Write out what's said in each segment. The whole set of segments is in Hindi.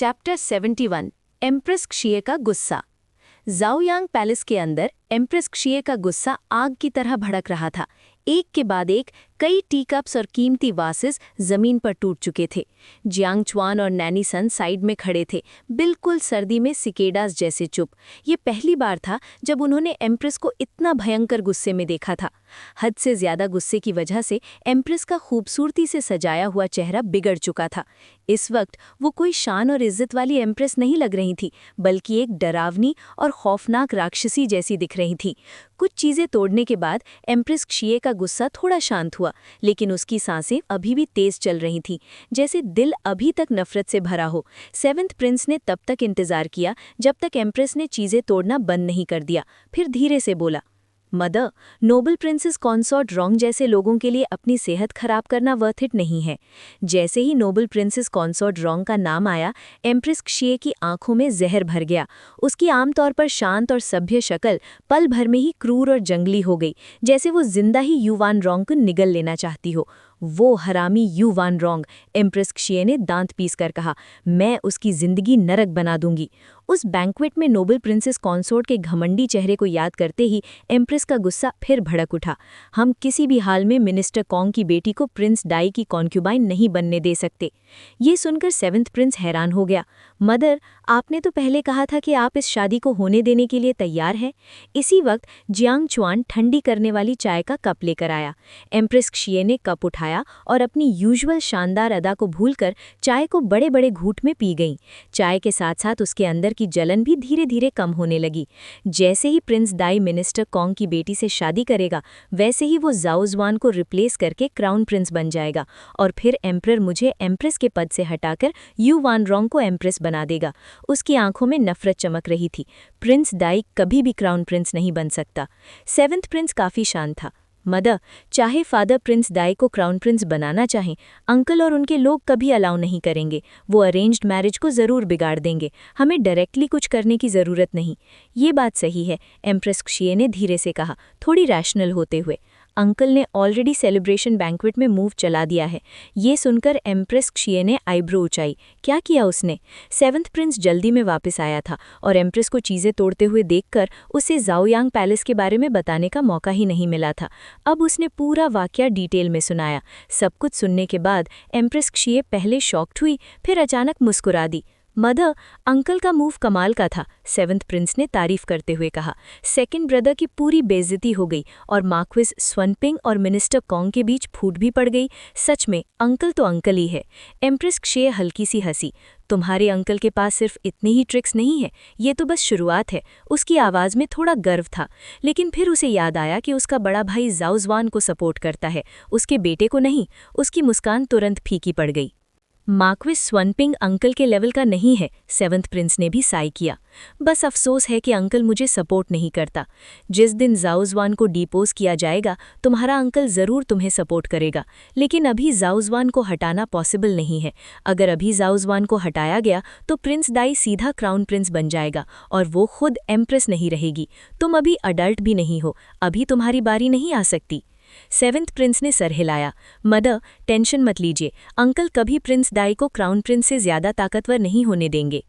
चैप्टर 71 एम्प्रेस क्षिये का गुस्सा। जाओयांग पैलेस के अंदर एम्प्रेस क्षिये का गुस्सा आग की तरह भड़क रहा था। एक के बाद एक कई टी कप्स और कीमती वासेस जमीन पर टूट चुके थे। जियांग चुआन और नैनी सन साइड में खड़े थे, बिल्कुल सर्दी में सिकेडास जैसे चुप। ये पहली बार था जब उन्होंने एम्प्रेस को इतना भयंकर गुस्से में देखा था। हद से ज्यादा गुस्से की वजह से एम्प्रेस का खूबसूरती से सजाया हुआ चेहरा बिगड़ चुका था। इस वक्त वो कोई शान और इज्जत वाली एम्प्रेस नहीं लग रही थी, बल्कि एक डरावनी और खौफनाक राक्षसी जैसी दिख रही थी। कुछ चीजें तोड़ने के बाद एम्प्रेस क्षिये का गुस्सा थोड़ा शांत हुआ, लेकिन उसकी सांसें अभी भी तेज चल रही थीं, जैसे दिल अभी तक नफरत से भरा हो। सेवेंथ प्रिंस ने तब तक इंतजार किया जब तक एम्प्रेस ने चीजें तोड़ना बंद नहीं कर दिया। फिर धीरे से बोला, मदर, नोबल प्रिंसेस कॉन्सॉर्ट रॉन्ग जैसे लोगों के लिए अपनी सेहत खराब करना वर्थ इट नहीं है। जैसे ही नोबल प्रिंसेस कॉन्सॉर्ट रॉन्ग का नाम आया, एम्प्रेस क्षिये की आंखों में जहर भर गया। उसकी आमतौर पर शांत और सभ्य शक्ल पल भर में ही क्रूर और जंगली हो गई, जैसे वो जिंदा ही युवान रॉन्ग को निगल लेना चाहती हो। वो हरामी युवान रॉन्ग, एम्प्रेस क्षिये ने दांत पीस कर कहा, मैं उसकी जिंदगी नरक बना दूंगी। उस बैंक्वेट में नोबल प्रिंसेस कॉन्सोर्ट के घमंडी चेहरे को याद करते ही एम्प्रेस का गुस्सा फिर भड़क उठा। हम किसी भी हाल में मिनिस्टर कॉन्ग की बेटी को प्रिंस डाई की कॉन्क्यूबाइन नहीं बनने दे सकते। ये सुनकर सेवेंथ प्रिंस हैरान हो गया। मदर, आपने तो पहले कहा था कि आप इस शादी को होने देने के लिए तैयार हैं। इसी वक्त जियांग चुआन ठंडी करने वाली चाय का कप लेकर आया। एम्प्रेस क्षिये ने कप उठाया और अपनी यूजुअल शानदार अदा को भूलकर चाय को बड़े बड़े घूंट में पी गईं। चाय के साथ साथ उसके अंदर की जलन भी धीरे धीरे कम होने लगी। जैसे ही प्रिंस दाई मिनिस्टर कॉन्ग की बेटी से शादी करेगा, वैसे ही वो जाओजुआन को रिप्लेस करके क्राउन प्रिंस बन जाएगा, और फिर एम्परर मुझे एम्प्रेस के पद से हटाकर युवान रॉन्ग को एम्प्रेस बना देगा। उसकी आंखों में नफरत चमक रही थी। प्रिंस दाई कभी भी क्राउन प्रिंस नहीं बन सकता। सेवेंथ प्रिंस काफी शांत था। मदर, चाहे फादर प्रिंस दाई को क्राउन प्रिंस बनाना चाहें, अंकल और उनके लोग कभी अलाउ नहीं करेंगे। वो अरेंज्ड मैरिज को जरूर बिगाड़ देंगे। हमें डायरेक्टली कुछ करने की जरूरत नहीं। ये बात सही है, एम्प्रेस क्षिये ने धीरे से कहा, थोड़ी रैशनल होते हुए। अंकल ने ऑलरेडी सेलिब्रेशन बैंक्वेट में मूव चला दिया है। ये सुनकर एम्प्रेस क्षिये ने आईब्रो उचाई। क्या किया उसने? सेवेंथ प्रिंस जल्दी में वापस आया था और एम्प्रेस को चीजें तोड़ते हुए देखकर उसे जाओयांग पैलेस के बारे में बताने का मौका ही नहीं मिला था। अब उसने पूरा वाकया डिटेल में सुनाया। सब कुछ सुनने के बाद एम्प्रेस क्षिये पहले शॉक्ड हुई, फिर अचानक मुस्कुरा दी। मदर, अंकल का मूव कमाल का था, सेवेंथ प्रिंस ने तारीफ करते हुए कहा। सेकंड ब्रदर की पूरी बेइज्जती हो गई और मार्क्विस स्वनपिंग और मिनिस्टर कॉन्ग के बीच फूट भी पड़ गई। सच में अंकल तो अंकल ही है। एम्प्रेस क्षिये हल्की सी हंसी। तुम्हारे अंकल के पास सिर्फ इतनी ही ट्रिक्स नहीं है, ये तो बस शुरुआत है। उसकी आवाज में थोड़ा गर्व था, लेकिन फिर उसे याद आया कि उसका बड़ा भाई जाओजुआन को सपोर्ट करता है, उसके बेटे को नहीं। उसकी मुस्कान तुरंत फीकी पड़ गई। मार्क्विस स्वनपिंग अंकल के लेवल का नहीं है, सेवेंथ प्रिंस ने भी साई किया। बस अफसोस है कि अंकल मुझे सपोर्ट नहीं करता। जिस दिन जाओजुआन को डिपोज किया जाएगा, तुम्हारा अंकल जरूर तुम्हें सपोर्ट करेगा, लेकिन अभी जाओजुआन को हटाना पॉसिबल नहीं है। अगर अभी जाओजुआन को हटाया गया तो प्रिंस दाई सीधा क्राउन प्रिंस बन जाएगा और वो खुद एम्प्रेस नहीं रहेगी। तुम अभी अडल्ट भी नहीं हो, अभी तुम्हारी बारी नहीं आ सकती। सेवेंथ प्रिंस ने सर हिलाया। मदर, टेंशन मत लीजिए, अंकल कभी प्रिंस दाई को क्राउन प्रिंस से ज्यादा ताकतवर नहीं होने देंगे।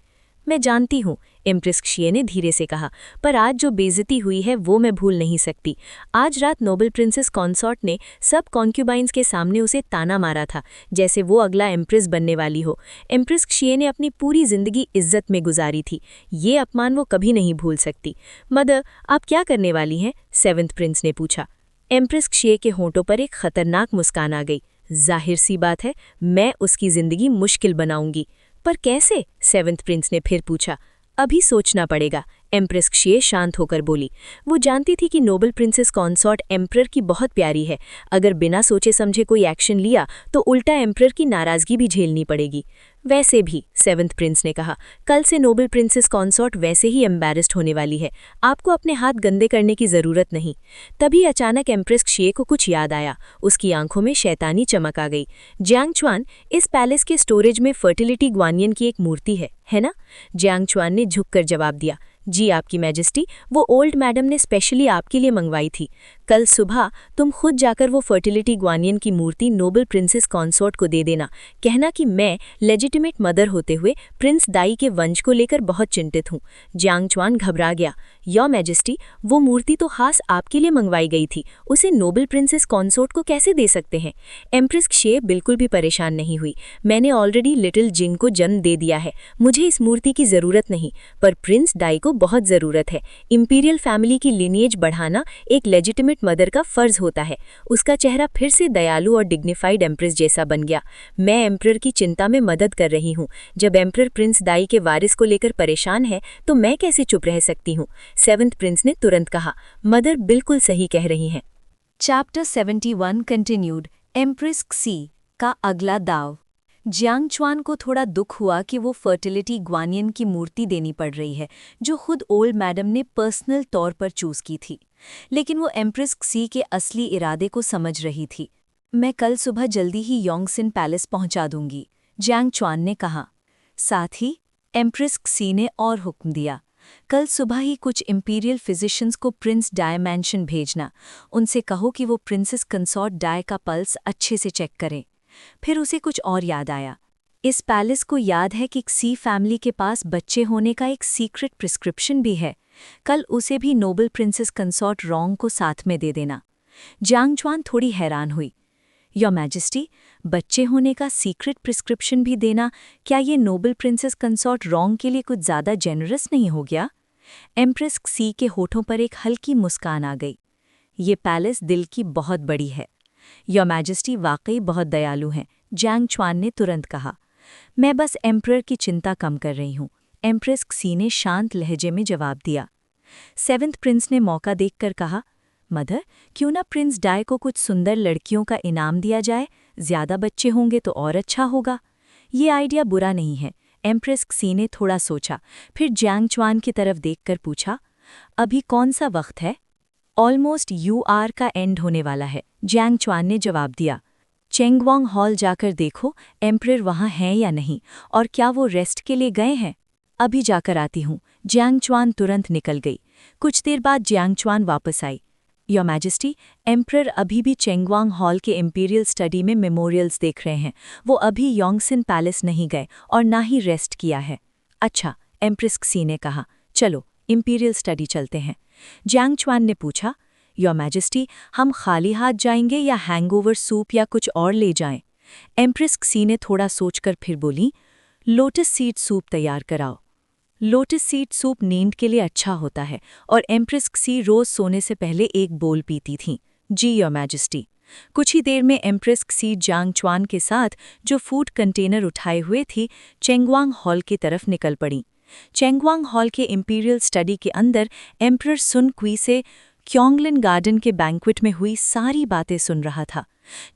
मैं जानती हूँ, एम्प्रेस क्षिये ने धीरे से कहा, पर आज जो बेइज्जती हुई है वो मैं भूल नहीं सकती। आज रात नोबल प्रिंसेस कॉन्सॉर्ट ने सब कॉन्क्यूबाइंस के सामने उसे ताना मारा था, जैसे वो अगला एम्प्रेस बनने वाली हो। एम्प्रेस क्षिये ने अपनी पूरी जिंदगी इज्जत में गुजारी थी। ये अपमान वो कभी नहीं भूल सकती। मदर, आप क्या करने वाली हैं? सेवेंथ प्रिंस ने पूछा। एम्प्रेस क्षिये के होंठों पर एक खतरनाक मुस्कान आ गई। जाहिर सी बात है, मैं उसकी जिंदगी मुश्किल बनाऊंगी। पर कैसे? सेवेंथ प्रिंस ने फिर पूछा। अभी सोचना पड़ेगा, एम्प्रेस क्षिये शांत होकर बोली। वो जानती थी कि नोबल प्रिंसेस कॉन्सॉर्ट एम्परर की बहुत प्यारी है। अगर बिना सोचे समझे कोई एक्शन लिया तो उल्टा एम्परर की नाराजगी भी झेलनी पड़ेगी। वैसे भी, सेवेंथ प्रिंस ने कहा, कल से नोबल प्रिंसेस कॉन्सॉर्ट वैसे ही एम्बैरेस्ड होने वाली है। आपको अपने हाथ गंदे करने की जरूरत नहीं। तभी अचानक एम्प्रेस क्षिये को कुछ याद आया। उसकी आंखों में शैतानी चमक आ गई। जियांग चुआन, इस पैलेस के स्टोरेज में फर्टिलिटी ग्वानियन की एक मूर्ति है ना? जियांग चुआन ने झुककर जवाब दिया। जी आपकी मैजेस्टी, वो ओल्ड मैडम ने स्पेशली आपके लिए मंगवाई थी। कल सुबह तुम खुद जाकर वो फर्टिलिटी ग्वानियन की मूर्ति नोबल प्रिंसेस कॉन्सोर्ट को दे देना। कहना कि मैं लेजिटिमेट मदर होते हुए प्रिंस दाई के वंश को लेकर बहुत चिंतित हूँ। जियांग चुआन घबरा गया। योर मैजेस्टी, वो मूर्ति तो खास आपके लिए मंगवाई गई थी, उसे नोबल प्रिंसेस कॉन्सोर्ट को कैसे दे सकते हैं? एम्प्रेस क्षे बिल्कुल भी परेशान नहीं हुई। मैंने ऑलरेडी लिटिल जिंग को जन्म दे दिया है, मुझे इस मूर्ति की जरूरत नहीं, पर प्रिंस दाई को बहुत जरूरत है। इंपीरियल फैमिली की लिनिएज बढ़ाना एक लेजिटिमेट मदर का फर्ज होता है। उसका चेहरा फिर से दयालु और डिग्निफाइड एम्प्रेस जैसा बन गया। मैं एम्प्रर की चिंता में मदद कर रही हूँ। जब एम्प्रर प्रिंस दाई के वारिस को लेकर परेशान है तो मैं कैसे चुप रह सकती हूँ? सेवंथ प्रिंस ने तुरंत कहा, मदर बिल्कुल सही कह रही हैं। Chapter 71 continued. एम्प्रेस क्सी का अगला दाव। जियांग चुआन को थोड़ा दुख हुआ कि वो फर्टिलिटी ग्वानियन की मूर्ति देनी पड़ रही है, जो खुद ओल्ड मैडम ने पर्सनल तौर पर चूज की थी। लेकिन वो एम्प्रेस क्सी के असली इरादे को समझ रही थी। मैं कल सुबह जल्दी ही योंगसिन पैलेस पहुंचा दूंगी, जियांग चुआन ने कहा। साथ ही एम्प्रेस क्सी ने और हुक्म दिया, कल सुबह ही कुछ इंपीरियल फिजिशियंस को प्रिंस डाय मैंशन भेजना। उनसे कहो कि वो प्रिंसेस कंसॉर्ट डाय का पल्स अच्छे से चेक करें। फिर उसे कुछ और याद आया। इस पैलेस को याद है कि क्सी फैमिली के पास बच्चे होने का एक सीक्रेट प्रिस्क्रिप्शन भी है। कल उसे भी नोबल प्रिंसेस कंसॉर्ट रोंग को साथ में दे देना। जियांग चुआन थोड़ी हैरान हुई। योर मैजेस्टी, बच्चे होने का सीक्रेट प्रिस्क्रिप्शन भी देना, क्या ये नोबल प्रिंसेस कंसॉर्ट रोंग के लिए कुछ ज़्यादा जेनरस नहीं हो गया? एम्प्रेस क्सी के होठों पर एक हल्की मुस्कान आ गई। ये पैलेस दिल की बहुत बड़ी है। योर मैजेस्टी वाकई बहुत दयालु हैं, जियांग चुआन ने तुरंत कहा। मैं बस एम्प्रर की चिंता कम कर रही हूँ, एम्प्रेस क्सी ने शांत लहजे में जवाब दिया। सेवंथ प्रिंस ने मौका देखकर कहा, मदर, क्यों ना प्रिंस डाय को कुछ सुंदर लड़कियों का इनाम दिया जाए? ज्यादा बच्चे होंगे तो और अच्छा होगा। ये आइडिया बुरा नहीं है। एम्प्रेस क्सी ने थोड़ा सोचा, फिर जियांग चुआन की तरफ देखकर पूछा, अभी कौन सा वक्त है? ऑलमोस्ट यूआर का एंड होने वाला है, जियांग चुआन ने जवाब दिया। चेंगवांग हॉल जाकर देखो एम्प्रर वहाँ हैं या नहीं, और क्या वो रेस्ट के लिए गए हैं? अभी जाकर आती हूँ। जियांग चुआन तुरंत निकल गई। कुछ देर बाद जियांग चुआन वापस आई। योर मैजेस्टी, एम्प्रर अभी भी चेंगवांग हॉल के इंपीरियल स्टडी में मेमोरियल्स देख रहे हैं। वो अभी योंगसिन पैलेस नहीं गए और ना ही रेस्ट किया है। अच्छा, एम्प्रेस क्सी ने कहा, चलो इंपीरियल स्टडी चलते हैं। जियांग चुआन ने पूछा, योर मैजेस्टी, हम खाली हाथ जाएंगे या हैंगओवर सूप या कुछ और ले जाएं? एम्प्रेस क्सी ने थोड़ा सोचकर फिर बोली, लोटस सीड सूप तैयार कराओ। लोटस सीड सूप नींद के लिए अच्छा होता है और एम्प्रेस क्सी रोज सोने से पहले एक बोल पीती थीं। जी योर मैजेस्टी। कुछ ही देर में एम्प्रेस क्सी जियांग चुआन के साथ, जो फूड कंटेनर उठाए हुए थी, चेंगवांग हॉल की तरफ निकल पड़ी। चेंगवांग हॉल के इंपीरियल स्टडी के अंदर एम्प्रर सुन क्वी से क्योंगलिन गार्डन के बैंक्वेट में हुई सारी बातें सुन रहा था।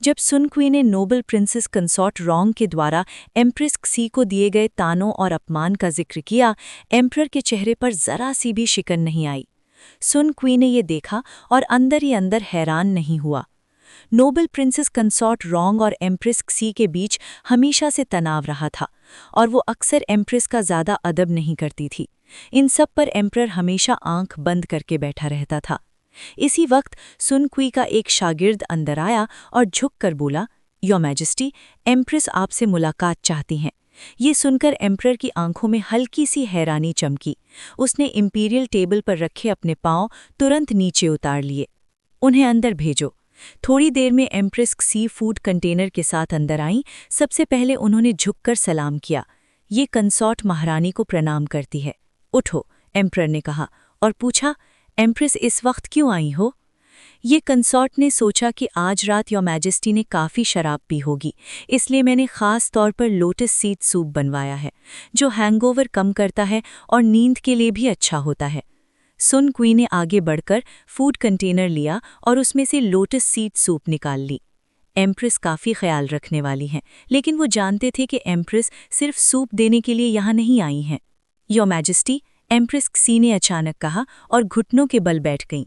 जब सुन क्वी ने नोबल प्रिंसेस कंसॉर्ट रोंग के द्वारा एम्प्रेस क्सी को दिए गए तानों और अपमान का जिक्र किया, एम्प्रर के चेहरे पर जरा सी भी शिकन नहीं आई। सुन क्वी ने ये देखा और अंदर ही अंदर हैरान नहीं हुआ। नोबल प्रिंसेस कंसॉर्ट रोंग और एम्प्रेस क्सी के बीच हमेशा से तनाव रहा था और वो अक्सर एम्प्रेस का ज़्यादा अदब नहीं करती थी। इन सब पर एम्प्रर हमेशा आंख बंद करके बैठा रहता था। इसी वक्त सुन क्वी का एक शागिर्द अंदर आया और झुककर बोला, योर मैजेस्टी, एम्प्रेस आपसे मुलाकात चाहती हैं। ये सुनकर एम्प्रर की आंखों में हल्की सी हैरानी चमकी। उसने इंपीरियल टेबल पर रखे अपने पांव तुरंत नीचे उतार लिए। उन्हें अंदर भेजो। थोड़ी देर में एम्प्रेस सी फूड कंटेनर के साथ अंदर आईं। सबसे पहले उन्होंने झुककर सलाम किया। ये कंसॉर्ट महारानी को प्रणाम करती है। उठो, एम्प्रर ने कहा और पूछा, एम्प्रेस इस वक्त क्यों आई हो? ये कंसॉर्ट ने सोचा कि आज रात योर मैजेस्टी ने काफ़ी शराब पी होगी, इसलिए मैंने ख़ास तौर पर लोटस सीड सूप बनवाया है, जो हैंगओवर कम करता है और नींद के लिए भी अच्छा होता है। सुन क्वी ने आगे बढ़कर फूड कंटेनर लिया और उसमें से लोटस सीड सूप निकाल ली। एम्प्रेस काफ़ी ख्याल रखने वाली हैं, लेकिन वो जानते थे कि एम्प्रेस सिर्फ सूप देने के लिए यहाँ नहीं आई हैं। योर मैजेस्टी, एम्प्रेस क्सी ने अचानक कहा और घुटनों के बल बैठ गईं।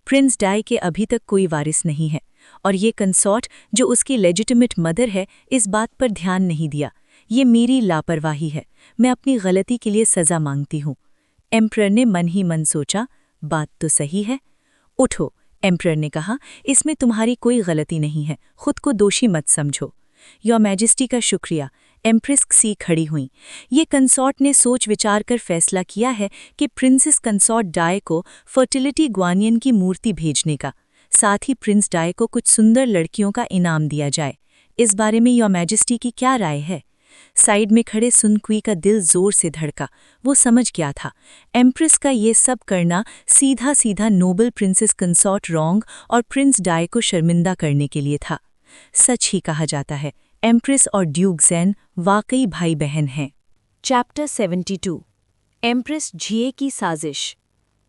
प्रिंस डाई के अभी तक कोई वारिस नहीं है और ये कंसॉर्ट, जो उसकी लेजिटिमेट मदर है, इस बात पर ध्यान नहीं दिया। ये मेरी लापरवाही है। मैं अपनी गलती के लिए सज़ा मांगती हूँ। एम्प्रर ने मन ही मन सोचा, बात तो सही है। उठो, एम्परर ने कहा, इसमें तुम्हारी कोई गलती नहीं है, खुद को दोषी मत समझो। योर मैजेस्टी का शुक्रिया। एम्प्रेस क्सी खड़ी हुई। ये कंसॉर्ट ने सोच विचार कर फैसला किया है कि प्रिंसेस कंसॉर्ट डाई को फर्टिलिटी ग्वानियन की मूर्ति भेजने का, साथ ही प्रिंस डाई को कुछ सुंदर लड़कियों का इनाम दिया जाए। इस बारे में योर मैजेस्टी की क्या राय है? साइड में खड़े सुन कुई का दिल जोर से धड़का। वो समझ गया था, एम्प्रेस का ये सब करना सीधा सीधा नोबल प्रिंसेस कंसॉर्ट रोंग और प्रिंस डाई को शर्मिंदा करने के लिए था। सच ही कहा जाता है, एम्प्रेस और ड्यूक ज़ेन वाकई भाई बहन हैं। चैप्टर 72 एम्प्रेस झिए की साजिश।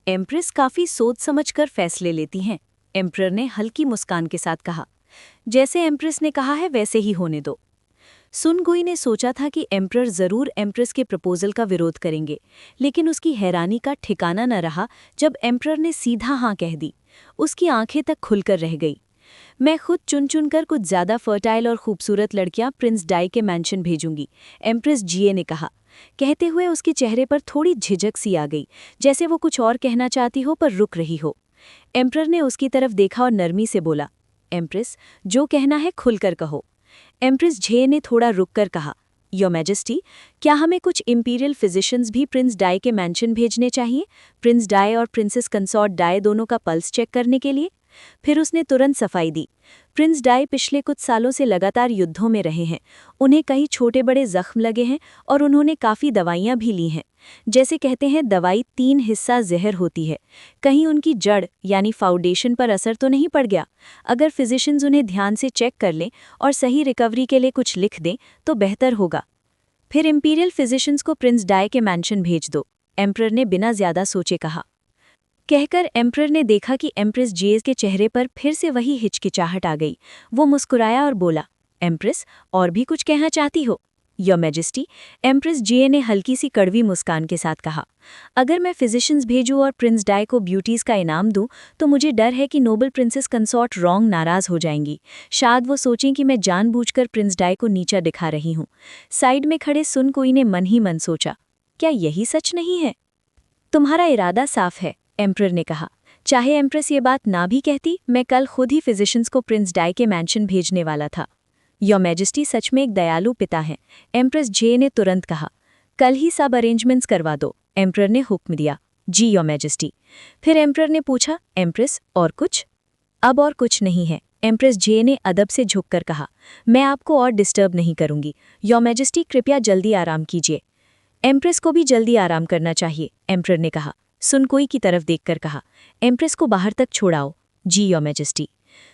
एम्प्रेस काफी सोच समझकर फैसले लेती हैं, एम्परर ने हल्की मुस्कान के साथ कहा। जैसे एम्प्रेस ने कहा है वैसे ही होने दो। सुन गुई ने सोचा था कि एम्परर जरूर एम्प्रेस के प्रपोजल का विरोध करेंगे, लेकिन उसकी हैरानी का ठिकाना न रहा जब एम्परर ने सीधा हाँ कह दी। उसकी आंखें तक खुलकर रह गई। मैं खुद चुन चुन कर कुछ ज्यादा फर्टाइल और खूबसूरत लड़कियां प्रिंस डाई के मैंशन भेजूंगी, एम्प्रेस जिए ने कहा। कहते हुए उसके चेहरे पर थोड़ी झिझक सी आ गई, जैसे वो कुछ और कहना चाहती हो पर रुक रही हो। एम्परर ने उसकी तरफ देखा और नरमी से बोला, एम्प्रेस, जो कहना है खुलकर कहो। एम्प्रेस झे ने थोड़ा रुककर कहा, योर मैजेस्टी, क्या हमें कुछ इंपीरियल फिजिशियंस भी प्रिंस डाई के मैंशन भेजने चाहिए, प्रिंस डाई और प्रिंसेस कंसॉर्ट डाई दोनों का पल्स चेक करने के लिए? फिर उसने तुरंत सफाई दी। प्रिंस डाई पिछले कुछ सालों से लगातार युद्धों में रहे हैं, उन्हें कई छोटे बड़े जख्म लगे हैं और उन्होंने काफ़ी दवाइयाँ भी ली हैं। जैसे कहते हैं, दवाई 3 हिस्सा जहर होती है। कहीं उनकी जड़ यानी फाउंडेशन पर असर तो नहीं पड़ गया? अगर फिजिशियंस उन्हें ध्यान से चेक कर लें और सही रिकवरी के लिए कुछ लिख दें तो बेहतर होगा। फिर इंपीरियल फिजिशियंस को प्रिंस डाई के मैंशन भेज दो, एम्परर ने बिना ज्यादा सोचे कहा। कहकर एम्परर ने देखा कि एम्प्रेस जिए के चेहरे पर फिर से वही हिचकिचाहट आ गई। वो मुस्कुराया और बोला, एम्प्रेस, और भी कुछ कहना चाहती हो? योर मैजेस्टी, एम्प्रेस जिए ने हल्की सी कड़वी मुस्कान के साथ कहा। अगर मैं फिजिशियंस भेजूं और प्रिंस डाई को ब्यूटीज का इनाम दूं तो मुझे डर है कि नोबल प्रिंसेस कंसॉर्ट रोंग नाराज हो जाएंगी। शायद वो सोचें कि मैं जानबूझकर प्रिंस डाई को नीचा दिखा रही हूं। साइड में खड़े सुन कुई ने मन ही मन सोचा, क्या यही सच नहीं है? तुम्हारा इरादा साफ है, एम्परर ने कहा। चाहे एम्प्रेस ये बात ना भी कहती, मैं कल खुद ही फिजिशियंस को प्रिंस डाई के मैंशन भेजने वाला था। योर मैजेस्टी सच में एक दयालु पिता हैं, एम्प्रेस जे ने तुरंत कहा। कल ही सब अरेंजमेंट्स करवा दो, एम्परर ने हुक्म दिया। जी योर मैजेस्टी। फिर एम्परर ने पूछा, एम्प्रेस, और कुछ? अब और कुछ नहीं है, एम्प्रेस जे ने अदब से झुककर कहा। मैं आपको और डिस्टर्ब नहीं करूंगी। योर मैजेस्टी, कृपया जल्दी आराम कीजिए। एम्प्रेस को भी जल्दी आराम करना चाहिए, एम्परर ने कहा। सुनकुई की तरफ देखकर कहा, एम्प्रेस को बाहर तक छोड़ाओ। जी योर मैजेस्टी।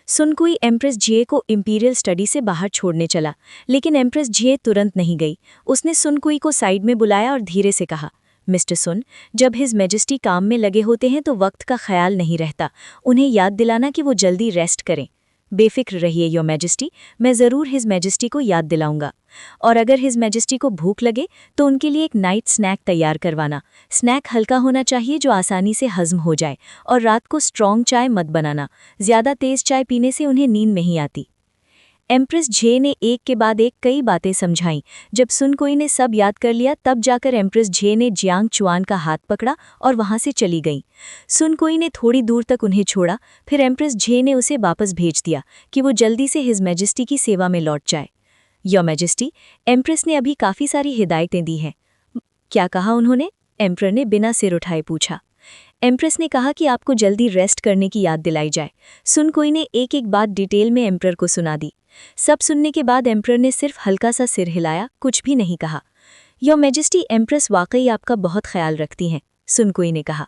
सुनकुई एम्प्रेस जिए को इंपीरियल स्टडी से बाहर छोड़ने चला, लेकिन एम्प्रेस जिए तुरंत नहीं गई। उसने सुनकुई को साइड में बुलाया और धीरे से कहा, मिस्टर सुन, जब हिज मैजेस्टी काम में लगे होते हैं तो वक्त का ख्याल नहीं रहता। उन्हें याद दिलाना कि वो जल्दी रेस्ट करें। बेफिक्र रहिए योर मैजेस्टी, मैं ज़रूर हिज मैजेस्टी को याद दिलाऊंगा। और अगर हिज मैजेस्टी को भूख लगे तो उनके लिए एक नाइट स्नैक तैयार करवाना। स्नैक हल्का होना चाहिए जो आसानी से हजम हो जाए, और रात को स्ट्रॉन्ग चाय मत बनाना, ज़्यादा तेज़ चाय पीने से उन्हें नींद नहीं आती। एम्प्रेस झे ने एक के बाद एक कई बातें समझाईं। जब सुनकुई ने सब याद कर लिया तब जाकर एम्प्रेस झे ने जियांग चुआन का हाथ पकड़ा और वहां से चली गई। सुनकुई ने थोड़ी दूर तक उन्हें छोड़ा, फिर एम्प्रेस झे ने उसे वापस भेज दिया कि वो जल्दी से हिज मैजेस्टी की सेवा में लौट जाए। योर मैजेस्टी, एम्प्रेस ने अभी काफ़ी सारी हिदायतें दी हैं। क्या कहा उन्होंने? एम्परर ने बिना सिर उठाए पूछा। एम्प्रेस ने कहा कि आपको जल्दी रेस्ट करने की याद दिलाई जाए। सुनकुई ने एक एक बात डिटेल में एम्परर को सुना दी। सब सुनने के बाद एम्परर ने सिर्फ हल्का सा सिर हिलाया, कुछ भी नहीं कहा। योर मैजेस्टी, एम्प्रेस वाकई आपका बहुत ख्याल रखती हैं, सुनकुई ने कहा।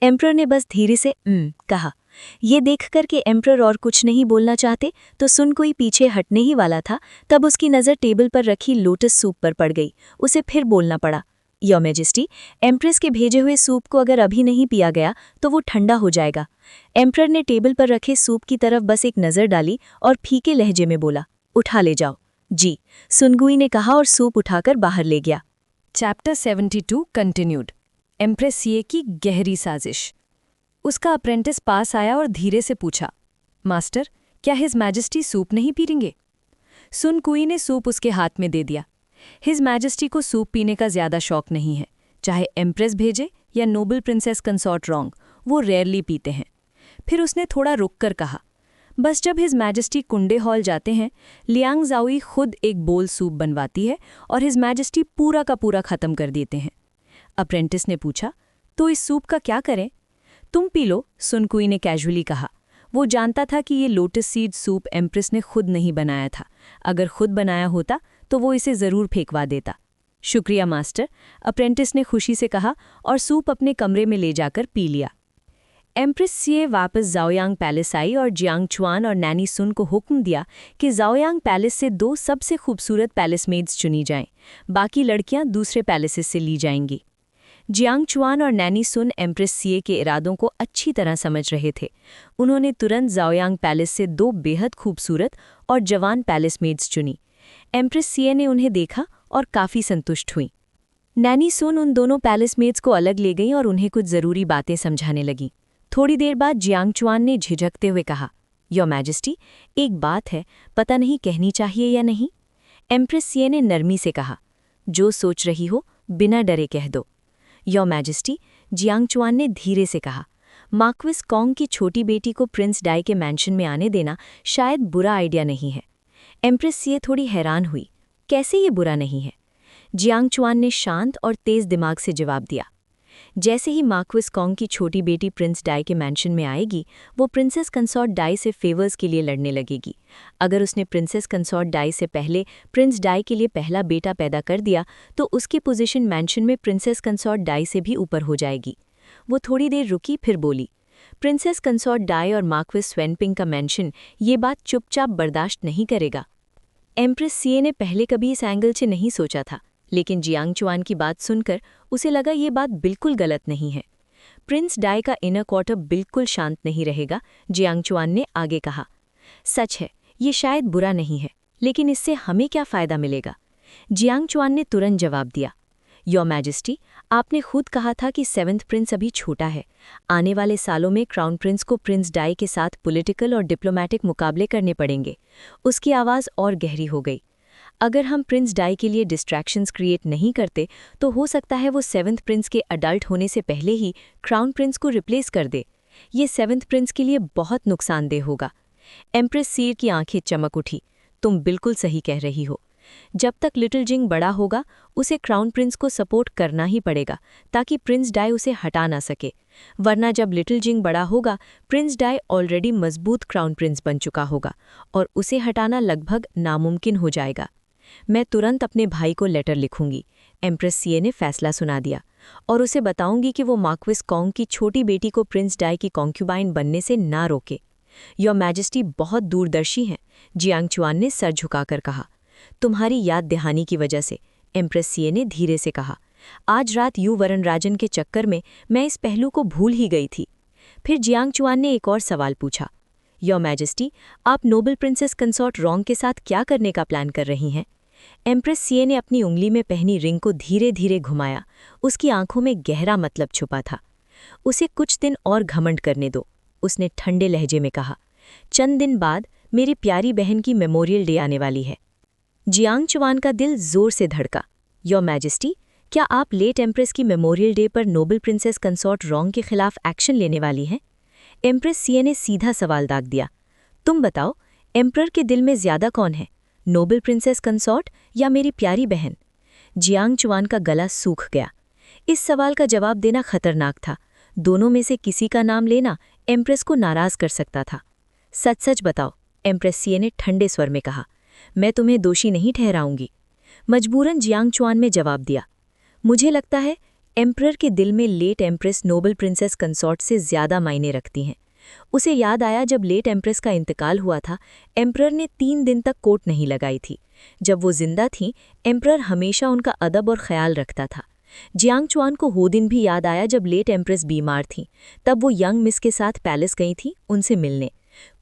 एम्परर ने बस धीरे से कहा। ये देखकर कि एम्परर और कुछ नहीं बोलना चाहते तो सुनकुई पीछे हटने ही वाला था, तब उसकी नज़र टेबल पर रखी लोटस सूप पर पड़ गई। उसे फिर बोलना पड़ा। योर मैजेस्टी, एम्प्रेस के भेजे हुए सूप को अगर अभी नहीं पिया गया तो वो ठंडा हो जाएगा। एम्परर ने टेबल पर रखे सूप की तरफ बस एक नज़र डाली और फीके लहजे में बोला, उठा ले जाओ। जी, सुनगुई ने कहा और सूप उठाकर बाहर ले गया। Chapter 72 continued. एम्प्रेस सीए की गहरी साजिश। उसका अप्रेंटिस पास आया और धीरे से पूछा, मास्टर, क्या हिज मैजेस्टी सूप नहीं पीएंगे? सुनकुई ने सूप उसके हाथ में दे दिया। हिज मैजेस्टी को सूप पीने का ज्यादा शौक नहीं है, चाहे एम्प्रेस भेजे या नोबल प्रिंसेस कंसॉर्ट रोंग, वो रेयरली पीते हैं। फिर उसने थोड़ा रुककर कहा, बस जब हिज मैजेस्टी कुंडे हॉल जाते हैं, लियांग जाओई खुद एक बोल सूप बनवाती है और हिज मैजेस्टी पूरा का पूरा ख़त्म कर देते हैं। अप्रेंटिस ने पूछा, तो इस सूप का क्या करें? तुम पी लो, सुन कुई ने कैजुअली कहा। वो जानता था कि ये लोटस सीड सूप एम्प्रेस ने खुद नहीं बनाया था। अगर खुद बनाया होता तो वो इसे ज़रूर फेंकवा देता। शुक्रिया मास्टर, अप्रेंटिस ने खुशी से कहा और सूप अपने कमरे में ले जाकर पी लिया। एम्प्रेस सीए वापस जाओयांग पैलेस आई और जियांग चुआन और नैनी सुन को हुक्म दिया कि जाओयांग पैलेस से 2 सबसे खूबसूरत पैलेस मेड्स चुनी जाएं। बाकी लड़कियां दूसरे पैलेसेस से ली जाएंगी। जियांग चुआन और नैनी सुन एम्प्रेस सीए के इरादों को अच्छी तरह समझ रहे थे। उन्होंने तुरंत जाओयांग पैलेस से 2 बेहद खूबसूरत और जवान पैलेस मेड्स चुनी। एम्प्रेस सीए ने उन्हें देखा और काफ़ी संतुष्ट हुई। नैनी सुन उन दोनों पैलेस मेड्स को अलग ले गई और उन्हें कुछ ज़रूरी बातें समझाने लगी। थोड़ी देर बाद जियांग चुआन ने झिझकते हुए कहा, योर मैजेस्टी, एक बात है, पता नहीं कहनी चाहिए या नहीं। एम्प्रेस सीए ने नरमी से कहा, जो सोच रही हो बिना डरे कह दो। योर मैजेस्टी, जियांग चुआन ने धीरे से कहा, मार्क्विस कॉन्ग की छोटी बेटी को प्रिंस डाई के मैंशन में आने देना शायद बुरा आइडिया नहीं है। एम्प्रेस सीए थोड़ी हैरान हुई, कैसे ये बुरा नहीं है? जियांग चुआन ने शांत और तेज दिमाग से जवाब दिया, जैसे ही मार्क्विस कॉन्ग की छोटी बेटी प्रिंस डाई के मैंशन में आएगी, वो प्रिंसेस कंसॉर्ट डाई से फेवर्स के लिए लड़ने लगेगी। अगर उसने प्रिंसेस कंसॉर्ट डाई से पहले प्रिंस डाई के लिए पहला बेटा पैदा कर दिया तो उसकी पोजीशन मैंशन में प्रिंसेस कंसॉर्ट डाई से भी ऊपर हो जाएगी। वो थोड़ी देर रुकी, फिर बोली, प्रिंसेस कंसॉर्ट डाई और मार्क्विस स्वेनपिंग का मैंशन ये बात चुपचाप बर्दाश्त नहीं करेगा। एम्प्रेस सीए ने पहले कभी इस एंगल से नहीं सोचा था, लेकिन जियांग चुआन की बात सुनकर उसे लगा ये बात बिल्कुल गलत नहीं है। प्रिंस डाई का इनर क्वार्टर बिल्कुल शांत नहीं रहेगा। जियांग चुआन ने आगे कहा, सच है, ये शायद बुरा नहीं है, लेकिन इससे हमें क्या फ़ायदा मिलेगा? जियांग चुआन ने तुरंत जवाब दिया, योर मैजेस्टी, आपने खुद कहा था कि 7th प्रिंस अभी छोटा है। आने वाले सालों में क्राउन प्रिंस को प्रिंस डाई के साथ पॉलिटिकल और डिप्लोमेटिक मुकाबले करने पड़ेंगे। उसकी आवाज़ और गहरी हो गई। अगर हम प्रिंस डाई के लिए डिस्ट्रैक्शंस क्रिएट नहीं करते तो हो सकता है वो 7th प्रिंस के अडल्ट होने से पहले ही क्राउन प्रिंस को रिप्लेस कर दे। ये 7th प्रिंस के लिए बहुत नुकसानदेह होगा। एम्प्रेस सीर की आंखें चमक उठी, तुम बिल्कुल सही कह रही हो। जब तक लिटिल जिंग बड़ा होगा उसे क्राउन प्रिंस को सपोर्ट करना ही पड़ेगा ताकि प्रिंस डाई उसे हटा ना सके, वरना जब लिटिल जिंग बड़ा होगा प्रिंस डाई ऑलरेडी मजबूत क्राउन प्रिंस बन चुका होगा और उसे हटाना लगभग नामुमकिन हो जाएगा। मैं तुरंत अपने भाई को लेटर लिखूंगी, एम्प्रेस सीए ने फैसला सुना दिया, और उसे बताऊंगी कि वो मार्क्विस कॉन्ग की छोटी बेटी को प्रिंस डाई की कॉन्क्यूबाइन बनने से ना रोके। योर मैजेस्टी बहुत दूरदर्शी हैं, जियांग चुआन ने सर झुकाकर कहा। तुम्हारी याद दहानी की वजह से, एम्प्रेस सीए ने धीरे से कहा। आज रात यू वरणराजन के चक्कर में मैं इस पहलू को भूल ही गई थी। फिर जियांग चुआन ने एक और सवाल पूछा, योर मैजेस्टी, आप नोबल प्रिंसेस कंसॉर्ट रोंग के साथ क्या करने का प्लान कर रही हैं? एम्प्रेस सीए ने अपनी उंगली में पहनी रिंग को धीरे धीरे घुमाया। उसकी आंखों में गहरा मतलब छुपा था। उसे कुछ दिन और घमंड करने दो, उसने ठंडे लहजे में कहा। चंद दिन बाद मेरी प्यारी बहन की मेमोरियल डे आने वाली है। जियांग चुआन का दिल जोर से धड़का। योर मैजेस्टी, क्या आप लेट एम्प्रेस की मेमोरियल डे पर नोबल प्रिंसेस कंसॉर्ट रोंग के खिलाफ एक्शन लेने वाली हैं? एम्प्रेस सीए ने सीधा सवाल दाग दिया। तुम बताओ, एम्प्रर के दिल में ज्यादा कौन है, नोबल प्रिंसेस कंसॉर्ट या मेरी प्यारी बहन? जियांग चुआन का गला सूख गया। इस सवाल का जवाब देना खतरनाक था। दोनों में से किसी का नाम लेना एम्प्रेस को नाराज कर सकता था। सच सच बताओ, एम्प्रेस सीए ने ठंडे स्वर में कहा। मैं तुम्हें दोषी नहीं ठहराऊंगी। मजबूरन जियांग चुआन में जवाब दिया। मुझे लगता है एम्प्रर के दिल में late empress noble princess consort से ज्यादा मायने रखती हैं। उसे याद आया जब लेट एम्प्रेस का इंतकाल हुआ था, एम्प्रर ने 3 दिन तक कोट नहीं लगाई थी। जब वो जिंदा थीं, एम्प्रर हमेशा उनका अदब और ख्याल रखता था। जियांग चुआन को वो दिन भी याद आया जब लेट एम्प्रेस बीमार थीं। तब वो यंग मिस के साथ पैलेस गई थी उनसे मिलने।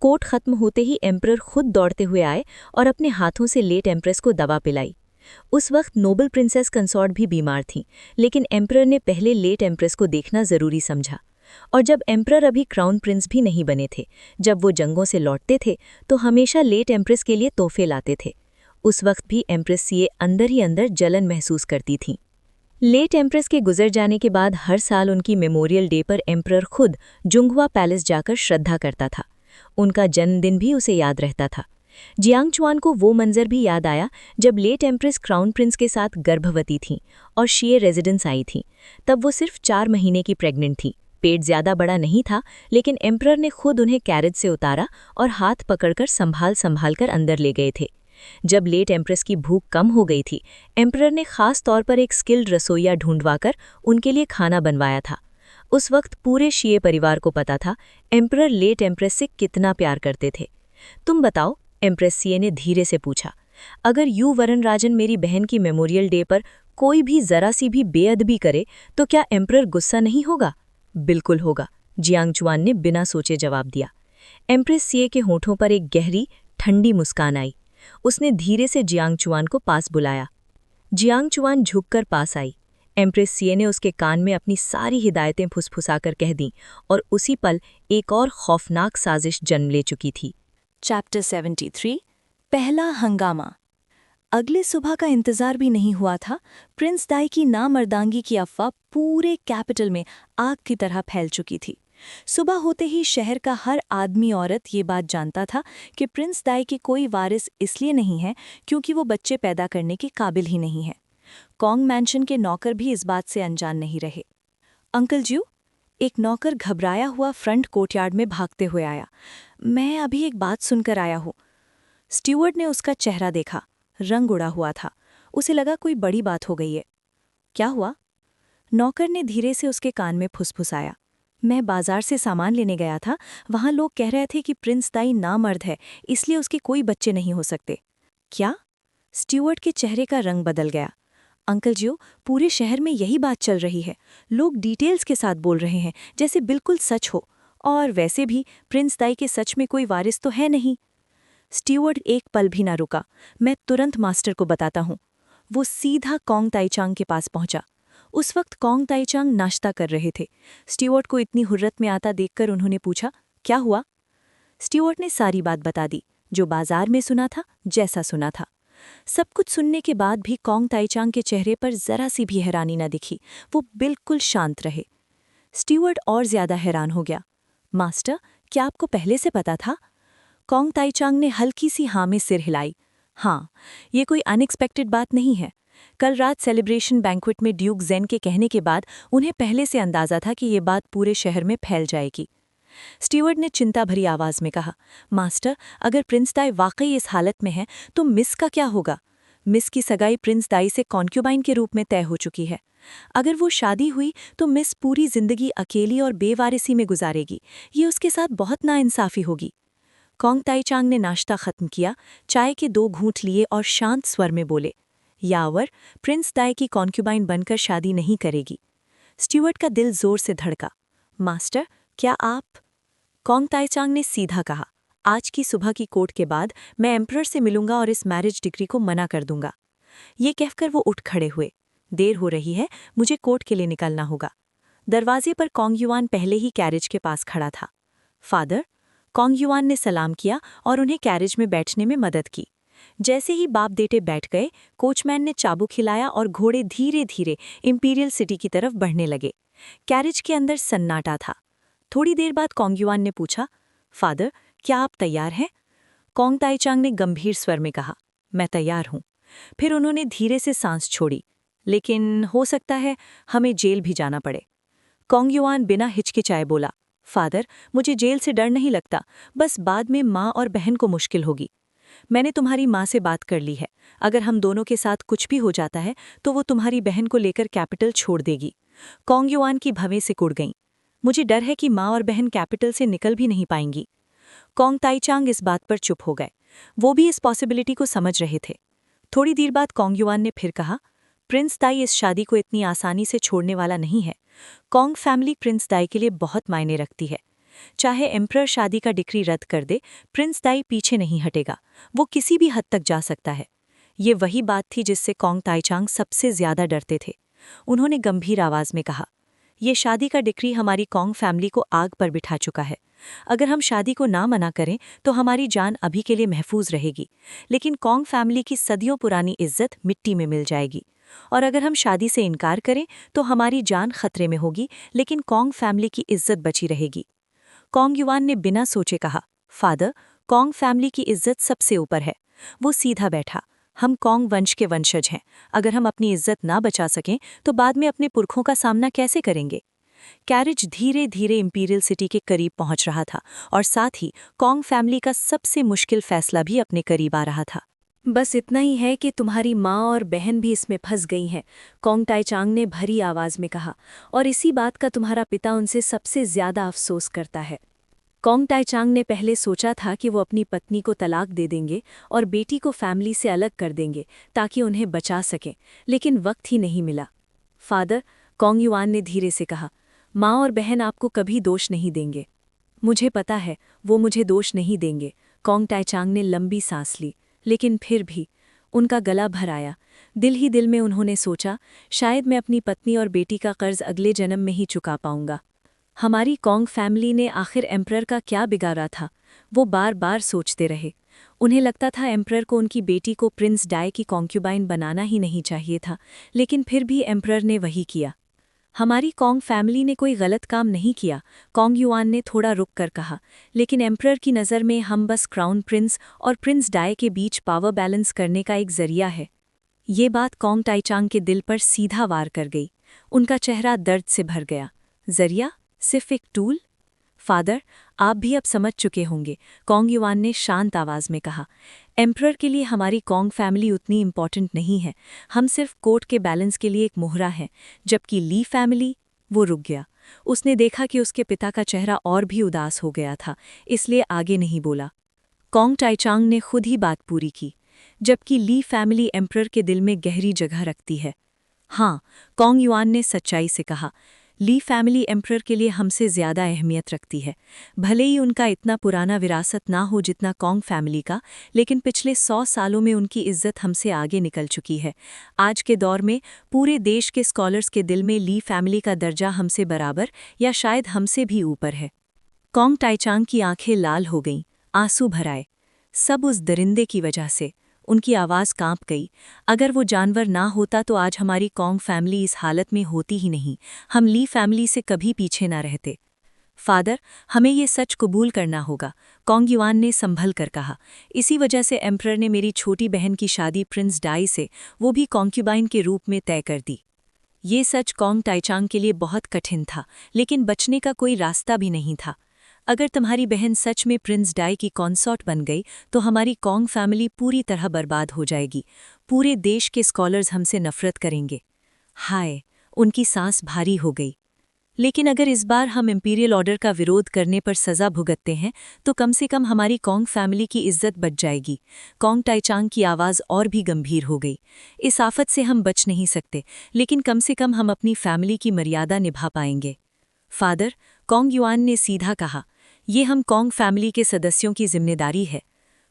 कोर्ट खत्म होते ही एम्प्रर खुद दौड़ते हुए आए और अपने हाथों से लेट एम्प्रेस को दवा पिलाई। उस वक्त नोबल प्रिंसेस कंसॉर्ट भी बीमार थीं, लेकिन एम्प्रर ने पहले लेट एम्प्रेस को देखना जरूरी समझा। और जब एम्प्रर अभी क्राउन प्रिंस भी नहीं बने थे, जब वो जंगों से लौटते थे तो हमेशा लेट एम्प्रेस के लिए तोहफे लाते थे। उस वक्त भी एम्प्रेस सीए अंदर ही अंदर जलन महसूस करती थीं। लेट एम्प्रेस के गुजर जाने के बाद हर साल उनकी मेमोरियल डे पर एम्परर खुद जुंगहुआ पैलेस जाकर श्रद्धा करता था। उनका जन्मदिन भी उसे याद रहता था। जियांगचुआन को वो मंजर भी याद आया जब लेट एम्प्रेस क्राउन प्रिंस के साथ गर्भवती थीं और शीए रेजिडेंस आई थीं। तब वो सिर्फ 4 महीने की प्रेग्नेंट थी। पेट ज्यादा बड़ा नहीं था, लेकिन एम्परर ने खुद उन्हें कैरेज से उतारा और हाथ पकड़कर संभाल कर अंदर ले गए थे। जब लेट एम्प्रेस की भूख कम हो गई थी, एम्परर ने खास तौर पर एक स्किल्ड रसोइया ढूंढवाकर उनके लिए खाना बनवाया था। उस वक्त पूरे शीए परिवार को पता था एम्परर लेट एम्प्रेस से कितना प्यार करते थे। तुम बताओ, एम्प्रेस सीए ने धीरे से पूछा। अगर यू वरन राजन मेरी बहन की मेमोरियल डे पर कोई भी जरा सी भी बेअदबी करे तो क्या एम्परर गुस्सा नहीं होगा? बिल्कुल होगा, जियांगचुआन ने बिना सोचे जवाब दिया। एम्प्रेस सीए के होठों पर एक गहरी ठंडी मुस्कान आई। उसने धीरे से जियांगचुआन को पास बुलाया। जियांगचुआन झुककर पास आई। एम्प्रेस सीए ने उसके कान में अपनी सारी हिदायतें फुसफुसाकर कह दीं और उसी पल एक और खौफनाक साजिश जन्म ले चुकी थी। चैप्टर 73 पहला हंगामा। अगले सुबह का इंतजार भी नहीं हुआ था, प्रिंस दाई की नामर्दांगी की अफवाह पूरे कैपिटल में आग की तरह फैल चुकी थी। सुबह होते ही शहर का हर आदमी औरत ये बात जानता था कि प्रिंस दाई के कोई वारिस इसलिए नहीं है क्योंकि वो बच्चे पैदा करने के काबिल ही नहीं है। कॉन्ग मैंशन के नौकर भी इस बात से अनजान नहीं रहे। अंकल जी, एक नौकर घबराया हुआ फ्रंट कोर्टयार्ड में भागते हुए आया। मैं अभी एक बात सुनकर आया हूँ। स्टीवर्ड ने उसका चेहरा देखा। रंग उड़ा हुआ था। उसे लगा कोई बड़ी बात हो गई है। क्या हुआ? नौकर ने धीरे से उसके कान में फुसफुसाया। मैं बाजार से सामान लेने गया था, वहां लोग कह रहे थे कि प्रिंस दाई नामर्द है, इसलिए उसके कोई बच्चे नहीं हो सकते। क्या? स्टीवर्ड के चेहरे का रंग बदल गया। अंकल जी, पूरे शहर में यही बात चल रही है। लोग डिटेल्स के साथ बोल रहे हैं, जैसे बिल्कुल सच हो। और वैसे भी प्रिंस दाई के सच में कोई वारिस तो है नहीं। स्टीवर्ड एक पल भी ना रुका। मैं तुरंत मास्टर को बताता हूँ। वो सीधा कॉन्ग ताइचांग के पास पहुंचा। उस वक्त कॉन्ग ताइचांग नाश्ता कर रहे थे। स्टीवर्ड को इतनी हुर्रत में आता देखकर उन्होंने पूछा, क्या हुआ? स्टीवर्ड ने सारी बात बता दी, जो बाजार में सुना था, जैसा सुना था। सब कुछ सुनने के बाद भी कॉन्ग ताइचांग के चेहरे पर जरा सी भी हैरानी न दिखी। वो बिल्कुल शांत रहे। स्टीवर्ड और ज्यादा हैरान हो गया। मास्टर, क्या आपको पहले से पता था? कॉन्ग ताइचांग ने हल्की सी हाँ में सिर हिलाई। हाँ, ये कोई अनएक्सपेक्टेड बात नहीं है। कल रात सेलिब्रेशन बैंक्वेट में ड्यूक जेन के कहने के बाद उन्हें पहले से अंदाजा था कि ये बात पूरे शहर में फैल जाएगी। स्टीवर्ड ने चिंता भरी आवाज में कहा, मास्टर, अगर प्रिंस दाई वाकई इस हालत में है तो मिस का क्या होगा? मिस की सगाई प्रिंस दाई से कॉन्क्यूबाइन के रूप में तय हो चुकी है। अगर वो शादी हुई तो मिस पूरी जिंदगी अकेली और बेवारिसी में गुजारेगी। ये उसके साथ बहुत नाइंसाफी होगी। कॉन्ग ताइचांग ने नाश्ता खत्म किया, चाय के 2 घूंट लिए और शांत स्वर में बोले, यावर, प्रिंस दाई की कॉन्क्यूबाइन बनकर शादी नहीं करेगी। स्टीवर्ड का दिल जोर से धड़का। मास्टर, क्या आप? कॉन्ग ताइचांग ने सीधा कहा, आज की सुबह की कोर्ट के बाद मैं एम्परर से मिलूंगा और इस मैरिज डिग्री को मना कर दूंगा। ये कहकर वो उठ खड़े हुए। देर हो रही है, मुझे कोर्ट के लिए निकलना होगा। दरवाजे पर कॉन्ग युआन पहले ही कैरेज के पास खड़ा था। फादर, कॉन्ग युआन ने सलाम किया और उन्हें कैरेज में बैठने में मदद की। जैसे ही बाप बेटे बैठ गए, कोचमैन ने चाबुक हिलाया और घोड़े धीरे धीरे इंपीरियल सिटी की तरफ बढ़ने लगे। कैरेज के अंदर सन्नाटा था। थोड़ी देर बाद कॉन्ग युआन ने पूछा, फादर, क्या आप तैयार हैं? कॉन्ग ताइचांग ने गंभीर स्वर में कहा, मैं तैयार हूं। फिर उन्होंने धीरे से सांस छोड़ी, लेकिन हो सकता है हमें जेल भी जाना पड़े। कॉन्ग युआन बिना हिचकिचाए बोला, फादर, मुझे जेल से डर नहीं लगता, बस बाद में माँ और बहन को मुश्किल होगी। मैंने तुम्हारी माँ से बात कर ली है। अगर हम दोनों के साथ कुछ भी हो जाता है तो वो तुम्हारी बहन को लेकर कैपिटल छोड़ देगी। कॉन्ग युआन की भवें सिकुड़ गईं। मुझे डर है कि माँ और बहन कैपिटल से निकल भी नहीं पाएंगी। कॉन्ग ताइचांग इस बात पर चुप हो गए। वो भी इस पॉसिबिलिटी को समझ रहे थे। थोड़ी देर बाद कॉन्ग युआन ने फिर कहा, प्रिंस दाई इस शादी को इतनी आसानी से छोड़ने वाला नहीं है। कॉन्ग फैमिली प्रिंस दाई के लिए बहुत मायने रखती है। चाहे एम्परर शादी का डिक्री रद्द कर दे, प्रिंस दाई पीछे नहीं हटेगा। वो किसी भी हद तक जा सकता है। ये वही बात थी जिससे कॉन्ग ताइचांग सबसे ज्यादा डरते थे। उन्होंने गंभीर आवाज में कहा, ये शादी का डिक्री हमारी कॉन्ग फैमिली को आग पर बिठा चुका है। अगर हम शादी को ना मना करें तो हमारी जान अभी के लिए महफूज रहेगी, लेकिन कॉन्ग फैमिली की सदियों पुरानी इज्जत मिट्टी में मिल जाएगी। और अगर हम शादी से इनकार करें तो हमारी जान खतरे में होगी, लेकिन कॉन्ग फैमिली की इज्जत बची रहेगी। कॉन्ग युआन ने बिना सोचे कहा, फादर, कॉन्ग फैमिली की इज्जत सबसे ऊपर है। वो सीधा बैठा, हम कॉन्ग वंश के वंशज हैं। अगर हम अपनी इज्जत ना बचा सकें तो बाद में अपने पुरखों का सामना कैसे करेंगे? कैरिज धीरे धीरे इंपीरियल सिटी के करीब पहुंच रहा था और साथ ही कॉन्ग फैमिली का सबसे मुश्किल फैसला भी अपने करीब आ रहा था। बस इतना ही है कि तुम्हारी माँ और बहन भी इसमें फंस गई हैं, कॉन्ग टाइचांग ने भरी आवाज में कहा, और इसी बात का तुम्हारा पिता उनसे सबसे ज्यादा अफसोस करता है। कॉन्ग टाइचांग ने पहले सोचा था कि वो अपनी पत्नी को तलाक दे देंगे और बेटी को फैमिली से अलग कर देंगे ताकि उन्हें बचा सकें, लेकिन वक्त ही नहीं मिला। फादर, कॉन्ग युआन ने धीरे से कहा, माँ और बहन आपको कभी दोष नहीं देंगे। मुझे पता है वो मुझे दोष नहीं देंगे। कॉन्ग टाइचांग ने लंबी सांस ली, लेकिन फिर भी उनका गला भर आया। दिल ही दिल में उन्होंने सोचा, शायद मैं अपनी पत्नी और बेटी का कर्ज अगले जन्म में ही चुका पाऊंगा। हमारी कॉन्ग फैमिली ने आखिर एम्परर का क्या बिगाड़ा था? वो बार बार सोचते रहे। उन्हें लगता था एम्परर को उनकी बेटी को प्रिंस डाई की कॉन्क्यूबाइन बनाना ही नहीं चाहिए था, लेकिन फिर भी एम्परर ने वही किया। हमारी कॉन्ग फैमिली ने कोई गलत काम नहीं किया, कॉन्ग युआन ने थोड़ा रुक कर कहा, लेकिन एम्परर की नज़र में हम बस क्राउन प्रिंस और प्रिंस डाई के बीच पावर बैलेंस करने का एक जरिया है। ये बात कॉन्ग टाइचांग के दिल पर सीधा वार कर गई। उनका चेहरा दर्द से भर गया। जरिया? सिर्फ एक टूल? फादर, आप भी अब समझ चुके होंगे, कॉन्ग युआन ने शांत आवाज में कहा। एम्परर के लिए हमारी कॉन्ग फैमिली उतनी इम्पॉर्टेंट नहीं है। हम सिर्फ कोर्ट के बैलेंस के लिए एक मोहरा हैं, जबकि ली फैमिली। वो रुक गया। उसने देखा कि उसके पिता का चेहरा और भी उदास हो गया था, इसलिए आगे नहीं बोला। कॉन्ग टाइचांग ने खुद ही बात पूरी की, जबकि ली फैमिली एम्परर के दिल में गहरी जगह रखती है। हाँ, कॉन्ग युआन ने सच्चाई से कहा, ली फैमिली एम्परर के लिए हमसे ज़्यादा अहमियत रखती है। भले ही उनका इतना पुराना विरासत ना हो जितना कॉन्ग फैमिली का, लेकिन पिछले 100 सालों में उनकी इज्जत हमसे आगे निकल चुकी है। आज के दौर में पूरे देश के स्कॉलर्स के दिल में ली फैमिली का दर्जा हमसे बराबर या शायद हमसे भी ऊपर है। कॉन्ग टाइचांग की आंखें लाल हो गईं, आंसू भर आए। सब उस दरिंदे की वजह से। उनकी आवाज़ कांप गई। अगर वो जानवर ना होता तो आज हमारी कॉन्ग फैमिली इस हालत में होती ही नहीं। हम ली फैमिली से कभी पीछे ना रहते। फादर, हमें ये सच कबूल करना होगा, कॉन्ग युआन ने संभल कर कहा। इसी वजह से एम्परर ने मेरी छोटी बहन की शादी प्रिंस डाई से, वो भी कॉन्क्यूबाइन के रूप में तय कर दी। ये सच कॉन्ग टाइचांग के लिए बहुत कठिन था, लेकिन बचने का कोई रास्ता भी नहीं था। अगर तुम्हारी बहन सच में प्रिंस डाई की कॉन्सॉर्ट बन गई तो हमारी कॉन्ग फैमिली पूरी तरह बर्बाद हो जाएगी। पूरे देश के स्कॉलर्स हमसे नफरत करेंगे। हाय, उनकी सांस भारी हो गई। लेकिन अगर इस बार हम इंपीरियल ऑर्डर का विरोध करने पर सज़ा भुगतते हैं तो कम से कम हमारी कॉन्ग फैमिली की इज्जत बच जाएगी। कॉन्ग टाइचांग की आवाज़ और भी गंभीर हो गई। इस आफत से हम बच नहीं सकते, लेकिन कम से कम हम अपनी फैमिली की मर्यादा निभा पाएंगे। फादर, कॉन्ग युआन ने सीधा कहा, ये हम कॉन्ग फैमिली के सदस्यों की जिम्मेदारी है।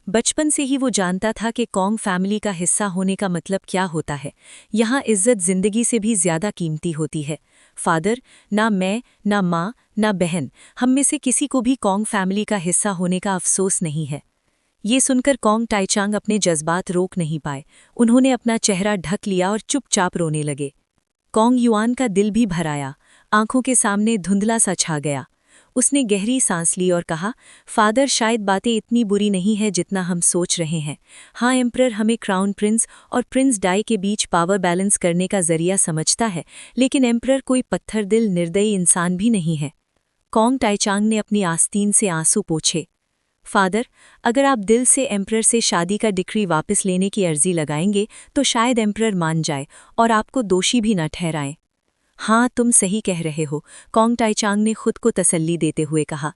बचपन से ही वो जानता था कि कॉन्ग फैमिली का हिस्सा होने का मतलब क्या होता है। यहाँ इज्जत जिंदगी से भी ज्यादा कीमती होती है। फादर, ना मैं, ना माँ, ना बहन, हम में से किसी को भी कॉन्ग फैमिली का हिस्सा होने का अफसोस नहीं है। ये सुनकर कॉन्ग टाइचांग अपने जज्बात रोक नहीं पाए। उन्होंने अपना चेहरा ढक लिया और चुपचाप रोने लगे। कॉन्ग युआन का दिल भी भर आया, आंखों के सामने धुंधला सा छा गया। उसने गहरी सांस ली और कहा, फादर, शायद बातें इतनी बुरी नहीं है जितना हम सोच रहे हैं। हाँ, एम्परर हमें क्राउन प्रिंस और प्रिंस डाई के बीच पावर बैलेंस करने का जरिया समझता है, लेकिन एम्परर कोई पत्थर दिल निर्दयी इंसान भी नहीं है। कॉन्ग टाइचांग ने अपनी आस्तीन से आंसू पोंछे। फादर, अगर आप दिल से एम्परर से शादी का डिक्री वापस लेने की अर्जी लगाएंगे तो शायद एम्परर मान जाए और आपको दोषी भी न ठहराएं। हाँ, तुम सही कह रहे हो, कॉन्ग टाइचांग ने खुद को तसल्ली देते हुए कहा।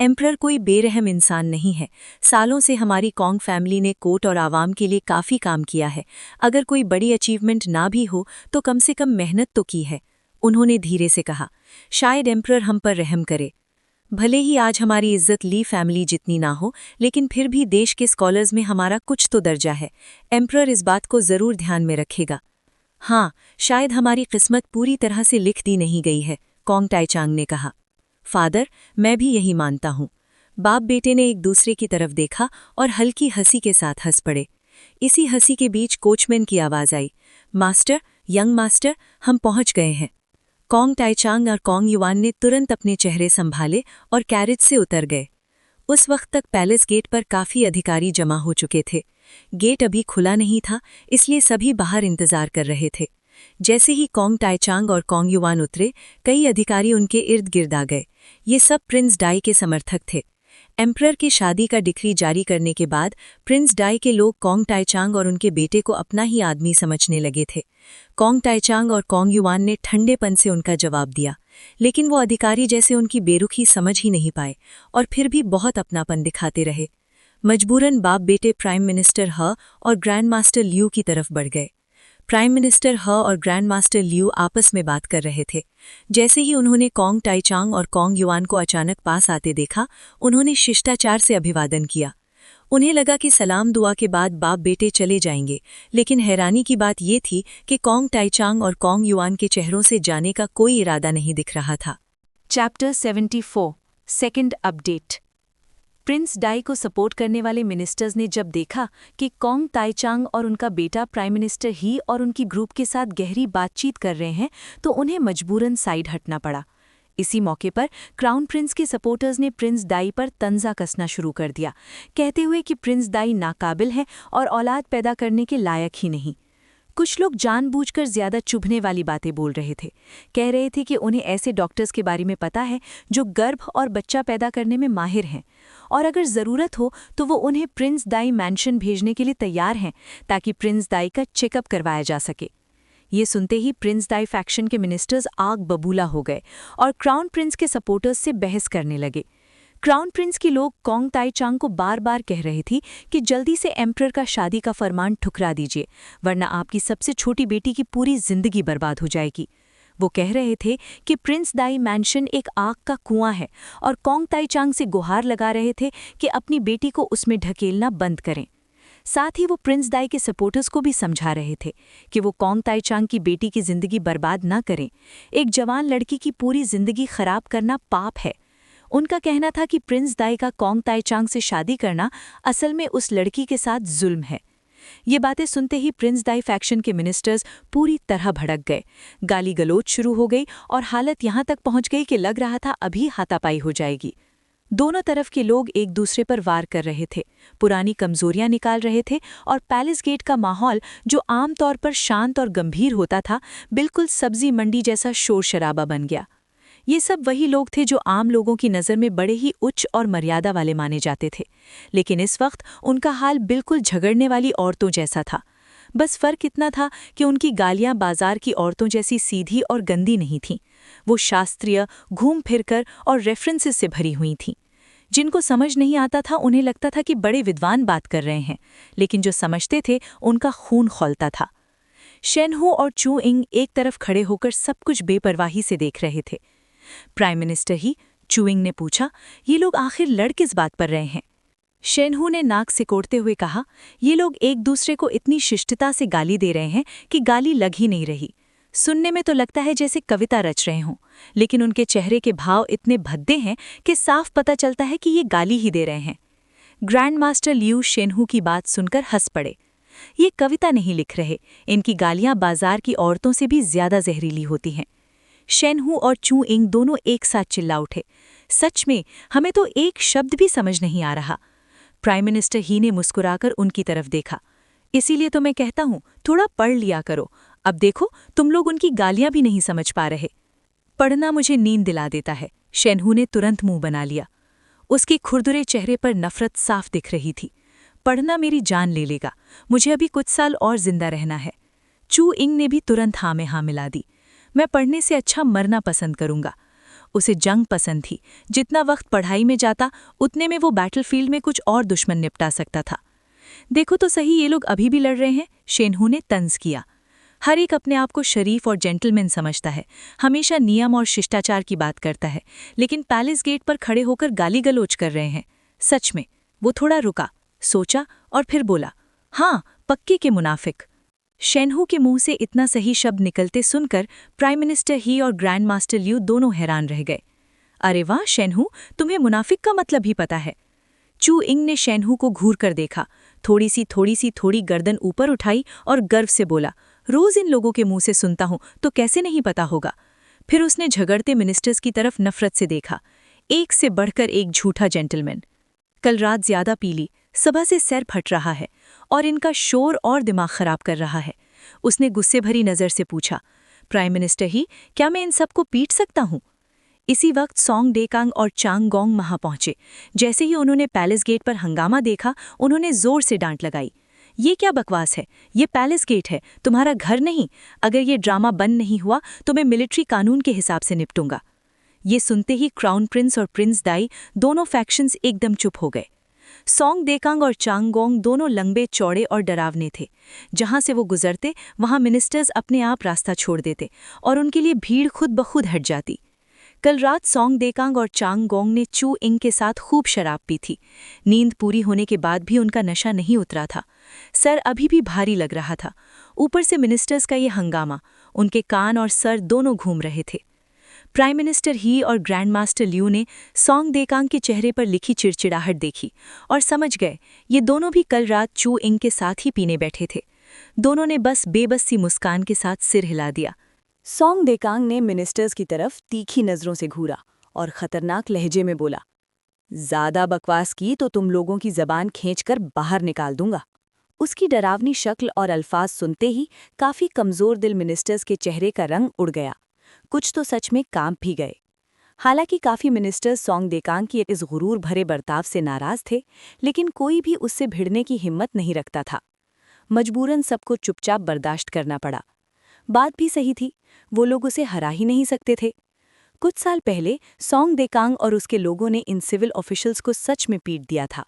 एम्परर कोई बेरहम इंसान नहीं है। सालों से हमारी कॉन्ग फैमिली ने कोर्ट और आवाम के लिए काफ़ी काम किया है। अगर कोई बड़ी अचीवमेंट ना भी हो तो कम से कम मेहनत तो की है। उन्होंने धीरे से कहा, शायद एम्परर हम पर रहम करे। भले ही आज हमारी इज्जत ली फैमिली जितनी ना हो, लेकिन फिर भी देश के स्कॉलर्स में हमारा कुछ तो दर्जा है। एम्परर इस बात को ज़रूर ध्यान में रखेगा। हाँ, शायद हमारी किस्मत पूरी तरह से लिख दी नहीं गई है, कॉन्ग टाइचांग ने कहा। फादर, मैं भी यही मानता हूँ। बाप बेटे ने एक दूसरे की तरफ देखा और हल्की हंसी के साथ हंस पड़े। इसी हंसी के बीच कोचमैन की आवाज़ आई, मास्टर, यंग मास्टर, हम पहुंच गए हैं। कॉन्ग टाइचांग और कॉन्ग युआन ने तुरंत अपने चेहरे संभाले और कैरेज से उतर गए। उस वक्त तक पैलेस गेट पर काफी अधिकारी जमा हो चुके थे। गेट अभी खुला नहीं था, इसलिए सभी बाहर इंतजार कर रहे थे। जैसे ही कॉन्ग टाइचांग और कॉन्ग युआन उतरे, कई अधिकारी उनके इर्द गिर्द आ गए। ये सब प्रिंस डाई के समर्थक थे। एम्परर की शादी का डिक्री जारी करने के बाद प्रिंस डाई के लोग कॉन्ग टाइचांग और उनके बेटे को अपना ही आदमी समझने लगे थे। कॉन्ग टाइचांग और कॉन्ग युआन ने ठंडेपन से उनका जवाब दिया, लेकिन वो अधिकारी जैसे उनकी बेरुखी समझ ही नहीं पाए और फिर भी बहुत अपनापन दिखाते रहे। मजबूरन बाप बेटे प्राइम मिनिस्टर ह और ग्रैंड मास्टर लियू की तरफ बढ़ गए। प्राइम मिनिस्टर ह और ग्रैंड मास्टर लियू आपस में बात कर रहे थे। जैसे ही उन्होंने कॉन्ग टाइचांग और कॉन्ग युआन को अचानक पास आते देखा, उन्होंने शिष्टाचार से अभिवादन किया। उन्हें लगा कि सलाम दुआ के बाद बाप बेटे चले जाएंगे, लेकिन हैरानी की बात ये थी कि कॉन्ग टाइचांग और कॉन्ग युआन के चेहरों से जाने का कोई इरादा नहीं दिख रहा था। Chapter 74 second update. Prince Dai को सपोर्ट करने वाले मिनिस्टर्स ने जब देखा कि कॉन्ग टाइचांग और उनका बेटा प्राइम मिनिस्टर ही और उनकी ग्रुप के साथ गहरी बातचीत कर रहे हैं, तो उन्हें मजबूरन साइड हटना पड़ा। इसी मौके पर क्राउन प्रिंस के सपोर्टर्स ने प्रिंस डाई पर तंजा कसना शुरू कर दिया, कहते हुए कि प्रिंस डाई नाकाबिल है और औलाद पैदा करने के लायक ही नहीं। कुछ लोग जानबूझकर ज्यादा चुभने वाली बातें बोल रहे थे। कह रहे थे कि उन्हें ऐसे डॉक्टर्स के बारे में पता है जो गर्भ और बच्चा पैदा करने में माहिर हैं, और अगर ज़रूरत हो तो वो उन्हें प्रिंस डाई मैंशन भेजने के लिए तैयार हैं ताकि प्रिंस डाई का चेकअप करवाया जा सके। ये सुनते ही प्रिंस डाई फैक्शन के मिनिस्टर्स आग बबूला हो गए और क्राउन प्रिंस के सपोर्टर्स से बहस करने लगे। क्राउन प्रिंस के लोग कॉन्ग टाइचांग को बार बार कह रहे थे कि जल्दी से एम्परर का शादी का फरमान ठुकरा दीजिए, वरना आपकी सबसे छोटी बेटी की पूरी जिंदगी बर्बाद हो जाएगी। वो कह रहे थे कि प्रिंस डाई मैंशन एक आग का कुआं है और कॉन्ग टाइचांग से गुहार लगा रहे थे कि अपनी बेटी को उसमें ढकेलना बंद करें। साथ ही वो प्रिंस डाई के सपोर्टर्स को भी समझा रहे थे कि वो कॉन्ग टाइचांग की बेटी की जिंदगी बर्बाद न करें। एक जवान लड़की की पूरी जिंदगी खराब करना पाप है। उनका कहना था कि प्रिंस डाई का कॉन्ग टाइचांग से शादी करना असल में उस लड़की के साथ जुल्म है। ये बातें सुनते ही प्रिंस डाई फैक्शन के मिनिस्टर्स पूरी तरह भड़क गए। गाली गलोच शुरू हो गई और हालत यहाँ तक पहुँच गई कि लग रहा था अभी हाथापाई हो जाएगी। दोनों तरफ के लोग एक दूसरे पर वार कर रहे थे, पुरानी कमजोरियां निकाल रहे थे और पैलेस गेट का माहौल, जो आमतौर पर शांत और गंभीर होता था, बिल्कुल सब्जी मंडी जैसा शोर शराबा बन गया। ये सब वही लोग थे जो आम लोगों की नज़र में बड़े ही उच्च और मर्यादा वाले माने जाते थे, लेकिन इस वक्त उनका हाल बिल्कुल झगड़ने वाली औरतों जैसा था। बस फर्क इतना था कि उनकी गालियां बाजार की औरतों जैसी सीधी और गंदी नहीं थीं। वो शास्त्रीय, घूम फिरकर और रेफरेंसेस से भरी हुई थीं। जिनको समझ नहीं आता था उन्हें लगता था कि बड़े विद्वान बात कर रहे हैं, लेकिन जो समझते थे उनका खून खौलता था। शेनहू और चू इंग एक तरफ खड़े होकर सब कुछ बेपरवाही से देख रहे थे। प्राइम मिनिस्टर ही, चू इंग ने पूछा, ये लोग आखिर लड़ किस बात पर रहे हैं? शेनहू ने नाक सिकोड़ते हुए कहा, ये लोग एक दूसरे को इतनी शिष्टता से गाली दे रहे हैं कि गाली लग ही नहीं रही। सुनने में तो लगता है जैसे कविता रच रहे हों, लेकिन उनके चेहरे के भाव इतने भद्दे हैं कि साफ पता चलता है कि ये गाली ही दे रहे हैं। ग्रैंड मास्टर लियू शेनहू की बात सुनकर हंस पड़े। ये कविता नहीं लिख रहे, इनकी गालियां बाजार की औरतों से भी ज्यादा जहरीली होती हैं। शेनहू और चू इंग दोनों एक साथ चिल्ला उठे, सच में हमें तो एक शब्द भी समझ नहीं आ रहा। प्राइम मिनिस्टर ही ने मुस्कुराकर उनकी तरफ देखा, इसीलिए तो मैं कहता हूं थोड़ा पढ़ लिया करो। अब देखो तुम लोग उनकी गालियां भी नहीं समझ पा रहे। पढ़ना मुझे नींद दिला देता है। शेनहू ने तुरंत मुंह बना लिया। उसके खुरदुरे चेहरे पर नफरत साफ दिख रही थी। पढ़ना मेरी जान ले लेगा, मुझे अभी कुछ साल और जिंदा रहना है। चू इंग ने भी तुरंत हाँ में हाँ मिला दी। मैं पढ़ने से अच्छा मरना पसंद करूंगा। उसे जंग पसंद थी। जितना वक्त पढ़ाई में जाता उतने में वो बैटलफील्ड में कुछ और दुश्मन निपटा सकता था। देखो तो सही, ये लोग अभी भी लड़ रहे हैं, शेनहू ने तंज किया। हर एक अपने आप को शरीफ और जेंटलमैन समझता है, हमेशा नियम और शिष्टाचार की बात करता है, लेकिन पैलेस गेट पर खड़े होकर गाली गलोच कर रहे हैं। सच में। वो थोड़ा रुका, सोचा और फिर बोला, हाँ, पक्के के मुनाफिक। शेनहू के मुंह से इतना सही शब्द निकलते सुनकर प्राइम मिनिस्टर ही और ग्रैंड मास्टर लियू दोनों हैरान रह गए। अरे वाह शेनहू, तुम्हें मुनाफिक का मतलब भी पता है। चू इंग ने शेनहू को घूर कर देखा, थोड़ी गर्दन ऊपर उठाई और गर्व से बोला, रोज इन लोगों के मुंह से सुनता हूं तो कैसे नहीं पता होगा। फिर उसने झगड़ते मिनिस्टर्स की तरफ नफरत से देखा, एक से बढ़कर एक झूठा जेंटलमैन। कल रात ज्यादा पी ली, सुबह से सर फट रहा है और इनका शोर और दिमाग खराब कर रहा है। उसने गुस्से भरी नजर से पूछा, प्राइम मिनिस्टर ही, क्या मैं इन सबको पीट सकता हूं? इसी वक्त सोंग डेकांग और चांग गोंग वहां पहुंचे। जैसे ही उन्होंने पैलेस गेट पर हंगामा देखा, उन्होंने जोर से डांट लगाई, ये क्या बकवास है? ये पैलेस गेट है, तुम्हारा घर नहीं। अगर ये ड्रामा बंद नहीं हुआ तो मैं मिलिट्री कानून के हिसाब से निपटूंगा। ये सुनते ही क्राउन प्रिंस और प्रिंस दाई दोनों फैक्शंस एकदम चुप हो गए। सोंग डेकांग और चांग गोंग दोनों लंबे चौड़े और डरावने थे। जहां से वो गुजरते वहां मिनिस्टर्स अपने आप रास्ता छोड़ देते और उनके लिए भीड़ खुद ब खुद हट जाती। कल रात सोंग डेकांग और चांग गोंग ने चू इंग के साथ खूब शराब पी थी। नींद पूरी होने के बाद भी उनका नशा नहीं उतरा था। सर अभी भी भारी लग रहा था। ऊपर से मिनिस्टर्स का ये हंगामा, उनके कान और सर दोनों घूम रहे थे। प्राइम मिनिस्टर ही और ग्रैंड मास्टर लियू ने सोंग डेकांग के चेहरे पर लिखी चिड़चिड़ाहट देखी और समझ गए ये दोनों भी कल रात चू इंग के साथ ही पीने बैठे थे। दोनों ने बस बेबस सी मुस्कान के साथ सिर हिला दिया। सोंग डेकांग ने मिनिस्टर्स की तरफ तीखी नजरों से घूरा और खतरनाक लहजे में बोला, ज्यादा बकवास की तो तुम लोगों की जबान खींचकर बाहर निकाल दूंगा। उसकी डरावनी शक्ल और अल्फाज सुनते ही काफी कमजोर दिल मिनिस्टर्स के चेहरे का रंग उड़ गया। कुछ तो सच में कांप भी गए। हालांकि काफी मिनिस्टर्स सोंग डेकांग की इस गुरूर भरे बर्ताव से नाराज थे, लेकिन कोई भी उससे भिड़ने की हिम्मत नहीं रखता था। मजबूरन सबको चुपचाप बर्दाश्त करना पड़ा। बात भी सही थी, वो लोग उसे हरा ही नहीं सकते थे। कुछ साल पहले सोंग डेकांग और उसके लोगों ने इन सिविल ऑफिशियल्स को सच में पीट दिया था।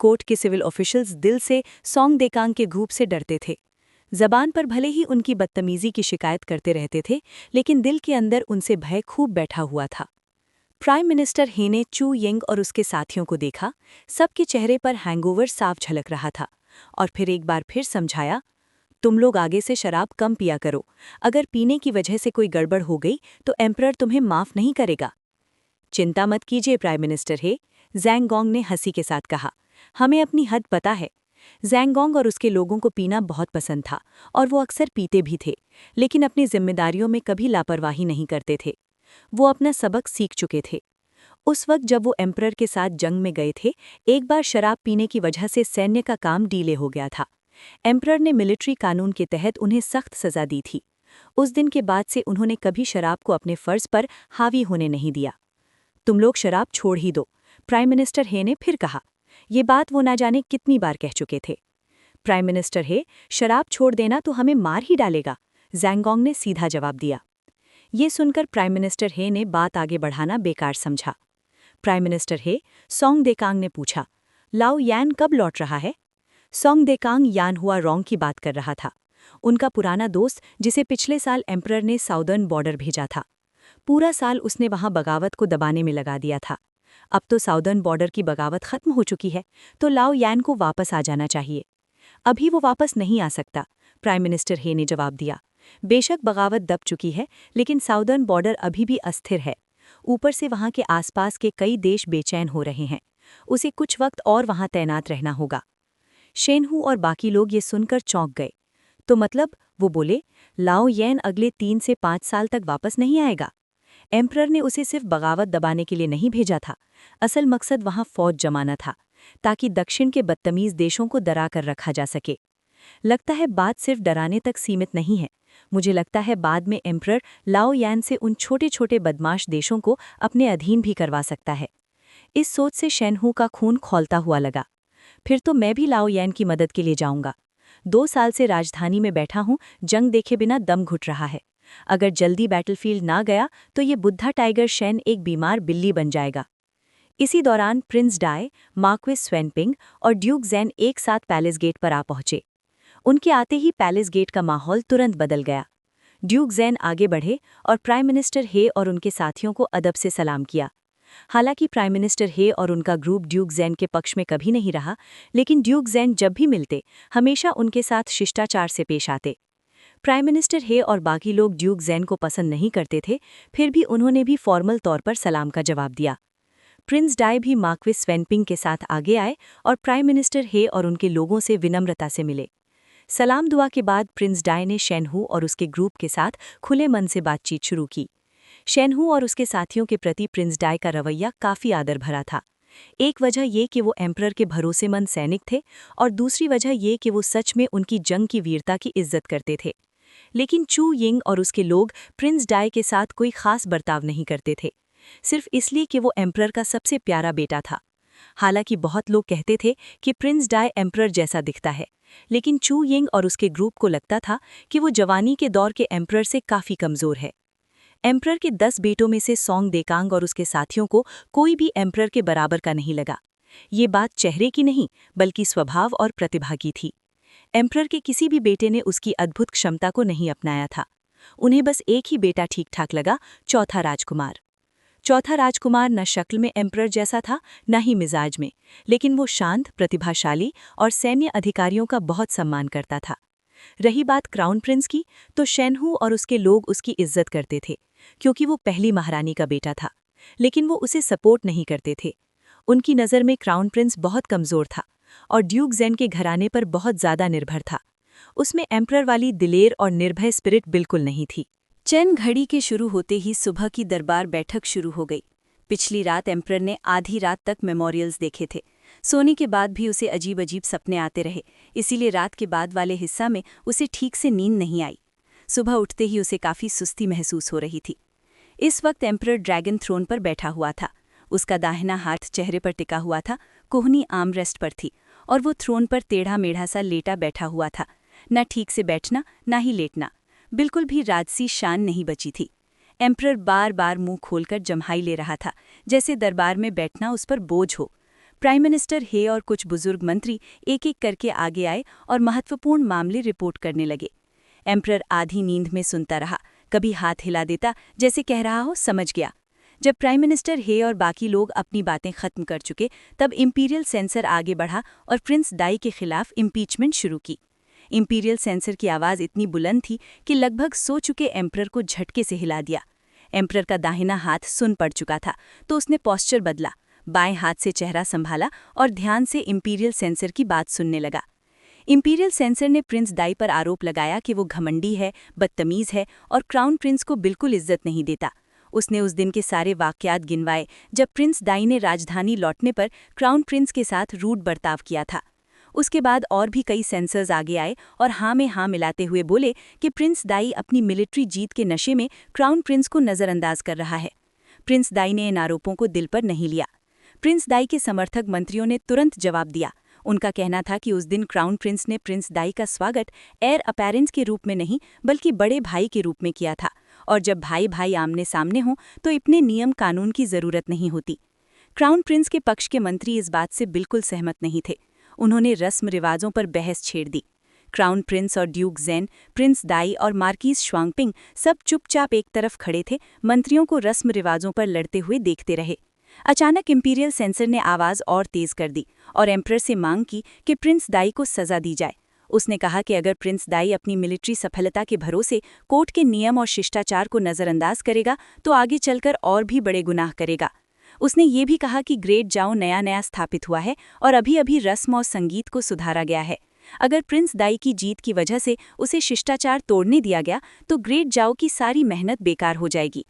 कोर्ट के सिविल ऑफिशियल्स दिल से सोंग डेकांग के घूप से डरते थे। जबान पर भले ही उनकी बदतमीजी की शिकायत करते रहते थे, लेकिन दिल के अंदर उनसे भय खूब बैठा हुआ था। प्राइम मिनिस्टर हे ने चू यिंग और उसके साथियों को देखा। सबके चेहरे पर हैंगओवर साफ झलक रहा था और फिर एक बार फिर समझाया, तुम लोग आगे से शराब कम पिया करो। अगर पीने की वजह से कोई गड़बड़ हो गई तो एम्परर तुम्हें माफ नहीं करेगा। चिंता मत कीजिए प्राइम मिनिस्टर हे, ज़ैंगोंग ने हंसी के साथ कहा, हमें अपनी हद पता है। ज़ैंगोंग और उसके लोगों को पीना बहुत पसंद था और वो अक्सर पीते भी थे, लेकिन अपनी जिम्मेदारियों में कभी लापरवाही नहीं करते थे। वो अपना सबक सीख चुके थे। उस वक्त जब वो एम्परर के साथ जंग में गए थे, एक बार शराब पीने की वजह से सैन्य का काम डीले हो गया था। एम्परर ने मिलिट्री कानून के तहत उन्हें सख्त सजा दी थी। उस दिन के बाद से उन्होंने कभी शराब को अपने फर्ज पर हावी होने नहीं दिया। तुम लोग शराब छोड़ ही दो, प्राइम मिनिस्टर हे ने फिर कहा। ये बात वो ना जाने कितनी बार कह चुके थे। प्राइम मिनिस्टर हे, शराब छोड़ देना तो हमें मार ही डालेगा, ज़ैंगोंग ने सीधा जवाब दिया। ये सुनकर प्राइम मिनिस्टर हे ने बात आगे बढ़ाना बेकार समझा। प्राइम मिनिस्टर हे, सोंग डेकांग ने पूछा, लाओ यान कब लौट रहा है? सोंग डेकांग यान हुआ रोंग की बात कर रहा था, उनका पुराना दोस्त जिसे पिछले साल एम्परर ने साउदर्न बॉर्डर भेजा था। पूरा साल उसने वहां बगावत को दबाने में लगा दिया था। अब तो साउदर्न बॉर्डर की बगावत खत्म हो चुकी है, तो लाओ यान को वापस आ जाना चाहिए। अभी वो वापस नहीं आ सकता, प्राइम मिनिस्टर हे ने जवाब दिया। बेशक बगावत दब चुकी है, लेकिन साउदर्न बॉर्डर अभी भी अस्थिर है। ऊपर से वहां के आसपास के कई देश बेचैन हो रहे हैं। उसे कुछ वक्त और वहां तैनात रहना होगा। शेनहू और बाकी लोग ये सुनकर चौंक गए। तो मतलब, वो बोले, लाओ यान अगले 3 से 5 साल तक वापस नहीं आएगा? एम्परर ने उसे सिर्फ बगावत दबाने के लिए नहीं भेजा था। असल मकसद वहां फौज जमाना था, ताकि दक्षिण के बदतमीज देशों को डरा कर रखा जा सके। लगता है बात सिर्फ डराने तक सीमित नहीं है। मुझे लगता है बाद में एम्परर लाओ यान से उन छोटे छोटे बदमाश देशों को अपने अधीन भी करवा सकता है। इस सोच से शेनहू का खून खौलता हुआ लगा। फिर तो मैं भी लाओ यान की मदद के लिए जाऊंगा। 2 साल से राजधानी में बैठा हूं, जंग देखे बिना दम घुट रहा है। अगर जल्दी बैटलफील्ड ना गया तो ये बुद्धा टाइगर शेन एक बीमार बिल्ली बन जाएगा। इसी दौरान प्रिंस डाई, मार्क्विस स्वेनपिंग और ड्यूक ज़ैन एक साथ पैलेस गेट पर आ पहुंचे। उनके आते ही पैलेस गेट का माहौल तुरंत बदल गया। ड्यूक ज़ैन आगे बढ़े और प्राइम मिनिस्टर हे और उनके साथियों को अदब से सलाम किया। हालांकि प्राइम मिनिस्टर हे और उनका ग्रुप ड्यूक ज़ैन के पक्ष में कभी नहीं रहा, लेकिन ड्यूक ज़ैन जब भी मिलते हमेशा उनके साथ शिष्टाचार से पेश आते। प्राइम मिनिस्टर हे और बाकी लोग ड्यूक ज़ैन को पसंद नहीं करते थे, फिर भी उन्होंने भी फॉर्मल तौर पर सलाम का जवाब दिया। प्रिंस डाई भी मार्क्विस स्वेनपिंग के साथ आगे आए और प्राइम मिनिस्टर हे और उनके लोगों से विनम्रता से मिले। सलाम दुआ के बाद प्रिंस डाई ने शेनहू और उसके ग्रुप के साथ खुले मन से बातचीत शुरू की। शेनहू और उसके साथियों के प्रति प्रिंस डाई का रवैया काफी आदर भरा था। एक वजह ये कि वो एम्परर के भरोसेमंद सैनिक थे और दूसरी वजह ये कि वो सच में उनकी जंग की वीरता की इज्जत करते थे। लेकिन चू यिंग और उसके लोग प्रिंस डाई के साथ कोई खास बर्ताव नहीं करते थे, सिर्फ इसलिए कि वो एम्परर का सबसे प्यारा बेटा था। हालांकि बहुत लोग कहते थे कि प्रिंस डाई एम्परर जैसा दिखता है, लेकिन चू यिंग और उसके ग्रुप को लगता था कि वो जवानी के दौर के एम्परर से काफी कमजोर है। एम्परर के 10 बेटों में से सोंग देकांग और उसके साथियों को कोई भी एम्परर के बराबर का नहीं लगा। ये बात चेहरे की नहीं बल्कि स्वभाव और प्रतिभा की थी। एम्परर के किसी भी बेटे ने उसकी अद्भुत क्षमता को नहीं अपनाया था। उन्हें बस एक ही बेटा ठीक-ठाक लगा, चौथा राजकुमार। चौथा राजकुमार न शक्ल में एम्परर जैसा था, न ही मिजाज में, लेकिन वो शांत, प्रतिभाशाली और सैन्य अधिकारियों का बहुत सम्मान करता था। रही बात क्राउन प्रिंस की, तो शेनहू और उसके लोग उसकी इज्जत करते थे, क्योंकि वो पहली महारानी का बेटा था, लेकिन वो उसे सपोर्ट नहीं करते थे। उनकी नज़र में क्राउन प्रिंस बहुत कमज़ोर था और ड्यूक ज़ेन के घराने पर बहुत ज़्यादा निर्भर था। उसमें एम्परर वाली दिलेर और निर्भय स्पिरिट बिल्कुल नहीं थी। चैन घड़ी के शुरू होते ही सुबह की दरबार बैठक शुरू हो गई। पिछली रात एम्परर ने आधी रात तक मेमोरियल्स देखे थे। सोने के बाद भी उसे अजीब अजीब सपने आते रहे, इसीलिए रात के बाद वाले हिस्सा में उसे ठीक से नींद नहीं आई। सुबह उठते ही उसे काफ़ी सुस्ती महसूस हो रही थी। इस वक्त एम्परर ड्रैगन थ्रोन पर बैठा हुआ था। उसका दाहिना हाथ चेहरे पर टिका हुआ था, कोहनी आर्मरेस्ट पर थी और वो थ्रोन पर टेढ़ा मेढ़ा सा लेटा बैठा हुआ था। न ठीक से बैठना न ही लेटना, बिल्कुल भी राजसी शान नहीं बची थी। एम्परर बार बार मुंह खोलकर जम्हाई ले रहा था, जैसे दरबार में बैठना उस पर बोझ हो। प्राइम मिनिस्टर हे और कुछ बुजुर्ग मंत्री एक एक करके आगे आए और महत्वपूर्ण मामले रिपोर्ट करने लगे। एम्परर आधी नींद में सुनता रहा, कभी हाथ हिला देता जैसे कह रहा हो समझ गया। जब प्राइम मिनिस्टर हे और बाकी लोग अपनी बातें खत्म कर चुके, तब इंपीरियल सेंसर आगे बढ़ा और प्रिंस डाई के खिलाफ इम्पीचमेंट शुरू की। इंपीरियल सेंसर की आवाज़ इतनी बुलंद थी कि लगभग सो चुके एम्परर को झटके से हिला दिया। एम्परर का दाहिना हाथ सुन पड़ चुका था, तो उसने पोस्चर बदला, बाएं हाथ से चेहरा संभाला और ध्यान से इंपीरियल सेंसर की बात सुनने लगा। इंपीरियल सेंसर ने प्रिंस डाई पर आरोप लगाया कि वो घमंडी है, बदतमीज़ है और क्राउन प्रिंस को बिल्कुल इज्जत नहीं देता। उसने उस दिन के सारे वाकयात गिनवाए जब प्रिंस डाई ने राजधानी लौटने पर क्राउन प्रिंस के साथ रूड बर्ताव किया था। उसके बाद और भी कई सेंसर्स आगे आए और हाँ में हाँ मिलाते हुए बोले कि प्रिंस डाई अपनी मिलिट्री जीत के नशे में क्राउन प्रिंस को नज़रअंदाज कर रहा है। प्रिंस डाई ने इन आरोपों को दिल पर नहीं लिया। प्रिंस डाई के समर्थक मंत्रियों ने तुरंत जवाब दिया। उनका कहना था कि उस दिन क्राउन प्रिंस ने प्रिंस डाई का स्वागत एयर अपैरेंस के रूप में नहीं बल्कि बड़े भाई के रूप में किया था, और जब भाई भाई आमने सामने हों तो इतने नियम कानून की ज़रूरत नहीं होती। क्राउन प्रिंस के पक्ष के मंत्री इस बात से बिल्कुल सहमत नहीं थे। उन्होंने रस्म रिवाजों पर बहस छेड़ दी। क्राउन प्रिंस और ड्यूक ज़ेन, प्रिंस डाई और मार्कीज श्वांगपिंग सब चुपचाप एक तरफ खड़े थे, मंत्रियों को रस्म रिवाजों पर लड़ते हुए देखते रहे। अचानक इंपीरियल सेंसर ने आवाज़ और तेज कर दी और एम्परर से मांग की कि प्रिंस डाई को सज़ा दी जाए। उसने कहा कि अगर प्रिंस डाई अपनी मिलिट्री सफलता के भरोसे कोर्ट के नियम और शिष्टाचार को नज़रअंदाज करेगा तो आगे चलकर और भी बड़े गुनाह करेगा। उसने ये भी कहा कि ग्रेट जाओ नया स्थापित हुआ है और अभी रस्म और संगीत को सुधारा गया है। अगर प्रिंस डाई की जीत की वजह से उसे शिष्टाचार तोड़ने दिया गया तो ग्रेट जाओ की सारी मेहनत बेकार हो जाएगी।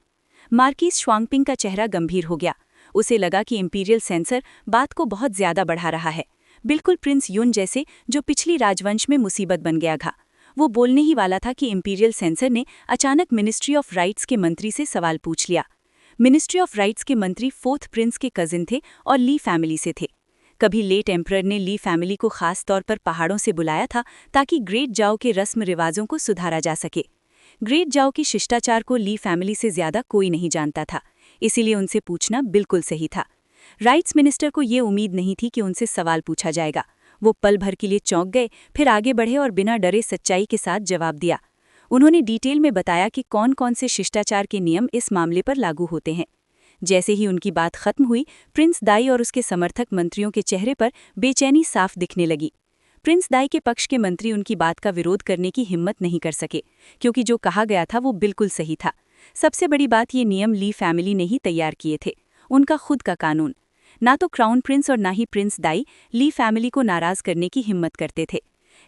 मार्कीज श्वांगपिंग का चेहरा गंभीर हो गया। उसे लगा कि इंपीरियल सेंसर बात को बहुत ज़्यादा बढ़ा रहा है, बिल्कुल प्रिंस युन जैसे, जो पिछली राजवंश में मुसीबत बन गया था। वो बोलने ही वाला था कि इंपीरियल सेंसर ने अचानक मिनिस्ट्री ऑफ राइट्स के मंत्री से सवाल पूछ लिया। मिनिस्ट्री ऑफ राइट्स के मंत्री फोर्थ प्रिंस के कजिन थे और ली फैमिली से थे। कभी लेट एम्परर ने ली फैमिली को खास तौर पर पहाड़ों से बुलाया था ताकि ग्रेट जाओ के रस्म रिवाजों को सुधारा जा सके। ग्रेट जाओ की शिष्टाचार को ली फैमिली से ज़्यादा कोई नहीं जानता था, इसीलिए उनसे पूछना बिल्कुल सही था। राइट्स मिनिस्टर को ये उम्मीद नहीं थी कि उनसे सवाल पूछा जाएगा। वो पल भर के लिए चौंक गए, फिर आगे बढ़े और बिना डरे सच्चाई के साथ जवाब दिया। उन्होंने डिटेल में बताया कि कौन कौन से शिष्टाचार के नियम इस मामले पर लागू होते हैं। जैसे ही उनकी बात खत्म हुई, प्रिंस डाई और उसके समर्थक मंत्रियों के चेहरे पर बेचैनी साफ दिखने लगी। प्रिंस डाई के पक्ष के मंत्री उनकी बात का विरोध करने की हिम्मत नहीं कर सके, क्योंकि जो कहा गया था वो बिल्कुल सही था। सबसे बड़ी बात ये नियम ली फैमिली ने ही तैयार किए थे, उनका खुद का कानून। ना तो क्राउन प्रिंस और ना ही प्रिंस डाई ली फैमिली को नाराज करने की हिम्मत करते थे।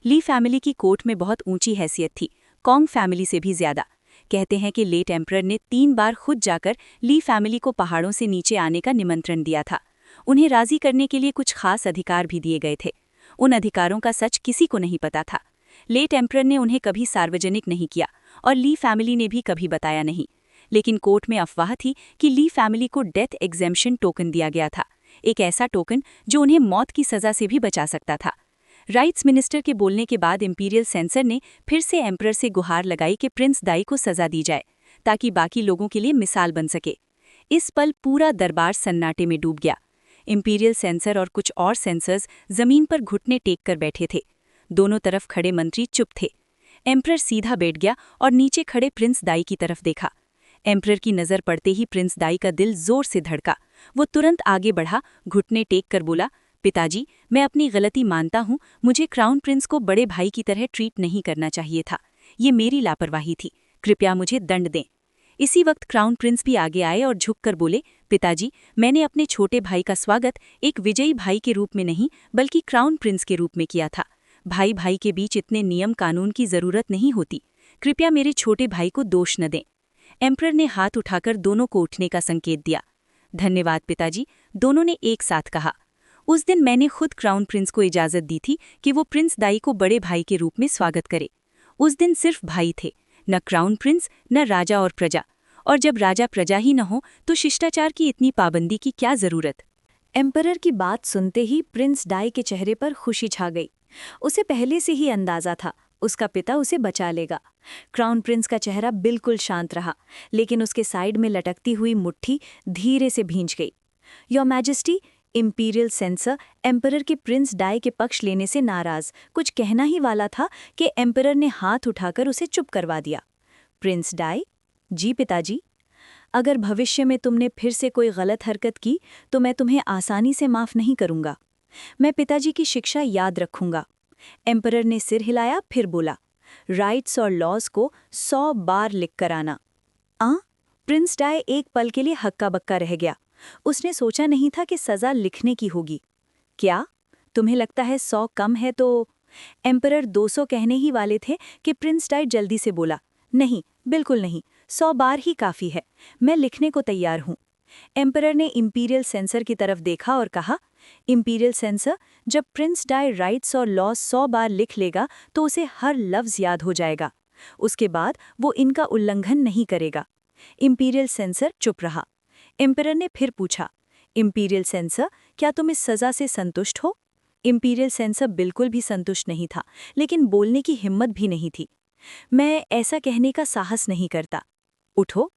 ली फैमिली की कोर्ट में बहुत ऊंची हैसियत थी, कॉन्ग फैमिली से भी ज्यादा। कहते हैं कि लेट एम्परर ने 3 बार खुद जाकर ली फैमिली को पहाड़ों से नीचे आने का निमंत्रण दिया था। उन्हें राजी करने के लिए कुछ खास अधिकार भी दिए गए थे। उन अधिकारों का सच किसी को नहीं पता था। लेट एम्परर ने उन्हें कभी सार्वजनिक नहीं किया और ली फैमिली ने भी कभी बताया नहीं। लेकिन कोर्ट में अफवाह थी कि ली फैमिली को डेथ एग्जेम्पशन टोकन दिया गया था, एक ऐसा टोकन जो उन्हें मौत की सजा से भी बचा सकता था। राइट्स मिनिस्टर के बोलने के बाद इंपीरियल सेंसर ने फिर से एम्परर से गुहार लगाई कि प्रिंस दाई को सजा दी जाए, ताकि बाकी लोगों के लिए मिसाल बन सके। इस पल पूरा दरबार सन्नाटे में डूब गया। इंपीरियल सेंसर और कुछ और सेंसर्स जमीन पर घुटने टेक कर बैठे थे। दोनों तरफ खड़े मंत्री चुप थे। एम्परर सीधा बैठ गया और नीचे खड़े प्रिंस दाई की तरफ देखा। एम्परर की नज़र पड़ते ही प्रिंस दाई का दिल जोर से धड़का। वो तुरंत आगे बढ़ा, घुटने टेक कर बोला, पिताजी, मैं अपनी गलती मानता हूँ। मुझे क्राउन प्रिंस को बड़े भाई की तरह ट्रीट नहीं करना चाहिए था। ये मेरी लापरवाही थी। कृपया मुझे दंड दें। इसी वक्त क्राउन प्रिंस भी आगे आए और झुककर बोले, पिताजी, मैंने अपने छोटे भाई का स्वागत एक विजयी भाई के रूप में नहीं बल्कि क्राउन प्रिंस के रूप में किया था। भाई भाई के बीच इतने नियम कानून की जरूरत नहीं होती। कृपया मेरे छोटे भाई को दोष न दें। एम्परर ने हाथ उठाकर दोनों को उठने का संकेत दिया। धन्यवाद पिताजी, दोनों ने एक साथ कहा। उस दिन मैंने खुद क्राउन प्रिंस को इजाजत दी थी कि वो प्रिंस दाई को बड़े भाई के रूप में स्वागत करे। उस दिन सिर्फ भाई थे, न क्राउन प्रिंस, न राजा और प्रजा। और जब राजा प्रजा ही न हो तो शिष्टाचार की इतनी पाबंदी की क्या जरूरत। एम्परर की बात सुनते ही प्रिंस डाई के चेहरे पर खुशी छा गई। उसे पहले से ही अंदाजा था, उसका पिता उसे बचा लेगा। क्राउन प्रिंस का चेहरा बिल्कुल शांत रहा, लेकिन उसके साइड में लटकती हुई मुट्ठी धीरे से भींच गई। Your majesty, imperial sensor emperor के प्रिंस डाई के पक्ष लेने से नाराज कुछ कहना ही वाला था कि एम्परर ने हाथ उठाकर उसे चुप करवा दिया। प्रिंस डाई, जी पिताजी, अगर भविष्य में तुमने फिर से कोई गलत हरकत की तो मैं तुम्हें आसानी से माफ नहीं करूंगा। मैं पिताजी की शिक्षा याद रखूंगा। एम्परर ने सिर हिलाया, फिर बोला, राइट्स और लॉज को 100 बार लिख कर आना। प्रिंस डाई एक पल के लिए हक्का बक्का रह गया। उसने सोचा नहीं था कि सजा लिखने की होगी। क्या तुम्हें लगता है 100 कम है तो? एम्परर 200 कहने ही वाले थे कि प्रिंस डाई जल्दी से बोला, नहीं, बिल्कुल नहीं, 100 बार ही काफी है। मैं लिखने को तैयार हूं। एम्परर ने इंपीरियल सेंसर की तरफ देखा और कहा, इंपीरियल सेंसर, जब प्रिंस डाई राइट्स और लॉज 100 बार लिख लेगा तो उसे हर लफ्ज याद हो जाएगा। उसके बाद वो इनका उल्लंघन नहीं करेगा। इंपीरियल सेंसर चुप रहा। एम्परर ने फिर पूछा, इंपीरियल सेंसर, क्या तुम इस सजा से संतुष्ट हो? इंपीरियल सेंसर बिल्कुल भी संतुष्ट नहीं था, लेकिन बोलने की हिम्मत भी नहीं थी। मैं ऐसा कहने का साहस नहीं करता। उठो।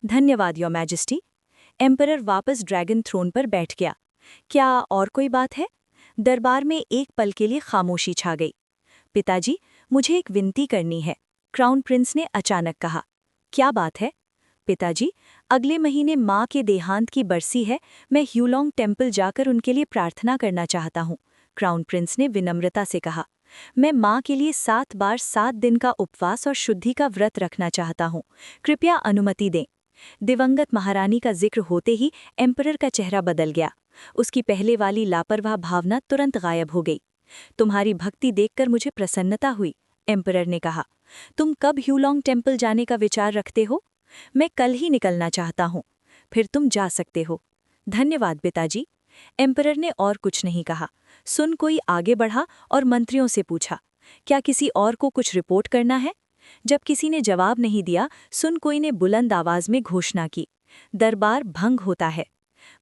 धन्यवाद योर मैजेस्टी। एम्परर वापस ड्रैगन थ्रोन पर बैठ गया। क्या और कोई बात है? दरबार में एक पल के लिए खामोशी छा गई। पिताजी, मुझे एक विनती करनी है, क्राउन प्रिंस ने अचानक कहा। क्या बात है? पिताजी, अगले महीने माँ के देहांत की बरसी है। मैं ह्यूलोंग टेम्पल जाकर उनके लिए प्रार्थना करना चाहता हूँ, क्राउन प्रिंस ने विनम्रता से कहा। मैं माँ के लिए 7 बार 7 दिन का उपवास और शुद्धि का व्रत रखना चाहता हूँ। कृपया अनुमति दें। दिवंगत महारानी का जिक्र होते ही एम्परर का चेहरा बदल गया। उसकी पहले वाली लापरवाह भावना तुरंत गायब हो गई। तुम्हारी भक्ति देखकर मुझे प्रसन्नता हुई, एम्परर ने कहा। तुम कब ह्यूलोंग टेम्पल जाने का विचार रखते हो? मैं कल ही निकलना चाहता हूँ। फिर तुम जा सकते हो। धन्यवाद पिताजी। एम्परर ने और कुछ नहीं कहा। सुन कोई आगे बढ़ा और मंत्रियों से पूछा, क्या किसी और को कुछ रिपोर्ट करना है? जब किसी ने जवाब नहीं दिया, सुन कोई ने बुलंद आवाज में घोषणा की, दरबार भंग होता है।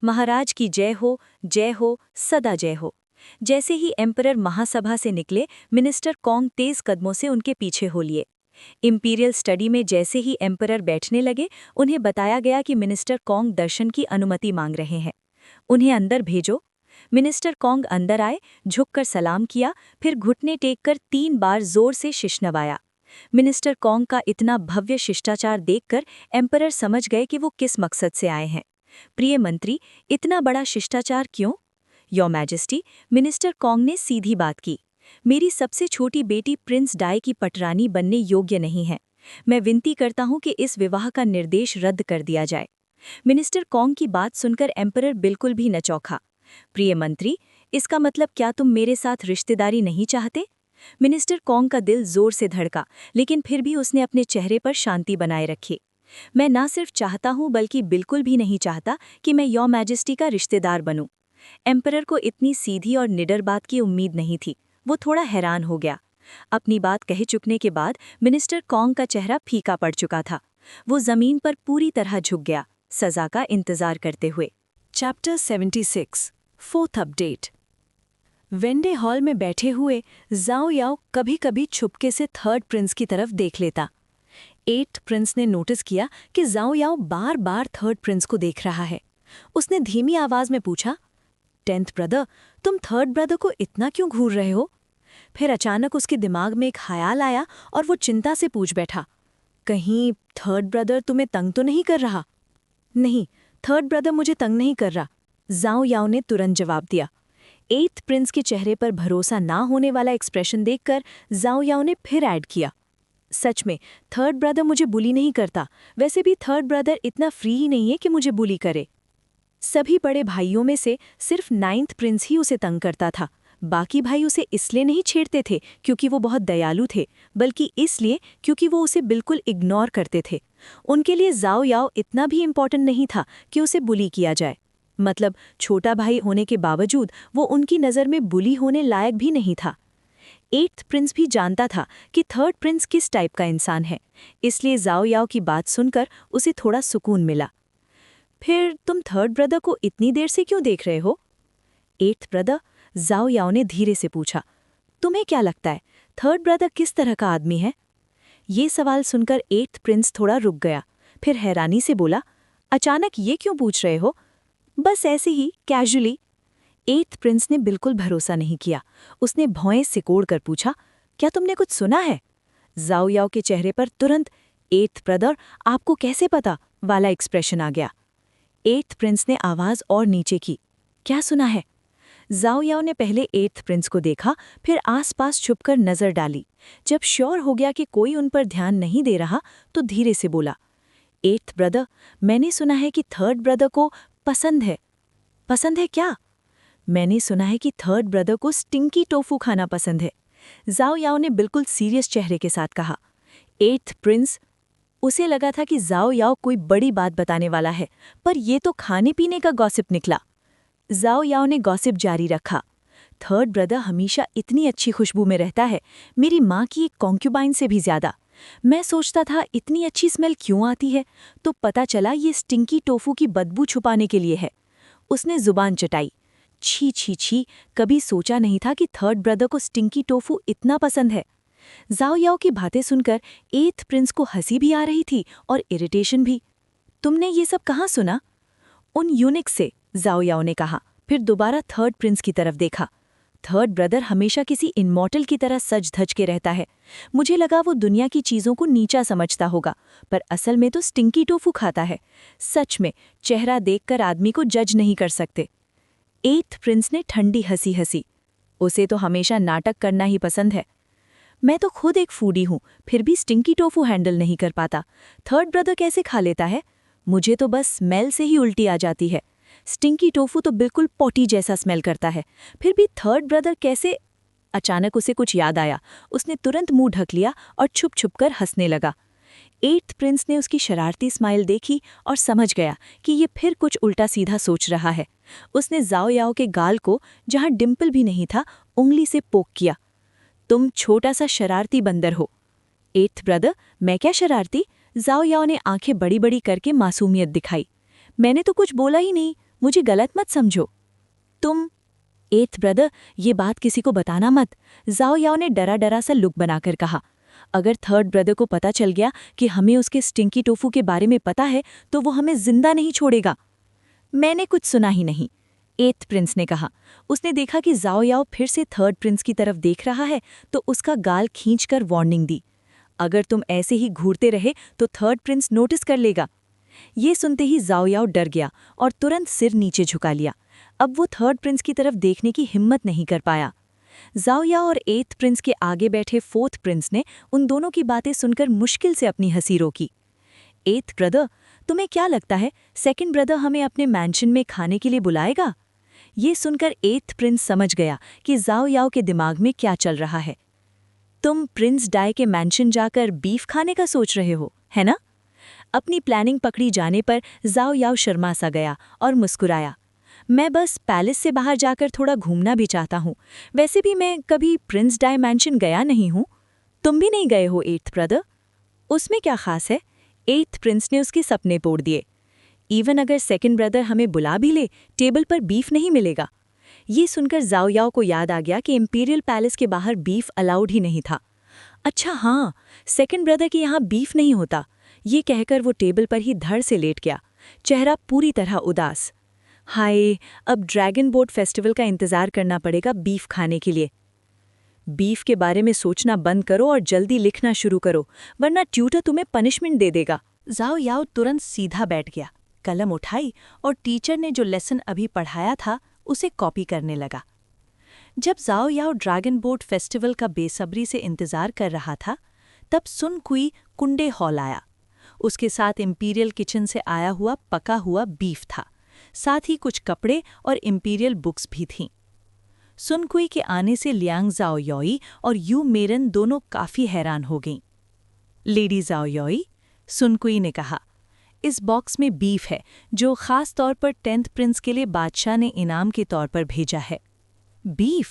महाराज की जय हो, सदा जय हो। जैसे ही एम्परर महासभा से निकले, मिनिस्टर कॉन्ग तेज कदमों से उनके पीछे हो लिए। इंपीरियल स्टडी में जैसे ही एम्परर बैठने लगे, उन्हें बताया गया कि मिनिस्टर कॉन्ग दर्शन की अनुमति मांग रहे हैं। उन्हें अंदर भेजो। मिनिस्टर कॉन्ग अंदर आए, झुककर सलाम किया, फिर घुटने टेककर 3 बार जोर से शीश नवाया। मिनिस्टर कॉन्ग का इतना भव्य शिष्टाचार देखकर एम्परर समझ गए कि वो किस मकसद से आए हैं। प्रिय मंत्री, इतना बड़ा शिष्टाचार क्यों? योर मैजेस्टी, मिनिस्टर कॉन्ग ने सीधी बात की। मेरी सबसे छोटी बेटी प्रिंस डाई की पटरानी बनने योग्य नहीं है। मैं विनती करता हूं कि इस विवाह का निर्देश रद्द कर दिया जाए। मिनिस्टर कॉन्ग की बात सुनकर एम्परर बिल्कुल भी न चौंका। प्रिय मंत्री, इसका मतलब क्या तुम मेरे साथ रिश्तेदारी नहीं चाहते? मिनिस्टर कॉन्ग का दिल जोर से धड़का, लेकिन फिर भी उसने अपने चेहरे पर शांति बनाए रखी। मैं ना सिर्फ चाहता हूं बल्कि बिल्कुल भी नहीं चाहता कि मैं योर मैजेस्टी का रिश्तेदार बनूं। एम्परर को इतनी सीधी और निडर बात की उम्मीद नहीं थी। वो थोड़ा हैरान हो गया। अपनी बात कह चुकने के बाद मिनिस्टर कॉन्ग का चेहरा फीका पड़ चुका था। वो जमीन पर पूरी तरह झुक गया, सजा का इंतजार करते हुए। Chapter 76 fourth update. Wende hall में बैठे हुए जाओ याओ कभी कभी छुपके से थर्ड प्रिंस की तरफ देख लेता। एट्थ प्रिंस ने नोटिस किया कि जाओ याओ बार बार थर्ड प्रिंस को देख रहा है। उसने धीमी आवाज में पूछा, 10th ब्रदर, तुम थर्ड ब्रदर को इतना क्यों घूर रहे हो? फिर अचानक उसके दिमाग में एक ख्याल आया और वो चिंता से पूछ बैठा, कहीं थर्ड ब्रदर तुम्हें तंग तो नहीं कर रहा? नहीं, थर्ड ब्रदर मुझे तंग नहीं कर रहा, जाओ याओ ने तुरंत जवाब दिया। एट्थ प्रिंस के चेहरे पर भरोसा ना होने वाला एक्सप्रेशन देखकर जाओ याओ ने फिर ऐड किया, सच में थर्ड ब्रदर मुझे बुली नहीं करता। वैसे भी थर्ड ब्रदर इतना फ्री ही नहीं है कि मुझे बुली करे। सभी बड़े भाइयों में से सिर्फ 9th प्रिंस ही उसे तंग करता था। बाकी भाई उसे इसलिए नहीं छेड़ते थे क्योंकि वो बहुत दयालु थे, बल्कि इसलिए क्योंकि वो उसे बिल्कुल इग्नोर करते थे। उनके लिए जाओ याओ इतना भी इम्पॉर्टेंट नहीं था कि उसे बुली किया जाए। मतलब छोटा भाई होने के बावजूद वो उनकी नज़र में बुली होने लायक भी नहीं था। 8th प्रिंस भी जानता था कि थर्ड प्रिंस किस टाइप का इंसान है, इसलिए जाओ याओ की बात सुनकर उसे थोड़ा सुकून मिला। फिर तुम थर्ड ब्रदर को इतनी देर से क्यों देख रहे हो? 8th ब्रदर, जाओ याओ ने धीरे से पूछा, तुम्हें क्या लगता है थर्ड ब्रदर किस तरह का आदमी है? ये सवाल सुनकर 8th प्रिंस थोड़ा रुक गया, फिर हैरानी से बोला, अचानक ये क्यों पूछ रहे हो? बस ऐसे ही कैजुअली। 8th प्रिंस ने बिल्कुल भरोसा नहीं किया। उसने भौएं सिकोड़ कर पूछा, क्या तुमने कुछ सुना है? जाओ याओ के चेहरे पर तुरंत 8th ब्रदर, आपको कैसे पता वाला एक्सप्रेशन आ गया। 8th प्रिंस ने आवाज और नीचे की, क्या सुना है? जाओ याओ ने पहले 8th प्रिंस को देखा, फिर आसपास छुपकर नजर डाली। जब श्योर हो गया कि कोई उन पर ध्यान नहीं दे रहा तो धीरे से बोला, 8th ब्रदर, मैंने सुना है कि थर्ड ब्रदर को पसंद है। पसंद है क्या? मैंने सुना है कि थर्ड ब्रदर को स्टिंकी टोफू खाना पसंद है। जाओ याओ ने बिल्कुल सीरियस चेहरे के साथ कहा। 8th प्रिंस, उसे लगा था कि जाओ याओ कोई बड़ी बात बताने वाला है, पर यह तो खाने पीने का गॉसिप निकला। जाओ याओ ने गॉसिप जारी रखा, थर्ड ब्रदर हमेशा इतनी अच्छी खुशबू में रहता है, मेरी माँ की एक कॉन्क्यूबाइन से भी ज्यादा। मैं सोचता था इतनी अच्छी स्मेल क्यों आती है, तो पता चला ये स्टिंकी टोफू की बदबू छुपाने के लिए है। उसने जुबान चटाई, छी छी छी, कभी सोचा नहीं था कि थर्ड ब्रदर को स्टिंकी टोफू इतना पसंद है। जाओ याओ की बातें सुनकर 8th प्रिंस को हंसी भी आ रही थी और इरिटेशन भी। तुमने ये सब कहाँ सुना? उन यूनिक से, जाओ याओ ने कहा, फिर दोबारा थर्ड प्रिंस की तरफ देखा। थर्ड ब्रदर हमेशा किसी इनमॉर्टल की तरह सज धज के रहता है। मुझे लगा वो दुनिया की चीजों को नीचा समझता होगा, पर असल में तो स्टिंकी टोफू खाता है। सच में चेहरा देखकर आदमी को जज नहीं कर सकते। 8th प्रिंस ने ठंडी हंसी हंसी, उसे तो हमेशा नाटक करना ही पसंद है। मैं तो खुद एक फूडी हूँ, फिर भी स्टिंकी टोफू हैंडल नहीं कर पाता। थर्ड ब्रदर कैसे खा लेता है? मुझे तो बस स्मेल से ही उल्टी आ जाती है। स्टिंकी टोफू तो बिल्कुल पॉटी जैसा स्मेल करता है, फिर भी थर्ड ब्रदर कैसे? अचानक उसे कुछ याद आया। उसने तुरंत मुंह ढक लिया और छुप छुप कर हंसने लगा। 8th प्रिंस ने उसकी शरारती स्माइल देखी और समझ गया कि ये फिर कुछ उल्टा सीधा सोच रहा है। उसने जाओ याओ के गाल को, जहां डिम्पल भी नहीं था, उंगली से पोक किया। तुम छोटा सा शरारती बंदर हो। 8th ब्रदर, मैं क्या शरारती? जाओ याओ ने आंखें बड़ी बड़ी करके मासूमियत दिखाई। मैंने तो कुछ बोला ही नहीं, मुझे गलत मत समझो। तुम 8th ब्रदर, ये बात किसी को बताना मत, जाओ याओ ने डरा डरा सा लुक बनाकर कहा। अगर थर्ड ब्रदर को पता चल गया कि हमें उसके स्टिंकी टोफू के बारे में पता है तो वो हमें जिंदा नहीं छोड़ेगा। मैंने कुछ सुना ही नहीं, 8th प्रिंस ने कहा। उसने देखा कि जाओ याओ फिर से थर्ड प्रिंस की तरफ देख रहा है तो उसका गाल खींचकर वार्निंग दी, अगर तुम ऐसे ही घूरते रहे तो थर्ड प्रिंस नोटिस कर लेगा। ये सुनते ही जाओ याओ डर गया और तुरंत सिर नीचे झुका लिया। अब वो थर्ड प्रिंस की तरफ देखने की हिम्मत नहीं कर पाया। जाओ याओ और 8th प्रिंस के आगे बैठे 4th प्रिंस ने उन दोनों की बातें सुनकर मुश्किल से अपनी हंसी रोकी। 8th ब्रदर, तुम्हें क्या लगता है सेकंड ब्रदर हमें अपने मैंशन में खाने के लिए बुलाएगा? ये सुनकर 8th प्रिंस समझ गया कि जाओ याओ के दिमाग में क्या चल रहा है। तुम प्रिंस डाई के मैंशन जाकर बीफ खाने का सोच रहे हो, है ना? अपनी प्लानिंग पकड़ी जाने पर जाओ याओ शर्मा सा गया और मुस्कुराया। मैं बस पैलेस से बाहर जाकर थोड़ा घूमना भी चाहता हूँ। वैसे भी मैं कभी प्रिंस डाई मैंशन गया नहीं हूँ। तुम भी नहीं गए हो एट्थ ब्रदर? उसमें क्या खास है? एट्थ प्रिंस ने उसके सपने तोड़ दिए। इवन अगर सेकंड ब्रदर हमें बुला भी ले, टेबल पर बीफ नहीं मिलेगा। ये सुनकर जाओ याओ को याद आ गया कि इंपीरियल पैलेस के बाहर बीफ अलाउड ही नहीं था। अच्छा हाँ, सेकंड ब्रदर के यहाँ बीफ नहीं होता। ये कहकर वो टेबल पर ही धड़ से लेट गया, चेहरा पूरी तरह उदास। हाय, अब ड्रैगन बोट फेस्टिवल का इंतजार करना पड़ेगा बीफ खाने के लिए। बीफ के बारे में सोचना बंद करो और जल्दी लिखना शुरू करो, वरना ट्यूटर तुम्हें पनिशमेंट दे देगा। जाओ याओ तुरंत सीधा बैठ गया, कलम उठाई और टीचर ने जो लेसन अभी पढ़ाया था उसे कॉपी करने लगा। जब जाओ याओ ड्रैगन बोट फेस्टिवल का बेसब्री से इंतजार कर रहा था, तब सुन कुई कुंडे हॉल आया। उसके साथ इंपीरियल किचन से आया हुआ पका हुआ बीफ था, साथ ही कुछ कपड़े और इंपीरियल बुक्स भी थीं। सुन कुई के आने से लियांग जाओ योई और यू मेरन दोनों काफी हैरान हो गईं। लेडी जाओ योई, सुन कुई ने कहा, इस बॉक्स में बीफ है जो खास तौर पर 10th प्रिंस के लिए बादशाह ने इनाम के तौर पर भेजा है। बीफ?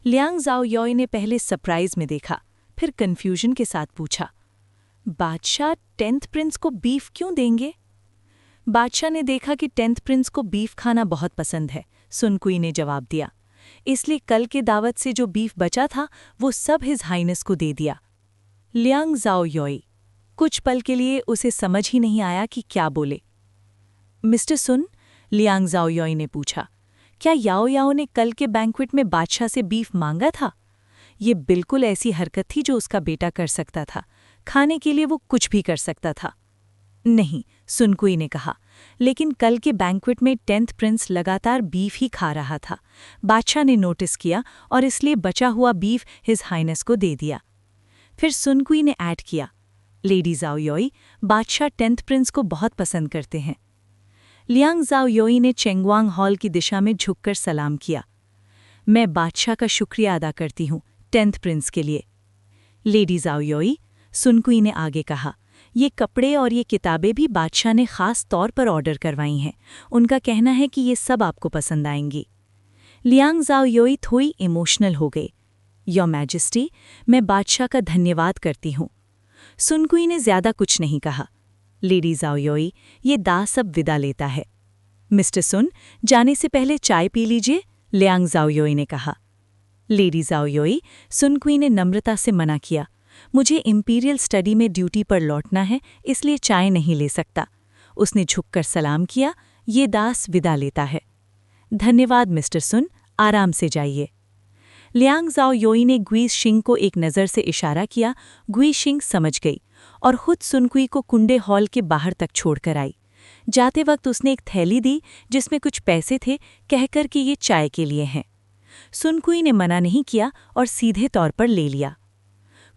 लियांग जाओ योई ने पहले सरप्राइज में देखा, फिर कंफ्यूजन के साथ पूछा, बादशाह 10th प्रिंस को बीफ क्यों देंगे? बादशाह ने देखा कि 10th प्रिंस को बीफ खाना बहुत पसंद है, सुन कुई ने जवाब दिया। इसलिए कल के दावत से जो बीफ बचा था वो सब हिज हाइनेस को दे दिया। लियांग जाओ योई, कुछ पल के लिए उसे समझ ही नहीं आया कि क्या बोले। मिस्टर सुन, लियांग जाओ योई ने पूछा, क्या याओ याओ ने कल के बैंक्वेट में बादशाह से बीफ मांगा था? ये बिल्कुल ऐसी हरकत थी जो उसका बेटा कर सकता था। खाने के लिए वो कुछ भी कर सकता था। नहीं, सुन कुई ने कहा, लेकिन कल के बैंक्वेट में 10th प्रिंस लगातार बीफ ही खा रहा था। बादशाह ने नोटिस किया और इसलिए बचा हुआ बीफ हिज हाइनेस को दे दिया। फिर सुन कुई ने ऐड किया, लेडी जाओ योई, बादशाह 10th प्रिंस को बहुत पसंद करते हैं। लियांग जाओ योई ने चेंगवांग हॉल की दिशा में झुककर सलाम किया। मैं बादशाह का शुक्रिया अदा करती हूँ 10th प्रिंस के लिए। लेडी जाओ योई, सुन कुई ने आगे कहा, ये कपड़े और ये किताबें भी बादशाह ने खास तौर पर ऑर्डर करवाई हैं। उनका कहना है कि ये सब आपको पसंद आएंगी। लियांग जाओ योई थोड़ी इमोशनल हो गई। योर मैजेस्टी, मैं बादशाह का धन्यवाद करती हूँ। सुन कुई ने ज्यादा कुछ नहीं कहा। लेडी जाओ योई, ये दास अब विदा लेता है। मिस्टर सुन, जाने से पहले चाय पी लीजिए, लियांग जाओ योई ने कहा। लेडी जाओ योई, सुन कुई ने नम्रता से मना किया, मुझे इंपीरियल स्टडी में ड्यूटी पर लौटना है, इसलिए चाय नहीं ले सकता। उसने झुककर सलाम किया। ये दास विदा लेता है। धन्यवाद मिस्टर सुन, आराम से जाइए। लियांग जाओ योई ने गुई शिंग को एक नज़र से इशारा किया। गुई शिंग समझ गई और खुद सुनकुई को कुंडे हॉल के बाहर तक छोड़कर आई। जाते वक्त उसने एक थैली दी जिसमें कुछ पैसे थे, कहकर कि ये चाय के लिए हैं। सुनकुई ने मना नहीं किया और सीधे तौर पर ले लिया।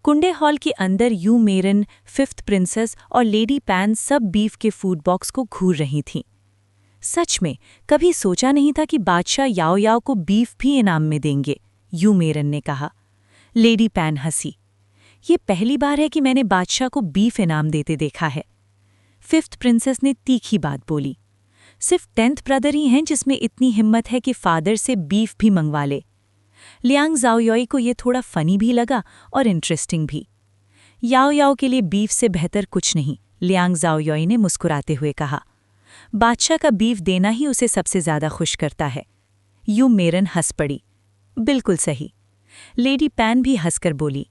कुंडे हॉल के अंदर यू मेरन, 5th प्रिंसेस और लेडी पैन सब बीफ के फूड बॉक्स को घूर रही थीं। सच में कभी सोचा नहीं था कि बादशाह याओ याओ को बीफ भी इनाम में देंगे, यू मेरन ने कहा। लेडी पैन हंसी। ये पहली बार है कि मैंने बादशाह को बीफ इनाम देते देखा है। 5th प्रिंसेस ने तीखी बात बोली। सिर्फ 10th ब्रदर ही हैं जिसमें इतनी हिम्मत है कि फादर से बीफ भी मंगवा ले। लियांग जाओ योई को ये थोड़ा फनी भी लगा और इंटरेस्टिंग भी। याओ याओ के लिए बीफ से बेहतर कुछ नहीं, लियांग जाओ योई ने मुस्कुराते हुए कहा। बादशाह का बीफ देना ही उसे सबसे ज्यादा खुश करता है। यू मेरन हंस पड़ी। बिल्कुल सही। लेडी पैन भी हंसकर बोली,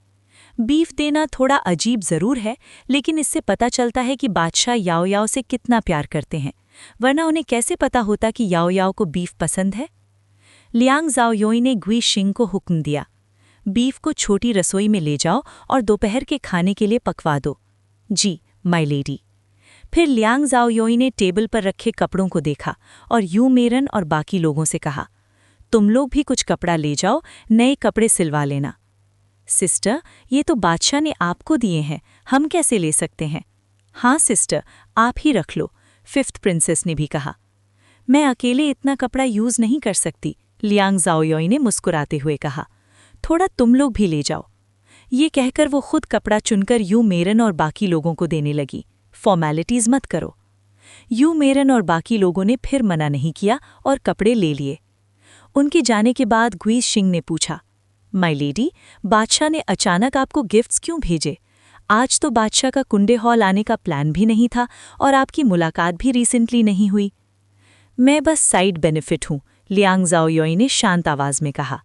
बीफ देना थोड़ा अजीब जरूर है, लेकिन इससे पता चलता है कि बादशाह याओ याओ से कितना प्यार करते हैं, वरना उन्हें कैसे पता होता कि याओ याओ को बीफ पसंद है। लियांग जाओ योई ने गुई शिंग को हुक्म दिया, बीफ को छोटी रसोई में ले जाओ और दोपहर के खाने के लिए पकवा दो। जी माय लेडी। फिर लियांग जाओ योई ने टेबल पर रखे कपड़ों को देखा और यू मेरन और बाकी लोगों से कहा, तुम लोग भी कुछ कपड़ा ले जाओ, नए कपड़े सिलवा लेना। सिस्टर, ये तो बादशाह ने आपको दिए हैं, हम कैसे ले सकते हैं? हाँ सिस्टर, आप ही रख लो, 5th प्रिंसेस ने भी कहा। मैं अकेले इतना कपड़ा यूज़ नहीं कर सकती, लियांग जाओ योई ने मुस्कुराते हुए कहा। थोड़ा तुम लोग भी ले जाओ। ये कहकर वो खुद कपड़ा चुनकर यू मेरन और बाकी लोगों को देने लगी। फॉर्मेलिटीज मत करो। यू मेरन और बाकी लोगों ने फिर मना नहीं किया और कपड़े ले लिए। उनके जाने के बाद ग्वी शिंग ने पूछा, माय लेडी, बादशाह ने अचानक आपको गिफ्ट्स क्यों भेजे? आज तो बादशाह का कुंडे हॉल आने का प्लान भी नहीं था और आपकी मुलाकात भी रिसेंटली नहीं हुई। मैं बस साइड बेनिफिट हूँ, लियांग ज़ाओयोई ने शांत आवाज में कहा।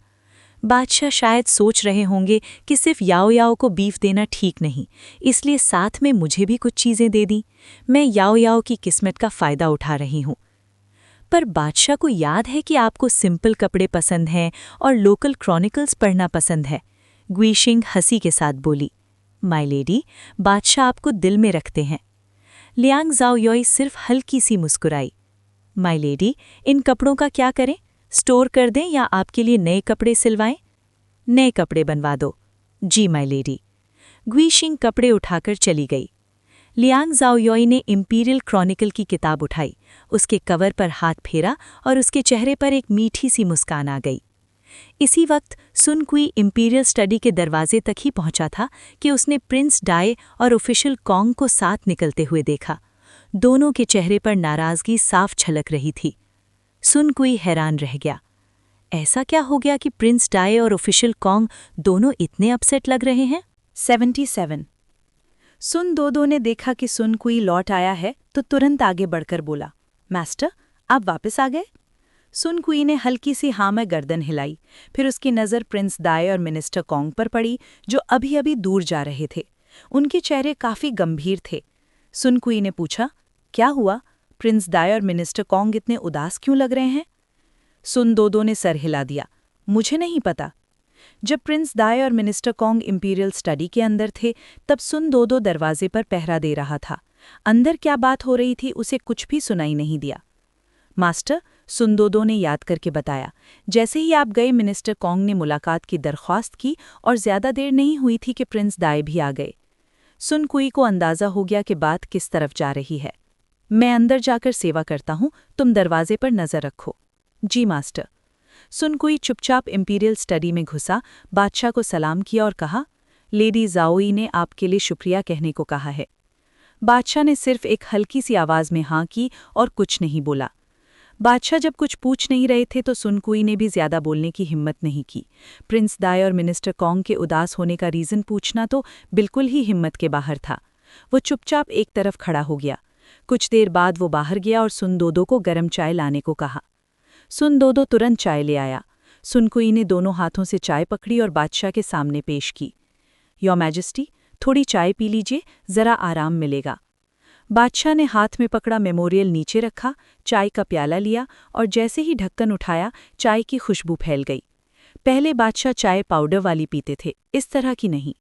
बादशाह शायद सोच रहे होंगे कि सिर्फ याओ याओ को बीफ देना ठीक नहीं, इसलिए साथ में मुझे भी कुछ चीज़ें दे दी। मैं याओ याओ की किस्मत का फ़ायदा उठा रही हूँ। पर बादशाह को याद है कि आपको सिंपल कपड़े पसंद हैं और लोकल क्रॉनिकल्स पढ़ना पसंद है। ग्वी शिंग हंसी के साथ बोली, माय लेडी, बादशाह आपको दिल में रखते हैं। लियांग ज़ाओयोई सिर्फ हल्की सी मुस्कुराई। माय लेडी, इन कपड़ों का क्या करें? स्टोर कर दें या आपके लिए नए कपड़े सिलवाएं? नए कपड़े बनवा दो। जी माय लेडी। ग्वी शिंग कपड़े उठाकर चली गई। लियांग ज़ाओयोई ने इंपीरियल क्रॉनिकल की किताब उठाई, उसके कवर पर हाथ फेरा और उसके चेहरे पर एक मीठी सी मुस्कान आ गई। इसी वक्त सुन कुई इंपीरियल स्टडी के दरवाजे तक ही पहुंचा था कि उसने प्रिंस डाई और ऑफिशियल कॉन्ग को साथ निकलते हुए देखा। दोनों के चेहरे पर नाराजगी साफ झलक रही थी। सुन कुई हैरान रह गया। ऐसा क्या हो गया कि प्रिंस डाई और ऑफिशियल कॉन्ग दोनों इतने अपसेट लग रहे हैं? 77। सुन दोदो ने देखा कि सुन कुई लौट आया है तो तुरंत आगे बढ़कर बोला, मास्टर, आप वापस आ गए? सुन कुई ने हल्की सी हाँ में गर्दन हिलाई। फिर उसकी नज़र प्रिंस दाई और मिनिस्टर कॉन्ग पर पड़ी, जो अभी अभी दूर जा रहे थे। उनके चेहरे काफ़ी गंभीर थे। सुन कुई ने पूछा, क्या हुआ? प्रिंस दाई और मिनिस्टर कॉन्ग इतने उदास क्यों लग रहे हैं? सुन दोदो ने सर हिला दिया, मुझे नहीं पता। जब प्रिंस दाई और मिनिस्टर कॉन्ग इंपीरियल स्टडी के अंदर थे, तब सुन दोदो दरवाजे पर पहरा दे रहा था। अंदर क्या बात हो रही थी उसे कुछ भी सुनाई नहीं दिया। मास्टर, सुन दोदो ने याद करके बताया, जैसे ही आप गए मिनिस्टर कॉन्ग ने मुलाकात की दरख्वास्त की और ज्यादा देर नहीं हुई थी कि प्रिंस दाई भी आ गए। सुन कुई को अंदाजा हो गया कि बात किस तरफ जा रही है। मैं अंदर जाकर सेवा करता हूँ, तुम दरवाजे पर नजर रखो। जी मास्टर। सुन कुई चुपचाप इंपीरियल स्टडी में घुसा, बादशाह को सलाम किया और कहा, लेडी ज़ाओई ने आपके लिए शुक्रिया कहने को कहा है। बादशाह ने सिर्फ एक हल्की सी आवाज़ में हाँ की और कुछ नहीं बोला। बादशाह जब कुछ पूछ नहीं रहे थे तो सुन कुई ने भी ज्यादा बोलने की हिम्मत नहीं की। प्रिंस दाई और मिनिस्टर कॉन्ग के उदास होने का रीज़न पूछना तो बिल्कुल ही हिम्मत के बाहर था। वो चुपचाप एक तरफ खड़ा हो गया। कुछ देर बाद वो बाहर गया और सुन दोदो को गर्म चाय लाने को कहा। सुन दोदो तुरंत चाय ले आया। सुन कुई ने दोनों हाथों से चाय पकड़ी और बादशाह के सामने पेश की। योर मैजेस्टी, थोड़ी चाय पी लीजिए, ज़रा आराम मिलेगा। बादशाह ने हाथ में पकड़ा मेमोरियल नीचे रखा, चाय का प्याला लिया और जैसे ही ढक्कन उठाया, चाय की खुशबू फैल गई। पहले बादशाह चाय पाउडर वाली पीते थे, इस तरह की नहीं।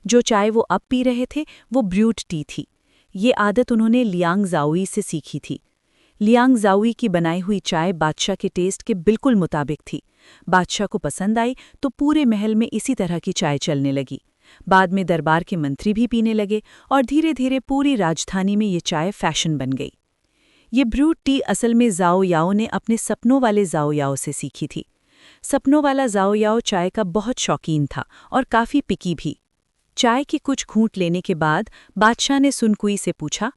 जो चाय वो अब पी रहे थे वो ब्रूट टी थी। ये आदत उन्होंने लियांग ज़ाओई से सीखी थी। लियांग ज़ाओई की बनाई हुई चाय बादशाह के टेस्ट के बिल्कुल मुताबिक थी। बादशाह को पसंद आई तो पूरे महल में इसी तरह की चाय चलने लगी। बाद में दरबार के मंत्री भी पीने लगे और धीरे धीरे पूरी राजधानी में ये चाय फैशन बन गई। ये ब्रूट टी असल में ज़ाओ याओ ने अपने सपनों वाले ज़ाओ याओ से सीखी थी। सपनों वाला ज़ाओ याओ चाय का बहुत शौकीन था और काफ़ी पिकी भी। चाय के कुछ घूंट लेने के बाद बादशाह ने सुन कुई से पूछा,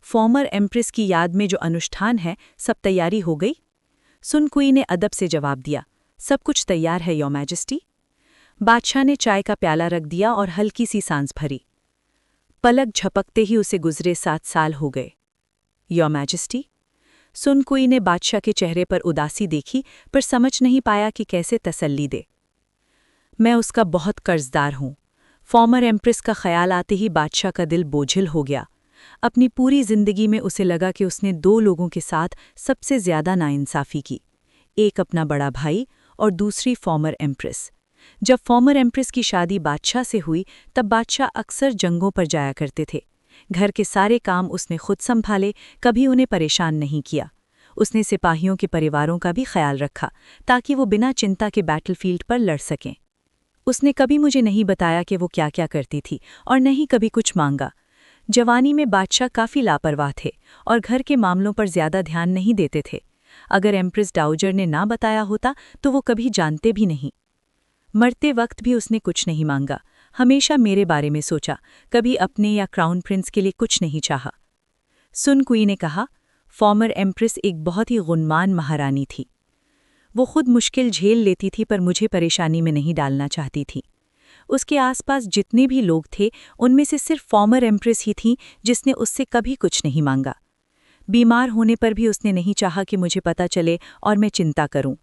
फॉर्मर एम्प्रेस की याद में जो अनुष्ठान है, सब तैयारी हो गई? सुन कुई ने अदब से जवाब दिया, सब कुछ तैयार है योर मैजेस्टी। बादशाह ने चाय का प्याला रख दिया और हल्की सी सांस भरी। पलक झपकते ही उसे गुजरे 7 साल हो गए। Your majesty. सुन कुई ने बादशाह के चेहरे पर उदासी देखी, पर समझ नहीं पाया कि कैसे तसल्ली दे। मैं उसका बहुत कर्जदार हूँ। फॉर्मर एम्प्रेस का ख्याल आते ही बादशाह का दिल बोझिल हो गया। अपनी पूरी जिंदगी में उसे लगा कि उसने 2 लोगों के साथ सबसे ज्यादा नाइंसाफ़ी की, एक अपना बड़ा भाई और दूसरी फॉर्मर एम्प्रेस। जब फॉर्मर एम्प्रेस की शादी बादशाह से हुई तब बादशाह अक्सर जंगों पर जाया करते थे। घर के सारे काम उसने खुद संभाले, कभी उन्हें परेशान नहीं किया। उसने सिपाहियों के परिवारों का भी ख्याल रखा ताकि वो बिना चिंता के बैटलफील्ड पर लड़ सकें। उसने कभी मुझे नहीं बताया कि वो क्या क्या करती थी और न ही कभी कुछ मांगा। जवानी में बादशाह काफ़ी लापरवाह थे और घर के मामलों पर ज्यादा ध्यान नहीं देते थे। अगर एम्प्रेस डाउजर ने ना बताया होता तो वो कभी जानते भी नहीं। मरते वक्त भी उसने कुछ नहीं मांगा, हमेशा मेरे बारे में सोचा, कभी अपने या क्राउन प्रिंस के लिए कुछ नहीं चाहा। सुन कुई ने कहा, फॉर्मर एम्प्रेस एक बहुत ही गुणवान महारानी थी। वो खुद मुश्किल झेल लेती थी पर मुझे परेशानी में नहीं डालना चाहती थी। उसके आसपास जितने भी लोग थे उनमें से सिर्फ फॉर्मर एम्प्रेस ही थी जिसने उससे कभी कुछ नहीं मांगा। बीमार होने पर भी उसने नहीं चाहा कि मुझे पता चले और मैं चिंता करूं।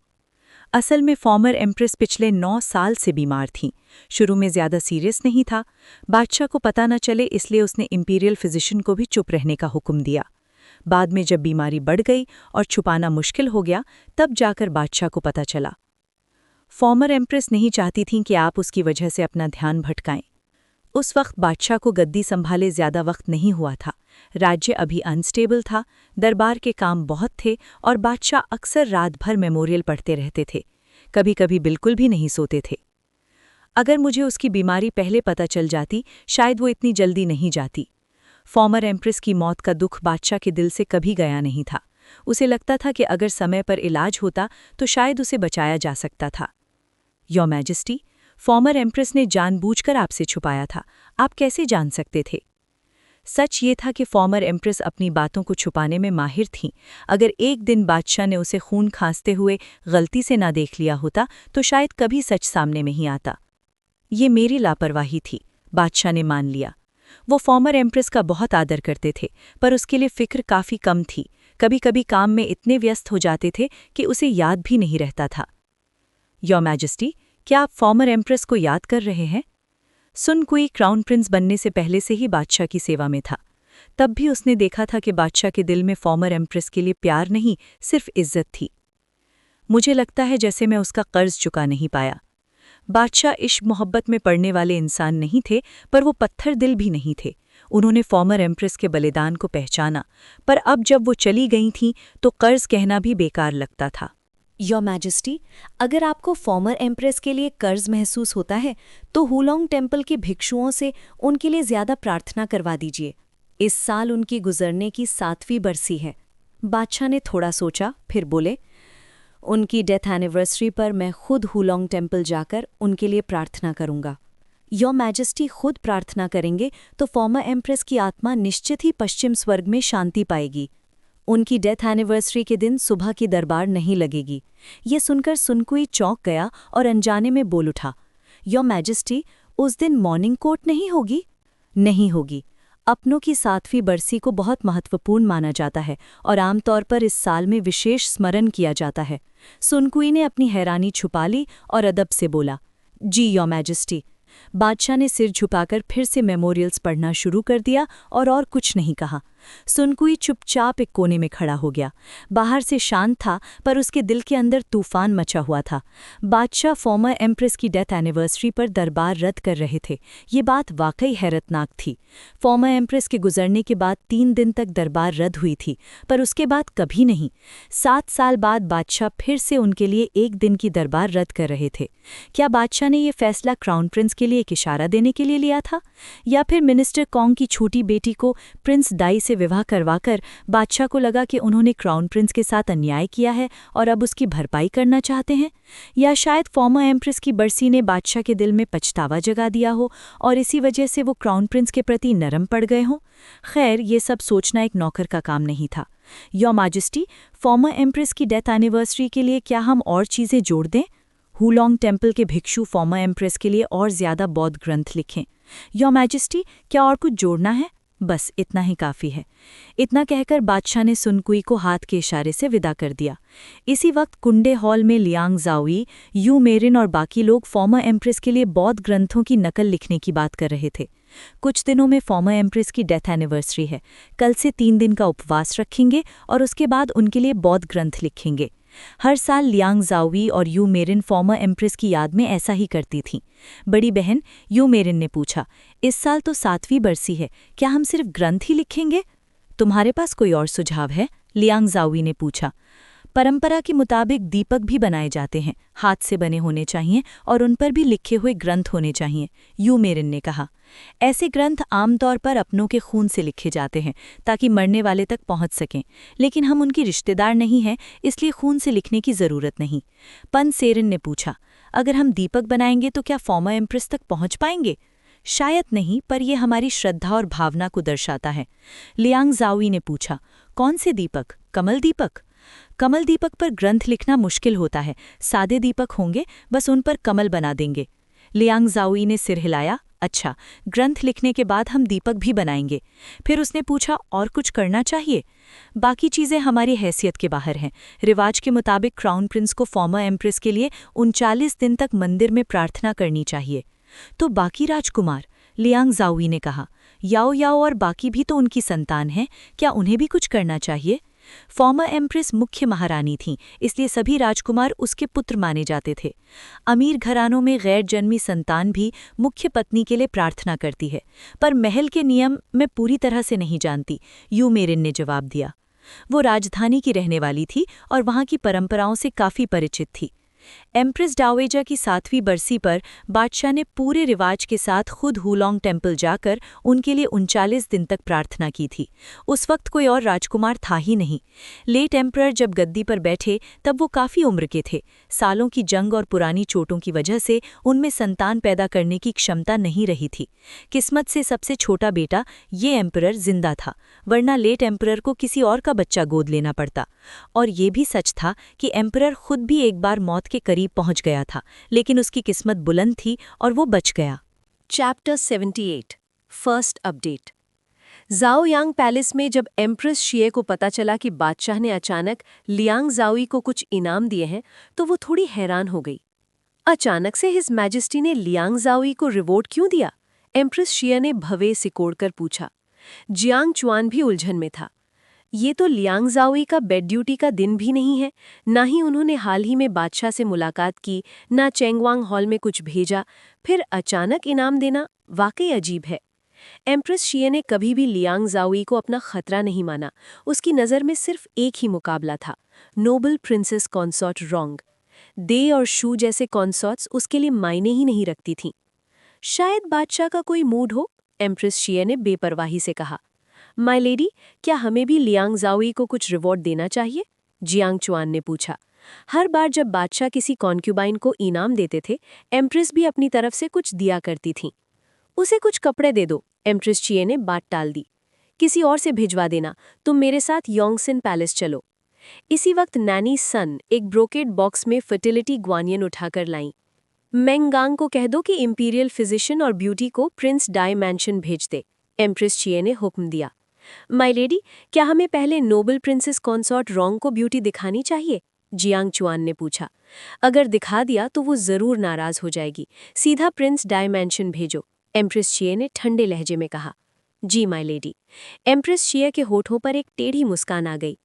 असल में फॉर्मर एम्प्रेस पिछले 9 साल से बीमार थी। शुरू में ज़्यादा सीरियस नहीं था, बादशाह को पता न चले इसलिए उसने इंपीरियल फिजिशियन को भी चुप रहने का हुक्म दिया। बाद में जब बीमारी बढ़ गई और छुपाना मुश्किल हो गया तब जाकर बादशाह को पता चला। फॉर्मर एम्प्रेस नहीं चाहती थीं कि आप उसकी वजह से अपना ध्यान भटकाएं। उस वक्त बादशाह को गद्दी संभाले ज़्यादा वक्त नहीं हुआ था। राज्य अभी अनस्टेबल था, दरबार के काम बहुत थे और बादशाह अक्सर रात भर मेमोरियल पढ़ते रहते थे, कभी कभी बिल्कुल भी नहीं सोते थे। अगर मुझे उसकी बीमारी पहले पता चल जाती शायद वो इतनी जल्दी नहीं जाती। फॉर्मर एम्प्रेस की मौत का दुख बादशाह के दिल से कभी गया नहीं था। उसे लगता था कि अगर समय पर इलाज होता तो शायद उसे बचाया जा सकता था। योर मैजेस्टी, फॉर्मर एम्प्रेस ने जानबूझकर आपसे छुपाया था। आप कैसे जान सकते थे? सच ये था कि फॉर्मर एम्प्रेस अपनी बातों को छुपाने में माहिर थीं। अगर एक दिन बादशाह ने उसे खून खांसते हुए गलती से ना देख लिया होता तो शायद कभी सच सामने नहीं आता। ये मेरी लापरवाही थी, बादशाह ने मान लिया। वो फॉर्मर एम्प्रेस का बहुत आदर करते थे पर उसके लिए फिक्र काफ़ी कम थी। कभी कभी काम में इतने व्यस्त हो जाते थे कि उसे याद भी नहीं रहता था। योर मैजेस्टी, क्या आप फॉर्मर एम्प्रेस को याद कर रहे हैं? सुन कुई क्राउन प्रिंस बनने से पहले से ही बादशाह की सेवा में था। तब भी उसने देखा था कि बादशाह के दिल में फॉर्मर एम्प्रेस के लिए प्यार नहीं, सिर्फ इज्जत थी। मुझे लगता है जैसे मैं उसका कर्ज चुका नहीं पाया। बादशाह इश्क मोहब्बत में पड़ने वाले इंसान नहीं थे पर वो पत्थर दिल भी नहीं थे। उन्होंने फॉर्मर एम्प्रेस के बलिदान को पहचाना, पर अब जब वो चली गई थीं तो कर्ज कहना भी बेकार लगता था। योर मैजेस्टी, अगर आपको फॉर्मर एम्प्रेस के लिए कर्ज महसूस होता है तो हुलोंग टेम्पल के भिक्षुओं से उनके लिए ज़्यादा प्रार्थना करवा दीजिए। इस साल उनकी गुजरने की 7वीं बरसी है। बादशाह ने थोड़ा सोचा, फिर बोले, उनकी डेथ एनिवर्सरी पर मैं खुद हुलोंग टेम्पल जाकर उनके लिए प्रार्थना करूंगा। योर मैजेस्टी खुद प्रार्थना करेंगे तो फॉर्मर एम्प्रेस की आत्मा निश्चित ही पश्चिम स्वर्ग में शांति पाएगी। उनकी डेथ एनिवर्सरी के दिन सुबह की दरबार नहीं लगेगी। ये सुनकर सुनकुई चौंक गया और अनजाने में बोल उठा, योर मैजेस्टी, उस दिन मॉर्निंग कोर्ट नहीं होगी? नहीं होगी। अपनों की 7वीं बरसी को बहुत महत्वपूर्ण माना जाता है और आमतौर पर इस साल में विशेष स्मरण किया जाता है। सुनकुई ने अपनी हैरानी छुपा ली और अदब से बोला, जी योर मैजेस्टी। बादशाह ने सिर झुकाकर फिर से मेमोरियल्स पढ़ना शुरू कर दिया और कुछ नहीं कहा। सुनकुई चुपचाप एक कोने में खड़ा हो गया। बाहर से शांत था पर उसके दिल के अंदर तूफान मचा हुआ था। बादशाह फॉर्मर एम्प्रेस की डेथ एनिवर्सरी पर दरबार रद्द कर रहे थे। ये बात वाकई हैरतनाक थी। फॉर्मर एम्प्रेस के गुजरने के बाद 3 दिन तक दरबार रद्द हुई थी पर उसके बाद कभी नहीं। 7 साल बाद बादशाह फिर से उनके लिए 1 दिन की दरबार रद्द कर रहे थे। क्या बादशाह ने ये फैसला क्राउन प्रिंस के लिए एक इशारा देने के लिए लिया था, या फिर मिनिस्टर कॉन्ग की छोटी बेटी को प्रिंस दाई से विवाह करवाकर बादशाह को लगा कि उन्होंने क्राउन प्रिंस के साथ अन्याय किया है और अब उसकी भरपाई करना चाहते हैं? या शायद फॉर्मर एम्प्रेस की बरसी ने बादशाह के दिल में पछतावा जगा दिया हो और इसी वजह से वो क्राउन प्रिंस के प्रति नरम पड़ गए हों? खैर, ये सब सोचना एक नौकर का काम नहीं था। योर मैजेस्टी, फॉर्मर एम्प्रेस की डेथ एनिवर्सरी के लिए क्या हम और चीज़ें जोड़ दें? हुलोंग टेम्पल के भिक्षु फॉर्मर एम्प्रेस के लिए और ज़्यादा बौद्ध ग्रंथ लिखें। योर मैजेस्टी, क्या और कुछ जोड़ना है? बस इतना ही काफ़ी है। इतना कहकर बादशाह ने सुनकुई को हाथ के इशारे से विदा कर दिया। इसी वक्त कुंडे हॉल में लियांग ज़ाओई, यू मेरिन और बाकी लोग फॉर्मर एम्प्रेस के लिए बौद्ध ग्रंथों की नकल लिखने की बात कर रहे थे। कुछ दिनों में फॉर्मर एम्प्रेस की डेथ एनिवर्सरी है। कल से 3 दिन का उपवास रखेंगे और उसके बाद उनके लिए बौद्ध ग्रंथ लिखेंगे। हर साल लियांग ज़ाओई और यू मेरिन फॉर्मर एम्प्रेस की याद में ऐसा ही करती थीं। बड़ी बहन यू मेरिन ने पूछा, इस साल तो 7वीं बरसी है, क्या हम सिर्फ ग्रंथ ही लिखेंगे? तुम्हारे पास कोई और सुझाव है? लियांग ज़ाओई ने पूछा। परंपरा के मुताबिक दीपक भी बनाए जाते हैं, हाथ से बने होने चाहिए और उन पर भी लिखे हुए ग्रंथ होने चाहिए, यू मेरिन ने कहा। ऐसे ग्रंथ आमतौर पर अपनों के खून से लिखे जाते हैं ताकि मरने वाले तक पहुंच सकें, लेकिन हम उनकी रिश्तेदार नहीं हैं, इसलिए खून से लिखने की ज़रूरत नहीं। पन सेरिन ने पूछा, अगर हम दीपक बनाएंगे तो क्या फॉर्मर एम्प्रेस तक पहुंच पाएंगे? शायद नहीं, पर यह हमारी श्रद्धा और भावना को दर्शाता है। लियांग ज़ाओई ने पूछा, कौन से दीपक? कमल दीपक? कमल दीपक पर ग्रंथ लिखना मुश्किल होता है। सादे दीपक होंगे, बस उन पर कमल बना देंगे। लियांग ज़ाओई ने सिर हिलाया। अच्छा, ग्रंथ लिखने के बाद हम दीपक भी बनाएंगे। फिर उसने पूछा, और कुछ करना चाहिए? बाकी चीज़ें हमारी हैसियत के बाहर हैं। रिवाज के मुताबिक क्राउन प्रिंस को फॉर्मर एम्प्रेस के लिए 39 दिन तक मंदिर में प्रार्थना करनी चाहिए। तो बाकी राजकुमार? लियांग ज़ाओई ने कहा, याओ याओ और बाकी भी तो उनकी संतान हैं, क्या उन्हें भी कुछ करना चाहिए? फॉर्मर एम्प्रेस मुख्य महारानी थीं, इसलिए सभी राजकुमार उसके पुत्र माने जाते थे। अमीर घरानों में गैर जन्मी संतान भी मुख्य पत्नी के लिए प्रार्थना करती है, पर महल के नियम मैं पूरी तरह से नहीं जानती, यू मेरिन ने जवाब दिया। वो राजधानी की रहने वाली थी और वहाँ की परंपराओं से काफ़ी परिचित थी। एम्प्रेस डाओवेजा की 7वीं बरसी पर बादशाह ने पूरे रिवाज के साथ खुद हुलोंग टेम्पल जाकर उनके लिए 39 दिन तक प्रार्थना की थी। उस वक्त कोई और राजकुमार था ही नहीं। लेट एम्परर जब गद्दी पर बैठे तब वो काफ़ी उम्र के थे। सालों की जंग और पुरानी चोटों की वजह से उनमें संतान पैदा करने की क्षमता नहीं रही थी। किस्मत से सबसे छोटा बेटा ये एम्परर जिंदा था, वरना लेट एम्परर को किसी और का बच्चा गोद लेना पड़ता। और ये भी सच था कि एम्परर खुद भी एक बार मौत के करीब पहुंच गया था, लेकिन उसकी किस्मत बुलंद थी और वो बच गया। Chapter 78 first update. Zhaoyang palace में जब एम्प्रेस शिए को पता चला कि बादशाह ने अचानक लियांग ज़ाओई को कुछ इनाम दिए हैं, तो वो थोड़ी हैरान हो गई। अचानक से हिज मैजेस्टी ने लियांग ज़ाओई को रिवॉर्ड क्यों दिया? एम्प्रेस शिए ने भवे सिकोड़कर पूछा। जियांग चुआन भी उलझन में था। ये तो लियांग ज़ाओई का बेड ड्यूटी का दिन भी नहीं है, ना ही उन्होंने हाल ही में बादशाह से मुलाकात की, ना चेंगवांग हॉल में कुछ भेजा, फिर अचानक इनाम देना वाकई अजीब है। एम्प्रेस शिए ने कभी भी लियांग ज़ाओई को अपना खतरा नहीं माना। उसकी नज़र में सिर्फ एक ही मुकाबला था, नोबल प्रिंसेस कॉन्सॉर्ट रोंग। दे और शू जैसे कॉन्सॉर्ट्स उसके लिए मायने ही नहीं रखती थीं। शायद बादशाह का कोई मूड हो, एम्प्रेस शिए ने बेपरवाही से कहा। माय लेडी, क्या हमें भी लियांग ज़ाओई को कुछ रिवॉर्ड देना चाहिए? जियांग चुआन ने पूछा। हर बार जब बादशाह किसी कॉन्क्यूबाइन को इनाम देते थे, एम्प्रेस भी अपनी तरफ से कुछ दिया करती थीं। उसे कुछ कपड़े दे दो, एम्प्रेस चिए ने बात टाल दी। किसी और से भिजवा देना, तुम मेरे साथ योंगसिन पैलेस चलो। इसी वक्त नैनी सन एक ब्रोकेड बॉक्स में फर्टिलिटी ग्वानियन उठाकर लाईं। मेंगांग को कह दो कि इंपीरियल फिजिशियन और ब्यूटी को प्रिंस डाई मैंशन भेज दे, एम्प्रेस चिए ने हुक्म दिया। माय लेडी, क्या हमें पहले नोबल प्रिंसेस कॉन्सॉर्ट रोंग को ब्यूटी दिखानी चाहिए? जियांग चुआन ने पूछा। अगर दिखा दिया तो वो जरूर नाराज हो जाएगी, सीधा प्रिंस डाई मैंशन भेजो, एम्प्रेस शिए ने ठंडे लहजे में कहा। जी माय लेडी। एम्प्रेस शिए के होठों पर एक टेढ़ी मुस्कान आ गई।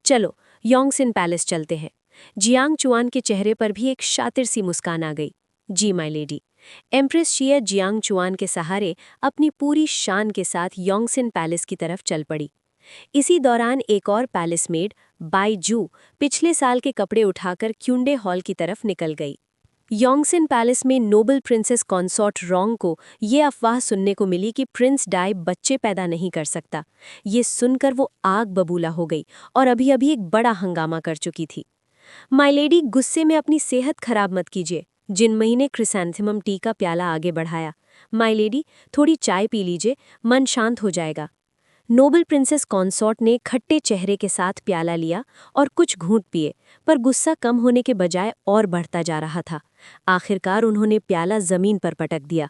चलो योंगसिन पैलेस चलते हैं। जियांग चुआन के चेहरे पर भी एक शातिर सी मुस्कान आ गई। जी माय लेडी। एम्प्रेस शिए जियांग चुआन के सहारे अपनी पूरी शान के साथ योंगसिन पैलेस की तरफ चल पड़ी। इसी दौरान एक और पैलेस मेड बाई जू पिछले साल के कपड़े उठाकर क्यूंडे हॉल की तरफ निकल गई। योंगसिन पैलेस में नोबल प्रिंसेस कॉन्सॉर्ट रोंग को ये अफवाह सुनने को मिली कि प्रिंस डाई बच्चे पैदा नहीं कर सकता। ये सुनकर वो आग बबूला हो गई और अभी अभी एक बड़ा हंगामा कर चुकी थी। माय लेडी, गुस्से में अपनी सेहत खराब मत कीजिए, जिनमई ने क्रिसैंथेमम टी का प्याला आगे बढ़ाया। माय लेडी, थोड़ी चाय पी लीजिए, मन शांत हो जाएगा। नोबल प्रिंसेस कॉन्सॉर्ट ने खट्टे चेहरे के साथ प्याला लिया और कुछ घूंट पिए, पर गुस्सा कम होने के बजाय और बढ़ता जा रहा था। आखिरकार उन्होंने प्याला जमीन पर पटक दिया।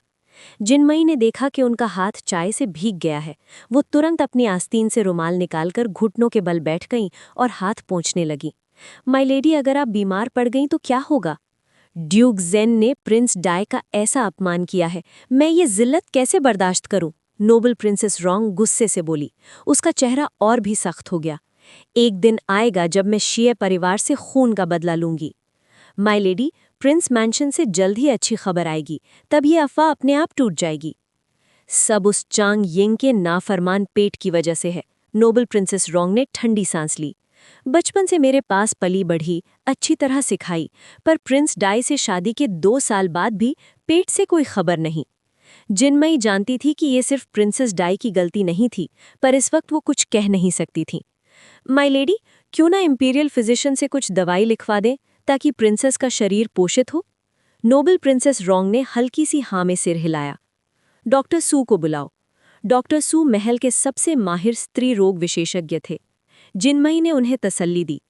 जिनमई ने देखा कि उनका हाथ चाय से भीग गया है। वो तुरंत अपनी आस्तीन से रुमाल निकालकर घुटनों के बल बैठ गईं और हाथ पोंछने लगी। माय लेडी, अगर आप बीमार पड़ गईं तो क्या होगा? ड्यूक जेन ने प्रिंस डाई का ऐसा अपमान किया है, मैं ये जिल्लत कैसे बर्दाश्त करूं? नोबल प्रिंसेस रोंग गुस्से से बोली। उसका चेहरा और भी सख्त हो गया। एक दिन आएगा जब मैं शिए परिवार से खून का बदला लूंगी। माय लेडी, प्रिंस मैंशन से जल्द ही अच्छी खबर आएगी, तब ये अफवाह अपने आप टूट जाएगी। सब उस चांग यिंग के नाफरमान पेट की वजह से है, नोबल प्रिंसेस रोंग ने ठंडी सांस ली। बचपन से मेरे पास पली बढ़ी, अच्छी तरह सिखाई, पर प्रिंस डाई से शादी के 2 साल बाद भी पेट से कोई खबर नहीं। जिनमई जानती थी कि ये सिर्फ प्रिंसेस डाई की गलती नहीं थी, पर इस वक्त वो कुछ कह नहीं सकती थी। माय लेडी, क्यों ना इंपीरियल फिजिशियन से कुछ दवाई लिखवा दें ताकि प्रिंसेस का शरीर पोषित हो? नोबल प्रिंसेस रोंग ने हल्की सी हाँ में सिर हिलाया। डॉक्टर सू को बुलाओ। डॉक्टर सू महल के सबसे माहिर स्त्री रोग विशेषज्ञ थे। जिनमई ने उन्हें तसल्ली दी।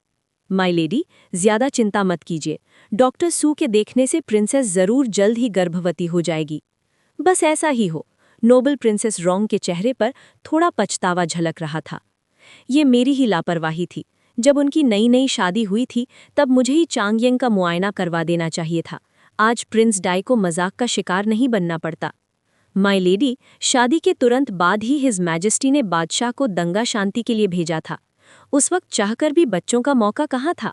माय लेडी, ज्यादा चिंता मत कीजिए। डॉक्टर सू के देखने से प्रिंसेस जरूर जल्द ही गर्भवती हो जाएगी। बस ऐसा ही हो। नोबल प्रिंसेस रोंग के चेहरे पर थोड़ा पछतावा झलक रहा था। ये मेरी ही लापरवाही थी। जब उनकी नई नई शादी हुई थी तब मुझे ही चांगयेंग का मुआयना करवा देना चाहिए था। आज प्रिंस डाई को मजाक का शिकार नहीं बनना पड़ता। माय लेडी, शादी के तुरंत बाद ही हिज मैजेस्टी ने बादशाह को दंगा शांति के लिए भेजा था। उस वक्त चाहकर भी बच्चों का मौका कहाँ था।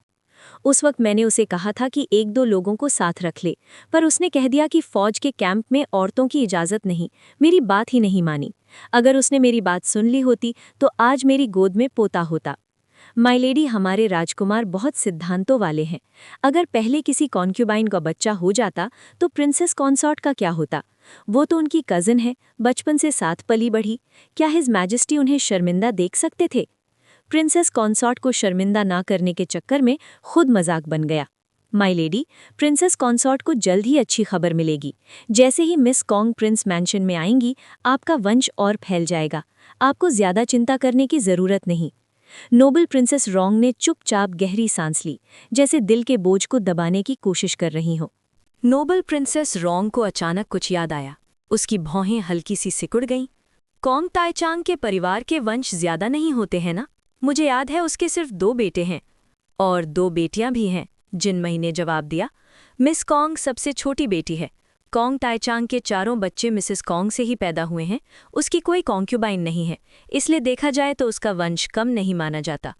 उस वक्त मैंने उसे कहा था कि 1-2 लोगों को साथ रख ले, पर उसने कह दिया कि फौज के कैंप में औरतों की इजाज़त नहीं। मेरी बात ही नहीं मानी। अगर उसने मेरी बात सुन ली होती तो आज मेरी गोद में पोता होता। माय लेडी, हमारे राजकुमार बहुत सिद्धांतों वाले हैं। अगर पहले किसी कॉन्क्यूबाइन का बच्चा हो जाता तो प्रिंसेस कॉन्सॉर्ट का क्या होता। वो तो उनकी कज़न है, बचपन से साथ पली बढ़ी। क्या हिज मैजेस्टी उन्हें शर्मिंदा देख सकते थे। प्रिंसेस कॉन्सॉर्ट को शर्मिंदा ना करने के चक्कर में खुद मजाक बन गया। माय लेडी, प्रिंसेस कॉन्सॉर्ट को जल्द ही अच्छी खबर मिलेगी। जैसे ही मिस कॉन्ग प्रिंस मैंशन में आएंगी, आपका वंश और फैल जाएगा। आपको ज्यादा चिंता करने की जरूरत नहीं। नोबल प्रिंसेस रोंग ने चुपचाप गहरी सांस ली, जैसे दिल के बोझ को दबाने की कोशिश कर रही हो। नोबल प्रिंसेस रोंग को अचानक कुछ याद आया। उसकी भौहें हल्की सी सिकुड़ गईं। कॉन्ग ताइचांग के परिवार के वंश ज्यादा नहीं होते हैं ना? मुझे याद है उसके सिर्फ 2 बेटे हैं और 2 बेटियां भी हैं। जिनमई ने जवाब दिया। मिस कॉन्ग सबसे छोटी बेटी है। कॉन्ग ताइचांग के 4 बच्चे मिसेस कॉन्ग से ही पैदा हुए हैं। उसकी कोई कॉन्क्यूबाइन नहीं है, इसलिए देखा जाए तो उसका वंश कम नहीं माना जाता।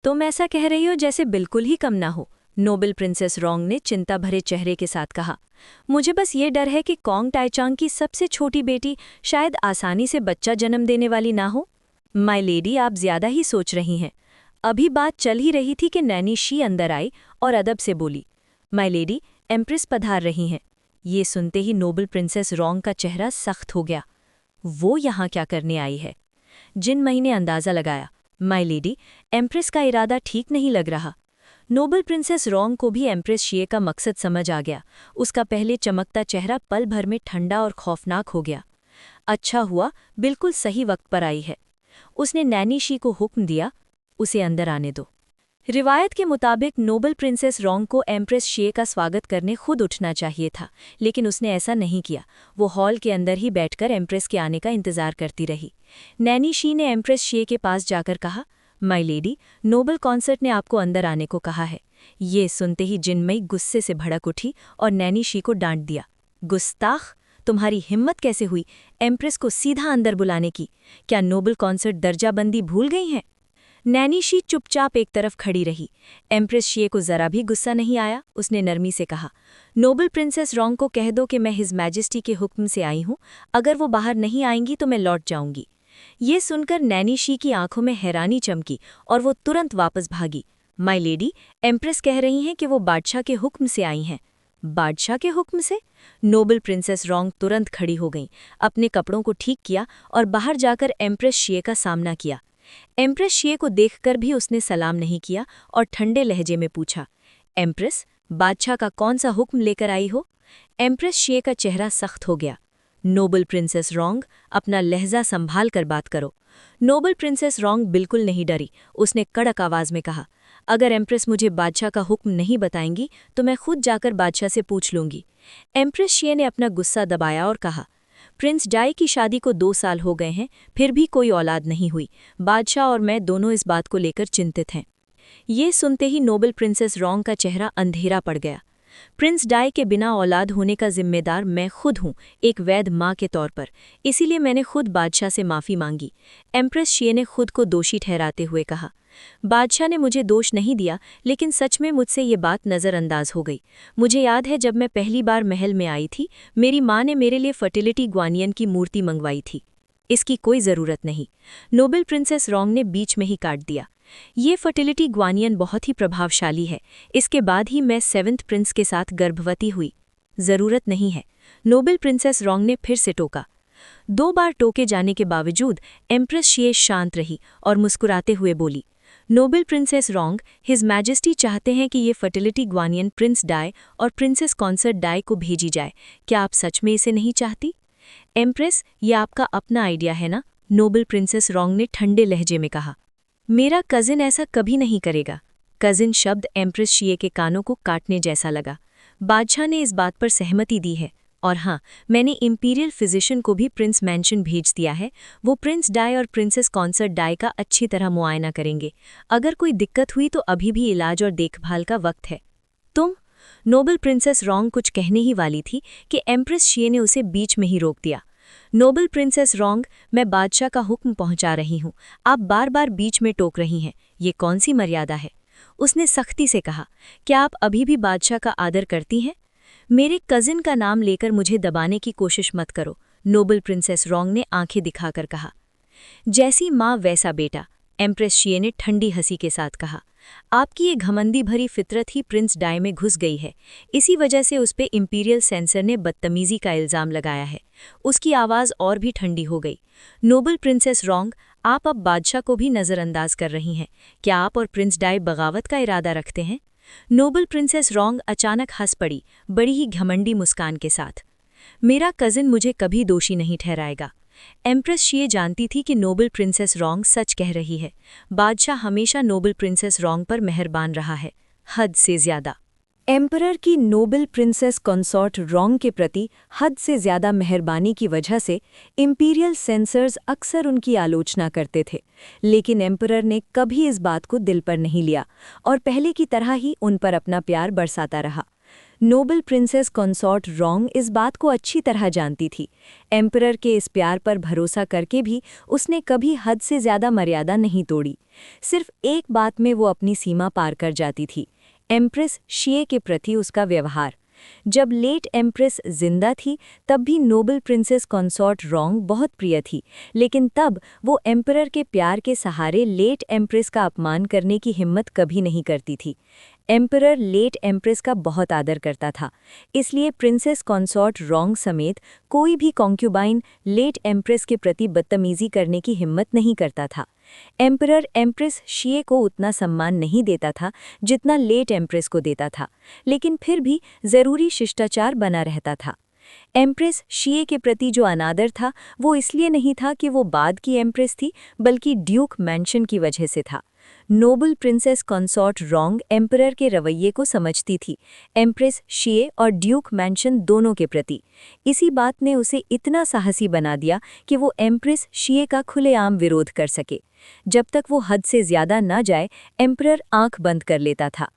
तुम ऐसा कह रही हो जैसे बिल्कुल ही कम ना हो, नोबल प्रिंसेस रोंग ने चिंता भरे चेहरे के साथ कहा। मुझे बस ये डर है कि कॉन्ग ताइचांग की सबसे छोटी बेटी शायद आसानी से बच्चा जन्म देने वाली ना हो। माय लेडी, आप ज्यादा ही सोच रही हैं। अभी बात चल ही रही थी कि नैनी शी अंदर आई और अदब से बोली, माय लेडी, एम्प्रेस पधार रही हैं। ये सुनते ही नोबल प्रिंसेस रोंग का चेहरा सख्त हो गया। वो यहाँ क्या करने आई है? जिनमई ने अंदाज़ा लगाया। माय लेडी, एम्प्रेस का इरादा ठीक नहीं लग रहा। नोबल प्रिंसेस रोंग को भी एम्प्रेस शीए का मकसद समझ आ गया। उसका पहले चमकता चेहरा पल भर में ठंडा और खौफनाक हो गया। अच्छा हुआ, बिल्कुल सही वक्त पर आई है। उसने नैनी शी को हुक्म दिया, उसे अंदर आने दो। रिवायत के मुताबिक नोबल प्रिंसेस रोंग को एम्प्रेस शीए का स्वागत करने खुद उठना चाहिए था, लेकिन उसने ऐसा नहीं किया। वो हॉल के अंदर ही बैठकर एम्प्रेस के आने का इंतजार करती रही। नैनी शी ने एम्प्रेस शीए के पास जाकर कहा, माय लेडी, नोबल कॉन्सर्ट ने आपको अंदर आने को कहा है। ये सुनते ही जिनमई गुस्से से भड़क उठी और नैनी शी को डांट दिया। गुस्ताख, तुम्हारी हिम्मत कैसे हुई एम्प्रेस को सीधा अंदर बुलाने की? क्या नोबल कॉन्सर्ट दर्जाबंदी भूल गई हैं? नैनी शी चुपचाप एक तरफ खड़ी रही। एम्प्रेस शीए को जरा भी गुस्सा नहीं आया। उसने नरमी से कहा, नोबल प्रिंसेस रोंग को कह दो कि मैं हिज मैजेस्टी के हुक्म से आई हूँ। अगर वो बाहर नहीं आएंगी तो मैं लौट जाऊंगी। ये सुनकर नैनी शी की आंखों में हैरानी चमकी और वो तुरंत वापस भागी। माय लेडी, एम्प्रेस कह रही हैं कि वो बादशाह के हुक्म से आई हैं। बादशाह के हुक्म से? नोबल प्रिंसेस रोंग तुरंत खड़ी हो गईं, अपने कपड़ों को ठीक किया और बाहर जाकर एम्प्रेस शीए का सामना किया। एम्प्रेस शीए को देखकर भी उसने सलाम नहीं किया और ठंडे लहजे में पूछा, एम्प्रेस, बादशाह का कौन सा हुक्म लेकर आई हो? एम्प्रेस शीए का चेहरा सख्त हो गया। नोबल प्रिंसेस रोंग, अपना लहजा संभाल कर बात करो। नोबल प्रिंसेस रोंग बिल्कुल नहीं डरी। उसने कड़क आवाज में कहा, अगर एम्प्रेस मुझे बादशाह का हुक्म नहीं बताएंगी तो मैं खुद जाकर बादशाह से पूछ लूंगी। एम्प्रेस शीए ने अपना गुस्सा दबाया और कहा, प्रिंस डाई की शादी को 2 साल हो गए हैं, फिर भी कोई औलाद नहीं हुई। बादशाह और मैं दोनों इस बात को लेकर चिंतित हैं। ये सुनते ही नोबल प्रिंसेस रोंग का चेहरा अंधेरा पड़ गया। प्रिंस डाई के बिना औलाद होने का जिम्मेदार मैं खुद हूँ, एक वैध माँ के तौर पर। इसीलिए मैंने खुद बादशाह से माफ़ी मांगी। एम्प्रेस शीए ने खुद को दोषी ठहराते हुए कहा, बादशाह ने मुझे दोष नहीं दिया, लेकिन सच में मुझसे ये बात नज़रअंदाज हो गई। मुझे याद है जब मैं पहली बार महल में आई थी, मेरी माँ ने मेरे लिए फर्टिलिटी ग्वानियन की मूर्ति मंगवाई थी। इसकी कोई ज़रूरत नहीं। नोबल प्रिंसेस रोंग ने बीच में ही काट दिया। ये फर्टिलिटी ग्वानियन बहुत ही प्रभावशाली है। इसके बाद ही मैं 7th प्रिंस के साथ गर्भवती हुई। ज़रूरत नहीं है। नोबल प्रिंसेस रोंग ने फिर से टोका। 2 बार टोके जाने के बावजूद एम्प्रेस शीए शांत रही और मुस्कुराते हुए बोली, नोबल प्रिंसेस रोंग, हिज मैजेस्टी चाहते हैं कि ये फर्टिलिटी ग्वानियन प्रिंस डाई और प्रिंसेस कॉन्सर्ट डाई को भेजी जाए। क्या आप सच में इसे नहीं चाहती? एम्प्रेस, ये आपका अपना आइडिया है ना? नोबल प्रिंसेस रोंग ने ठंडे लहजे में कहा। मेरा कजिन ऐसा कभी नहीं करेगा। कजिन शब्द एम्प्रेस शिये के कानों को काटने जैसा लगा। बादशाह ने इस बात पर सहमति दी है, और हाँ, मैंने इंपीरियल फिजिशियन को भी प्रिंस मैंशन भेज दिया है। वो प्रिंस डाई और प्रिंसेस कॉन्सर्ट डाई का अच्छी तरह मुआयना करेंगे। अगर कोई दिक्कत हुई तो अभी भी इलाज और देखभाल का वक्त है। तुम? नोबल प्रिंसेस रोंग कुछ कहने ही वाली थी कि एम्प्रेस शिये ने उसे बीच में ही रोक दिया। नोबल प्रिंसेस रोंग, मैं बादशाह का हुक्म पहुंचा रही हूं। आप बार बार बीच में टोक रही हैं। ये कौन सी मर्यादा है? उसने सख्ती से कहा। क्या आप अभी भी बादशाह का आदर करती हैं? मेरे कजिन का नाम लेकर मुझे दबाने की कोशिश मत करो, नोबल प्रिंसेस रोंग ने आंखें दिखाकर कहा। जैसी माँ वैसा बेटा, एम्प्रेस शिये ने ठंडी हंसी के साथ कहा। आपकी ये घमंडी भरी फितरत ही प्रिंस डाई में घुस गई है। इसी वजह से उस पे इंपीरियल सेंसर ने बदतमीजी का इल्जाम लगाया है। उसकी आवाज़ और भी ठंडी हो गई। नोबल प्रिंसेस रोंग, आप अब बादशाह को भी नज़रअंदाज कर रही हैं। क्या आप और प्रिंस डाई बगावत का इरादा रखते हैं? नोबल प्रिंसेस रोंग अचानक हंस पड़ी, बड़ी ही घमंडी मुस्कान के साथ। मेरा कजिन मुझे कभी दोषी नहीं ठहराएगा। एम्प्रेस शिये जानती थी कि नोबल प्रिंसेस रोंग सच कह रही है। बादशाह हमेशा नोबल प्रिंसेस रोंग पर मेहरबान रहा है, हद से ज्यादा। एम्परर की नोबल प्रिंसेस कंसॉर्ट रोंग के प्रति हद से ज्यादा मेहरबानी की वजह से इंपीरियल सेंसर्स अक्सर उनकी आलोचना करते थे, लेकिन एम्परर ने कभी इस बात को दिल पर नहीं लिया और पहले की तरह ही उन पर अपना प्यार बरसाता रहा। नोबल प्रिंसेस कंसॉर्ट रोंग इस बात को अच्छी तरह जानती थी। एम्परर के इस प्यार पर भरोसा करके भी उसने कभी हद से ज्यादा मर्यादा नहीं तोड़ी। सिर्फ एक बात में वो अपनी सीमा पार कर जाती थी, एम्प्रेस शिये के प्रति उसका व्यवहार। जब लेट एम्प्रेस जिंदा थी तब भी नोबल प्रिंसेस कंसॉर्ट रोंग बहुत प्रिय थी, लेकिन तब वो एम्परर के प्यार के सहारे लेट एम्प्रेस का अपमान करने की हिम्मत कभी नहीं करती थी। एम्परर लेट एम्प्रेस का बहुत आदर करता था, इसलिए प्रिंसेस कंसॉर्ट रोंग समेत कोई भी कॉन्क्यूबाइन लेट एम्प्रेस के प्रति बदतमीजी करने की हिम्मत नहीं करता था। एम्परर एम्प्रेस शिये को उतना सम्मान नहीं देता था जितना लेट एम्प्रेस को देता था, लेकिन फिर भी जरूरी शिष्टाचार बना रहता था। एम्प्रेस शिये के प्रति जो अनादर था वो इसलिए नहीं था कि वो बाद की एम्प्रेस थी, बल्कि ड्यूक मैंशन की वजह से था। नोबल प्रिंसेस कंसॉर्ट रोंग एम्परर के रवैये को समझती थी, एम्प्रेस शिये और ड्यूक मैंशन दोनों के प्रति। इसी बात ने उसे इतना साहसी बना दिया कि वो एम्प्रेस शिये का खुलेआम विरोध कर सके। जब तक वो हद से ज्यादा न जाए, एम्परर आंख बंद कर लेता था।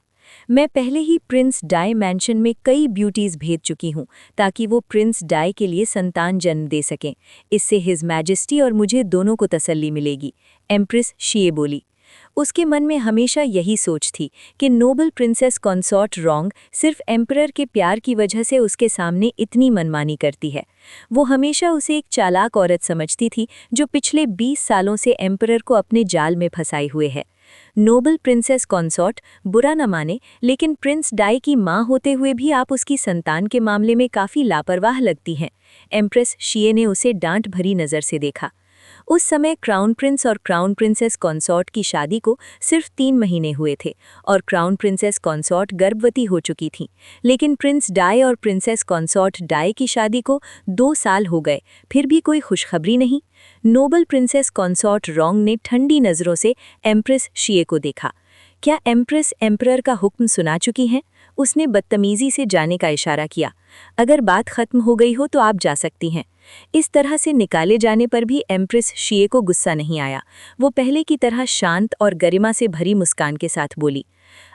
मैं पहले ही प्रिंस डाई मैंशन में कई ब्यूटीज भेज चुकी हूँ ताकि वो प्रिंस डाई के लिए संतान जन्म दे सकें। इससे हिज मैजेस्टी और मुझे दोनों को तसल्ली मिलेगी, एम्प्रेस शिये बोली। उसके मन में हमेशा यही सोच थी कि नोबल प्रिंसेस कंसॉर्ट रोंग सिर्फ एम्परर के प्यार की वजह से उसके सामने इतनी मनमानी करती है। वो हमेशा उसे एक चालाक औरत समझती थी जो पिछले 20 सालों से एम्परर को अपने जाल में फंसाए हुए है। नोबल प्रिंसेस कंसॉर्ट बुरा न माने, लेकिन प्रिंस डाई की माँ होते हुए भी आप उसकी संतान के मामले में काफ़ी लापरवाह लगती हैं। एम्प्रेस शिये ने उसे डांट भरी नज़र से देखा। उस समय क्राउन प्रिंस और क्राउन प्रिंसेस कंसॉर्ट की शादी को सिर्फ 3 महीने हुए थे और क्राउन प्रिंसेस कंसॉर्ट गर्भवती हो चुकी थी, लेकिन प्रिंस डाई और प्रिंसेस कंसॉर्ट डाई की शादी को 2 साल हो गए, फिर भी कोई खुशखबरी नहीं। नोबल प्रिंसेस कंसॉर्ट रोंग ने ठंडी नज़रों से एम्प्रेस शिये को देखा। क्या एम्प्रेस एम्परर का हुक्म सुना चुकी हैं? उसने बदतमीजी से जाने का इशारा किया। अगर बात खत्म हो गई हो तो आप जा सकती हैं। इस तरह से निकाले जाने पर भी एम्प्रेस शिये को गुस्सा नहीं आया। वो पहले की तरह शांत और गरिमा से भरी मुस्कान के साथ बोली,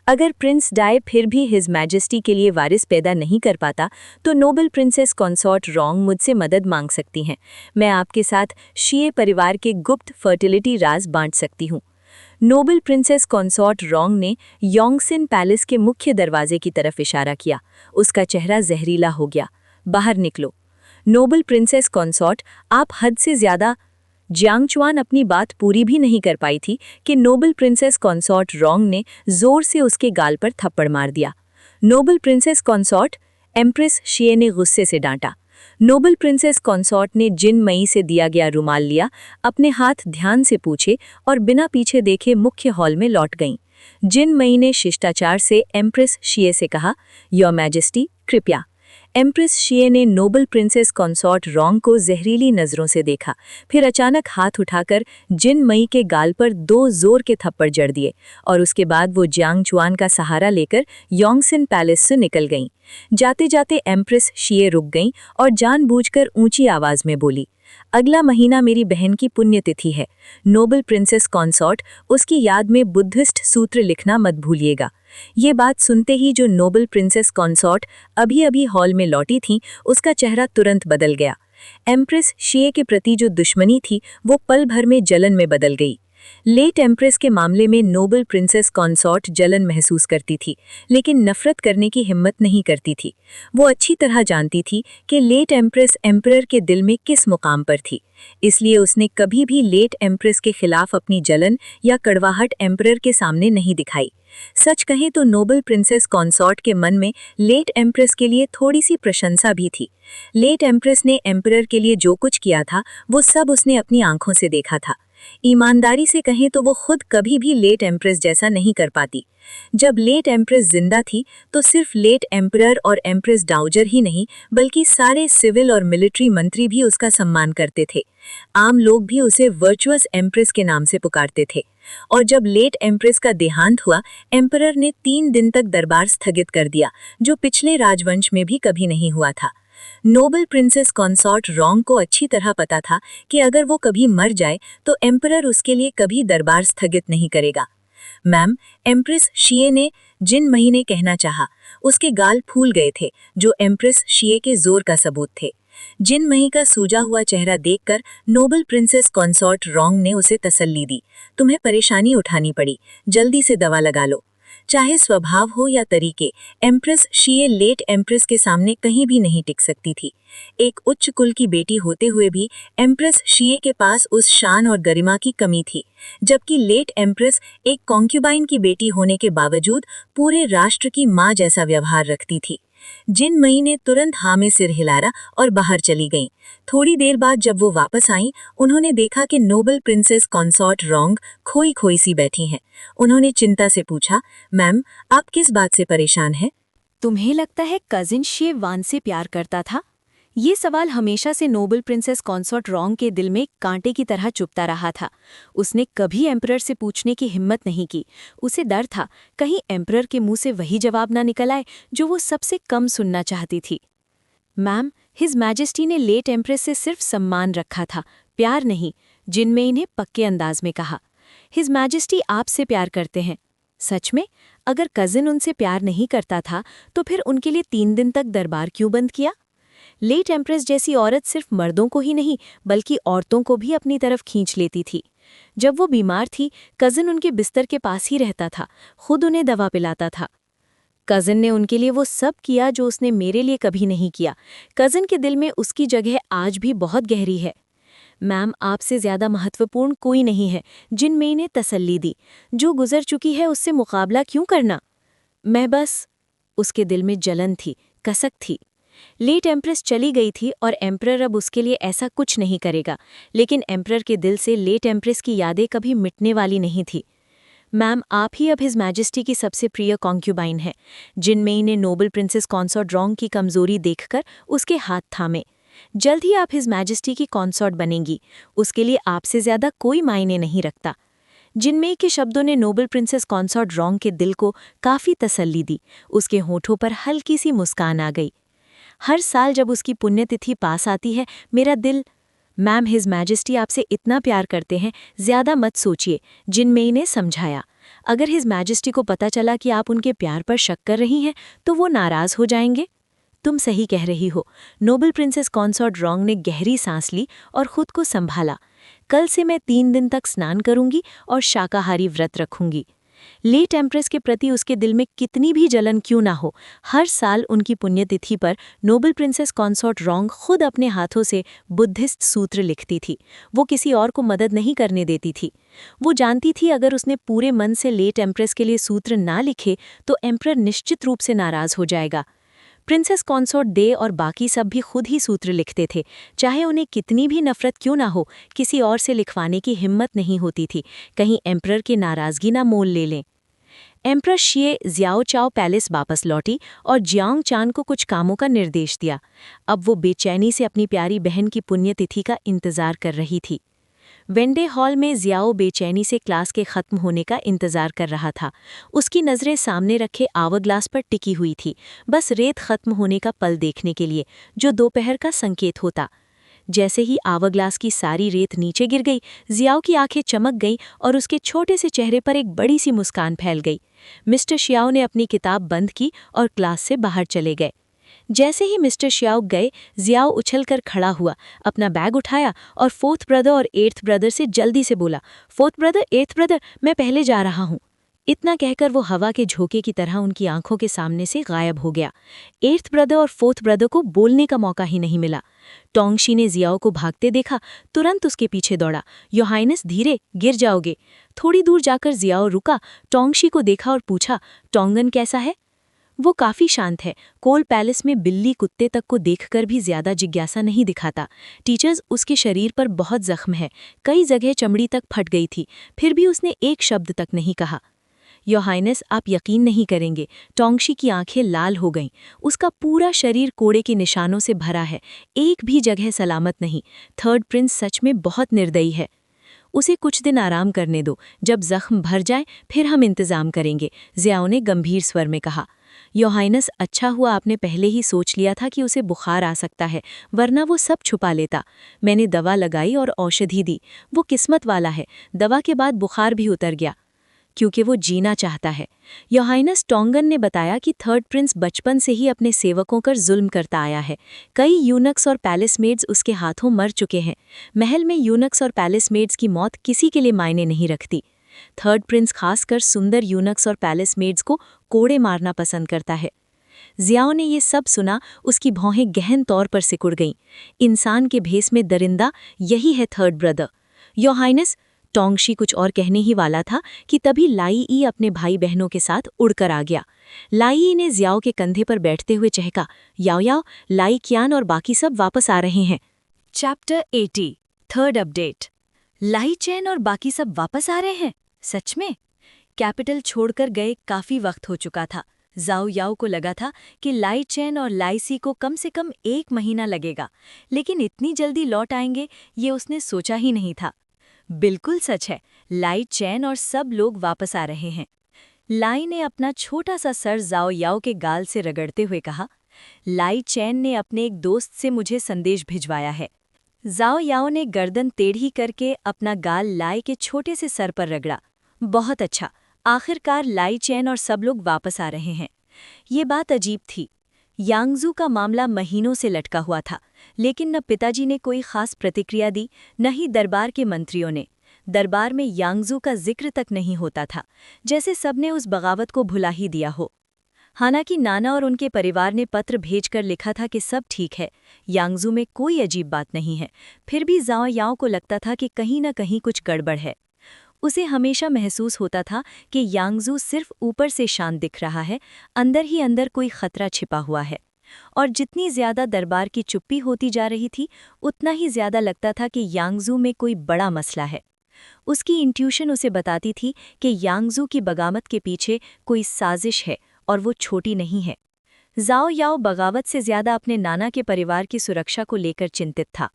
अगर प्रिंस डाई फिर भी हिज मैजेस्टी के लिए वारिस पैदा नहीं कर पाता तो नोबल प्रिंसेस कंसॉर्ट रोंग मुझसे मदद मांग सकती हैं। मैं आपके साथ शिये परिवार के गुप्त फर्टिलिटी राज बांट सकती हूँ। नोबल प्रिंसेस कंसॉर्ट रोंग ने योंगसिन पैलेस के मुख्य दरवाजे की तरफ इशारा किया। उसका चेहरा जहरीला हो गया। बाहर निकलो। नोबल प्रिंसेस कंसॉर्ट, आप हद से ज्यादा। जियांगचुआन अपनी बात पूरी भी नहीं कर पाई थी कि नोबल प्रिंसेस कंसॉर्ट रोंग ने जोर से उसके गाल पर थप्पड़ मार दिया। नोबल प्रिंसेस कंसॉर्ट, एम्प्रेस शिये ने गुस्से से डांटा। नोबल प्रिंसेस कंसॉर्ट ने जिन मई से दिया गया रुमाल लिया, अपने हाथ ध्यान से पूछे और बिना पीछे देखे मुख्य हॉल में लौट गईं। जिन मई ने शिष्टाचार से एम्प्रेस शिये से कहा, योर मैजेस्टी, कृपया। एम्प्रेस शिए ने नोबल प्रिंसेस कंसॉर्ट रोंग को जहरीली नजरों से देखा, फिर अचानक हाथ उठाकर जिन मई के गाल पर 2 जोर के थप्पड़ जड़ दिए और उसके बाद वो जियांग चुआन का सहारा लेकर योंगसिन पैलेस से निकल गईं। जाते जाते एम्प्रेस शिए रुक गईं और जानबूझकर ऊंची आवाज में बोली, अगला महीना मेरी बहन की पुण्यतिथि है। नोबल प्रिंसेस कंसॉर्ट, उसकी याद में बुद्धिस्ट सूत्र लिखना मत भूलिएगा। ये बात सुनते ही जो नोबल प्रिंसेस कंसॉर्ट अभी-अभी हॉल में लौटी थीं, उसका चेहरा तुरंत बदल गया। एम्प्रेस शिए के प्रति जो दुश्मनी थी, वो पल भर में जलन में बदल गई। लेट एम्प्रेस के मामले में नोबल प्रिंसेस कंसॉर्ट जलन महसूस करती थी, लेकिन नफरत करने की हिम्मत नहीं करती थी। वो अच्छी तरह जानती थी कि लेट एम्प्रेस एम्परर के दिल में किस मुकाम पर थी, इसलिए उसने कभी भी लेट एम्प्रेस के खिलाफ अपनी जलन या कड़वाहट एम्परर के सामने नहीं दिखाई। सच कहें तो नोबल प्रिंसेस कंसॉर्ट के मन में लेट एम्प्रेस के लिए थोड़ी सी प्रशंसा भी थी। लेट एम्प्रेस ने एम्परर के लिए जो कुछ किया था, वो सब उसने अपनी आंखों से देखा था। ईमानदारी से कहें तो वो खुद कभी भी लेट एम्प्रेस जैसा नहीं कर पाती। जब लेट एम्प्रेस जिंदा थी तो सिर्फ लेट एम्परर और एम्प्रेस डाउजर ही नहीं, बल्कि सारे सिविल और मिलिट्री मंत्री भी उसका सम्मान करते थे। आम लोग भी उसे वर्चुअस एम्प्रेस के नाम से पुकारते थे। और जब लेट एम्प्रेस का देहांत हुआ, एम्परर ने 3 दिन तक दरबार स्थगित कर दिया, जो पिछले राजवंश में भी कभी नहीं हुआ था। नोबल प्रिंसेस कंसॉर्ट रोंग को अच्छी तरह पता था कि अगर वो कभी मर जाए तो एम्परर उसके लिए कभी दरबार स्थगित नहीं करेगा। मैम, एम्प्रेस शिए ने जिन महीने कहना चाहा, उसके गाल फूल गए थे, जो एम्प्रेस शिए के जोर का सबूत थे। जिन मई का सूजा हुआ चेहरा देखकर नोबल प्रिंसेस कंसॉर्ट रोंग ने उसे तसल्ली दी, तुम्हें परेशानी उठानी पड़ी, जल्दी से दवा लगा लो। चाहे स्वभाव हो या तरीके, एम्प्रेस शिए लेट एम्प्रेस के सामने कहीं भी नहीं टिक सकती थी। एक उच्च कुल की बेटी होते हुए भी एम्प्रेस शिए के पास उस शान और गरिमा की कमी थी, जबकि लेट एम्प्रेस एक कॉन्क्यूबाइन की बेटी होने के बावजूद पूरे राष्ट्र की मां जैसा व्यवहार रखती थी। जिन मई ने तुरंत हाँ में सिर हिलाया और बाहर चली गईं। थोड़ी देर बाद जब वो वापस आईं, उन्होंने देखा कि नोबल प्रिंसेस कंसॉर्ट रोंग खोई खोई सी बैठी हैं। उन्होंने चिंता से पूछा, मैम, आप किस बात से परेशान हैं? तुम्हें लगता है कजिन शिए वान से प्यार करता था? ये सवाल हमेशा से नोबल प्रिंसेस कंसॉर्ट रोंग के दिल में कांटे की तरह चुभता रहा था। उसने कभी एम्परर से पूछने की हिम्मत नहीं की। उसे डर था कहीं एम्परर के मुंह से वही जवाब ना निकल आए जो वो सबसे कम सुनना चाहती थी। मैम, हिज मैजेस्टी ने लेट एम्प्रेस से सिर्फ सम्मान रखा था, प्यार नहीं, जिनमें इन्हें पक्के अंदाज में कहा। हिज मैजेस्टी आपसे प्यार करते हैं। सच में? अगर कजिन उनसे प्यार नहीं करता था तो फिर उनके लिए 3 दिन तक दरबार क्यों बंद किया? लेट एम्प्रेस जैसी औरत सिर्फ मर्दों को ही नहीं बल्कि औरतों को भी अपनी तरफ खींच लेती थी। जब वो बीमार थी, कजिन उनके बिस्तर के पास ही रहता था, खुद उन्हें दवा पिलाता था। कजिन ने उनके लिए वो सब किया जो उसने मेरे लिए कभी नहीं किया। कजिन के दिल में उसकी जगह आज भी बहुत गहरी है। मैम, आपसे ज्यादा महत्वपूर्ण कोई नहीं है, जिन में इन्हें तसल्ली दी। जो गुजर चुकी है उससे मुकाबला क्यों करना? मैं बस... उसके दिल में जलन थी, कसक थी। लेट एम्प्रेस चली गई थी और एम्परर अब उसके लिए ऐसा कुछ नहीं करेगा, लेकिन एम्परर के दिल से लेट एम्प्रेस की यादें कभी मिटने वाली नहीं थी। मैम, आप ही अब हिज मैजेस्टी की सबसे प्रिय कॉन्क्यूबाइन हैं। जिनमेई ने नोबल प्रिंसेस कंसॉर्ट रोंग की कमजोरी देखकर उसके हाथ थामे। जल्द ही आप हिज मैजेस्टी की कंसॉर्ट बनेंगी, उसके लिए आपसे ज्यादा कोई मायने नहीं रखता। जिनमेई के शब्दों ने नोबल प्रिंसेस कंसॉर्ट रोंग के दिल को काफी तसल्ली दी। उसके होठों पर हल्की सी मुस्कान आ गई। हर साल जब उसकी पुण्यतिथि पास आती है, मेरा दिल... मैम, हिज मैजेस्टी आपसे इतना प्यार करते हैं, ज्यादा मत सोचिए, जिनमेई ने समझाया। अगर हिज मैजेस्टी को पता चला कि आप उनके प्यार पर शक कर रही हैं तो वो नाराज हो जाएंगे। तुम सही कह रही हो। नोबल प्रिंसेस कंसॉर्ट रोंग ने गहरी सांस ली और खुद को संभाला। कल से मैं 3 दिन तक स्नान करूंगी और शाकाहारी व्रत रखूंगी। लेट एम्प्रेस के प्रति उसके दिल में कितनी भी जलन क्यों ना हो, हर साल उनकी पुण्यतिथि पर नोबल प्रिंसेस कंसॉर्ट रोंग खुद अपने हाथों से बुद्धिस्ट सूत्र लिखती थी। वो किसी और को मदद नहीं करने देती थी। वो जानती थी अगर उसने पूरे मन से लेट एम्प्रेस के लिए सूत्र ना लिखे तो एम्परर निश्चित रूप से नाराज हो जाएगा। प्रिंसेस कंसॉर्ट दे और बाकी सब भी खुद ही सूत्र लिखते थे, चाहे उन्हें कितनी भी नफरत क्यों ना हो। किसी और से लिखवाने की हिम्मत नहीं होती थी, कहीं एम्परर की नाराजगी ना मोल ले लें। एम्प्रेस शिए जियाओ चाओ पैलेस वापस लौटी और जियांग चान को कुछ कामों का निर्देश दिया। अब वो बेचैनी से अपनी प्यारी बहन की पुण्यतिथि का इंतजार कर रही थी। वेंडे हॉल में जियाओ बेचैनी से क्लास के खत्म होने का इंतजार कर रहा था। उसकी नज़रें सामने रखे आवरग्लास पर टिकी हुई थी, बस रेत खत्म होने का पल देखने के लिए, जो दोपहर का संकेत होता। जैसे ही आवरग्लास की सारी रेत नीचे गिर गई, जियाओ की आंखें चमक गईं और उसके छोटे से चेहरे पर एक बड़ी सी मुस्कान फैल गई। मिस्टर शियाओ ने अपनी किताब बंद की और क्लास से बाहर चले गए। जैसे ही मिस्टर शियाओ गए, जियाओ उछलकर खड़ा हुआ, अपना बैग उठाया और फोर्थ ब्रदर और एट्थ ब्रदर से जल्दी से बोला, फोर्थ ब्रदर, एट्थ ब्रदर, मैं पहले जा रहा हूँ। इतना कहकर वो हवा के झोंके की तरह उनकी आंखों के सामने से गायब हो गया। एट्थ ब्रदर और फोर्थ ब्रदर को बोलने का मौका ही नहीं मिला। टोंगशी ने जियाओ को भागते देखा, तुरंत उसके पीछे दौड़ा। योर हाइनेस, धीरे, गिर जाओगे। थोड़ी दूर जाकर जियाओ रुका, टोंगशी को देखा और पूछा, टोंगन कैसा है? वो काफी शांत है। कोल पैलेस में बिल्ली कुत्ते तक को देखकर भी ज्यादा जिज्ञासा नहीं दिखाता। टीचर्स, उसके शरीर पर बहुत जख्म है, कई जगह चमड़ी तक फट गई थी, फिर भी उसने एक शब्द तक नहीं कहा। योर हाइनेस, आप यकीन नहीं करेंगे, टोंगशी की आंखें लाल हो गईं। उसका पूरा शरीर कोड़े के निशानों से भरा है, एक भी जगह सलामत नहीं। थर्ड प्रिंस सच में बहुत निर्दयी है। उसे कुछ दिन आराम करने दो, जब जख्म भर जाए फिर हम इंतजाम करेंगे, जियाओ ने गंभीर स्वर में कहा। योर हाइनेस, अच्छा हुआ आपने पहले ही सोच लिया था कि उसे बुखार आ सकता है, वरना वो सब छुपा लेता। मैंने दवा लगाई और औषधि दी। वो किस्मत वाला है, दवा के बाद बुखार भी उतर गया, क्योंकि वो जीना चाहता है। योर हाइनेस, टोंगन ने बताया कि थर्ड प्रिंस बचपन से ही अपने सेवकों पर जुल्म करता आया है। कई यूनक्स और पैलेस मेड्स उसके हाथों मर चुके हैं। महल में यूनक्स और पैलेस मेड्स की मौत किसी के लिए मायने नहीं रखती। थर्ड प्रिंस खासकर सुंदर यूनक्स और पैलेस मेड्स को कोड़े मारना पसंद करता है। जियाओ ने ये सब सुना, उसकी भौहें गहन तौर पर सिकुड़ गईं। इंसान के भेस में दरिंदा, यही है थर्ड ब्रदर। योर हाइनेस, टोंगशी कुछ और कहने ही वाला था कि तभी लाई ई अपने भाई बहनों के साथ उड़कर आ गया। लाई ई ने जियाओ के कंधे पर बैठते हुए चहका, याओ याओ, लाई कियान और बाकी सब वापस आ रहे हैं। Chapter 80, third update. लाई चैन और बाकी सब वापस आ रहे हैं? सच में? कैपिटल छोड़कर गए काफी वक्त हो चुका था। जाओ याओ को लगा था कि लाई चैन और लाई सी को कम से कम 1 महीना लगेगा, लेकिन इतनी जल्दी लौट आएंगे ये उसने सोचा ही नहीं था। बिल्कुल सच है, लाई चैन और सब लोग वापस आ रहे हैं। लाई ने अपना छोटा सा सर जाओ याओ के गाल से रगड़ते हुए कहा, लाई चैन ने अपने एक दोस्त से मुझे संदेश भिजवाया है। जाओ याओ ने गर्दन टेढ़ी करके अपना गाल लाई के छोटे से सर पर रगड़ा। बहुत अच्छा, आखिरकार लाई चैन और सब लोग वापस आ रहे हैं। ये बात अजीब थी। यांगजू का मामला महीनों से लटका हुआ था, लेकिन न पिताजी ने कोई खास प्रतिक्रिया दी, न ही दरबार के मंत्रियों ने। दरबार में यांगजू का जिक्र तक नहीं होता था, जैसे सबने उस बगावत को भुला ही दिया हो। हालांकि नाना और उनके परिवार ने पत्र भेजकर लिखा था कि सब ठीक है, यांगजू में कोई अजीब बात नहीं है, फिर भी जाओ याओ को लगता था कि कहीं न कहीं कुछ गड़बड़ है। उसे हमेशा महसूस होता था कि यांगजू सिर्फ ऊपर से शांत दिख रहा है, अंदर ही अंदर कोई खतरा छिपा हुआ है। और जितनी ज्यादा दरबार की चुप्पी होती जा रही थी, उतना ही ज्यादा लगता था कि यांगजू में कोई बड़ा मसला है। उसकी इंट्यूशन उसे बताती थी कि यांगजू की बगावत के पीछे कोई साजिश है, और वो छोटी नहीं है। जाओ याओ बगावत से ज्यादा अपने नाना के परिवार की सुरक्षा को लेकर चिंतित था।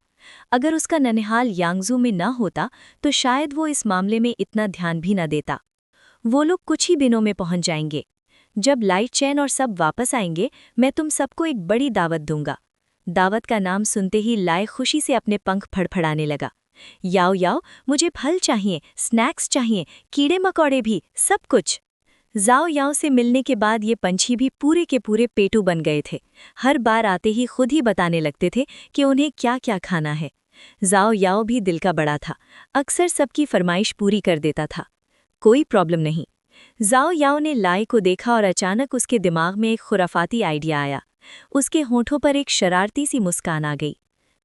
अगर उसका ननिहाल यांगजू में न होता तो शायद वो इस मामले में इतना ध्यान भी न देता। वो लोग कुछ ही दिनों में पहुंच जाएंगे। जब लाई चैन और सब वापस आएंगे, मैं तुम सबको एक बड़ी दावत दूंगा। दावत का नाम सुनते ही लाई खुशी से अपने पंख फड़फड़ाने लगा। याओ याओ, मुझे फल चाहिए, स्नैक्स चाहिए, कीड़े मकोड़े भी, सब कुछ। जाओ याओ से मिलने के बाद ये पंछी भी पूरे के पूरे पेटू बन गए थे। हर बार आते ही खुद ही बताने लगते थे कि उन्हें क्या क्या खाना है। जाओ याओ भी दिल का बड़ा था, अक्सर सबकी फरमाइश पूरी कर देता था। कोई प्रॉब्लम नहीं। जाओ याओ ने लाई को देखा और अचानक उसके दिमाग में एक खुराफाती आइडिया आया। उसके होठों पर एक शरारती सी मुस्कान आ गई।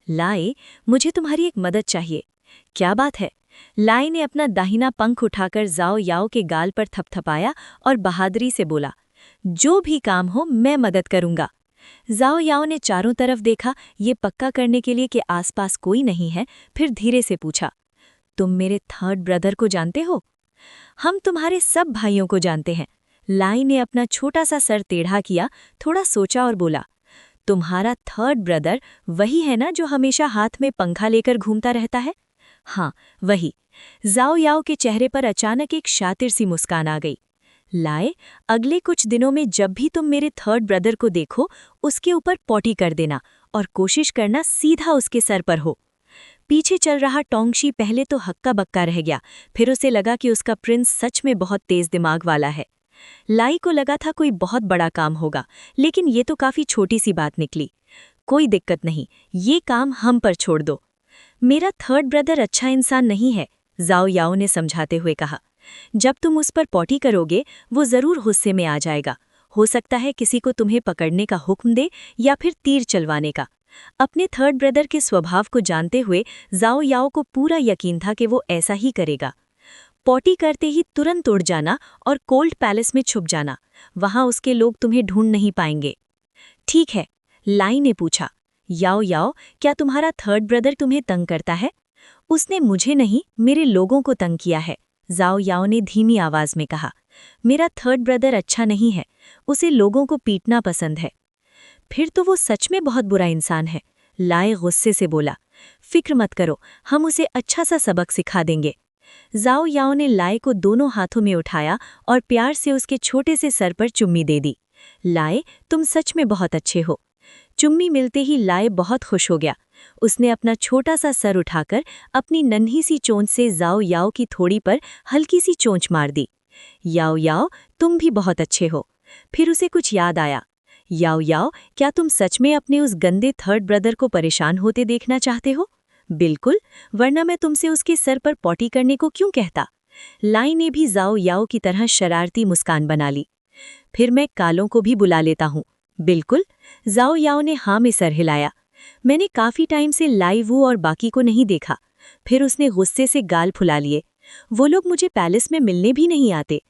लाई, मुझे तुम्हारी एक मदद चाहिए। क्या बात है? लाई ने अपना दाहिना पंख उठाकर जाओ याओ के गाल पर थपथपाया और बहादुरी से बोला, जो भी काम हो मैं मदद करूंगा। जाओ याओ ने चारों तरफ देखा, ये पक्का करने के लिए कि आसपास कोई नहीं है, फिर धीरे से पूछा, तुम मेरे थर्ड ब्रदर को जानते हो? हम तुम्हारे सब भाइयों को जानते हैं। लाई ने अपना छोटा सा सर टेढ़ा किया, थोड़ा सोचा और बोला, तुम्हारा थर्ड ब्रदर वही है ना जो हमेशा हाथ में पंखा लेकर घूमता रहता है? हाँ, वही। जाओ याओ के चेहरे पर अचानक एक शातिर सी मुस्कान आ गई। लाए, अगले कुछ दिनों में जब भी तुम मेरे थर्ड ब्रदर को देखो, उसके ऊपर पॉटी कर देना और कोशिश करना सीधा उसके सर पर हो। पीछे चल रहा टोंगशी पहले तो हक्का बक्का रह गया, फिर उसे लगा कि उसका प्रिंस सच में बहुत तेज दिमाग वाला है। लाई को लगा था कोई बहुत बड़ा काम होगा, लेकिन ये तो काफी छोटी सी बात निकली। कोई दिक्कत नहीं, ये काम हम पर छोड़ दो। मेरा थर्ड ब्रदर अच्छा इंसान नहीं है, जाओ याओ ने समझाते हुए कहा। जब तुम उस पर पॉटी करोगे, वो जरूर गुस्से में आ जाएगा। हो सकता है किसी को तुम्हें पकड़ने का हुक्म दे या फिर तीर चलवाने का। अपने थर्ड ब्रदर के स्वभाव को जानते हुए जाओ याओ को पूरा यकीन था कि वो ऐसा ही करेगा। पॉटी करते ही तुरंत उड़ जाना और कोल्ड पैलेस में छुप जाना, वहां उसके लोग तुम्हें ढूंढ नहीं पाएंगे। ठीक है, लाई ने पूछा, याओ याओ, क्या तुम्हारा थर्ड ब्रदर तुम्हें तंग करता है? उसने मुझे नहीं, मेरे लोगों को तंग किया है, जाओ याओ ने धीमी आवाज में कहा। मेरा थर्ड ब्रदर अच्छा नहीं है, उसे लोगों को पीटना पसंद है। फिर तो वो सच में बहुत बुरा इंसान है, लाई गुस्से से बोला। फिक्र मत करो, हम उसे अच्छा सा सबक सिखा देंगे। जाओ याओ ने लाई को दोनों हाथों में उठाया और प्यार से उसके छोटे से सर पर चुम्मी दे दी। लाई, तुम सच में बहुत अच्छे हो। चुम्मी मिलते ही लाई बहुत खुश हो गया। उसने अपना छोटा सा सर उठाकर अपनी नन्ही सी चोंच से जाओ याओ की थोड़ी पर हल्की सी चोंच मार दी। याओ याओ, तुम भी बहुत अच्छे हो। फिर उसे कुछ याद आया। याओ याओ, क्या तुम सच में अपने उस गंदे थर्ड ब्रदर को परेशान होते देखना चाहते हो? बिल्कुल, वरना मैं तुमसे उसके सर पर पॉटी करने को क्यों कहता? लाई ने भी जाओ याओ की तरह शरारती मुस्कान बना ली। फिर मैं कालों को भी बुला लेता हूँ। बिल्कुल, जाओ याओ ने हाँ में सर हिलाया। मैंने काफी टाइम से लाई वू और बाकी को नहीं देखा। फिर उसने गुस्से से गाल फुला लिए। वो लोग मुझे पैलेस में मिलने भी नहीं आते।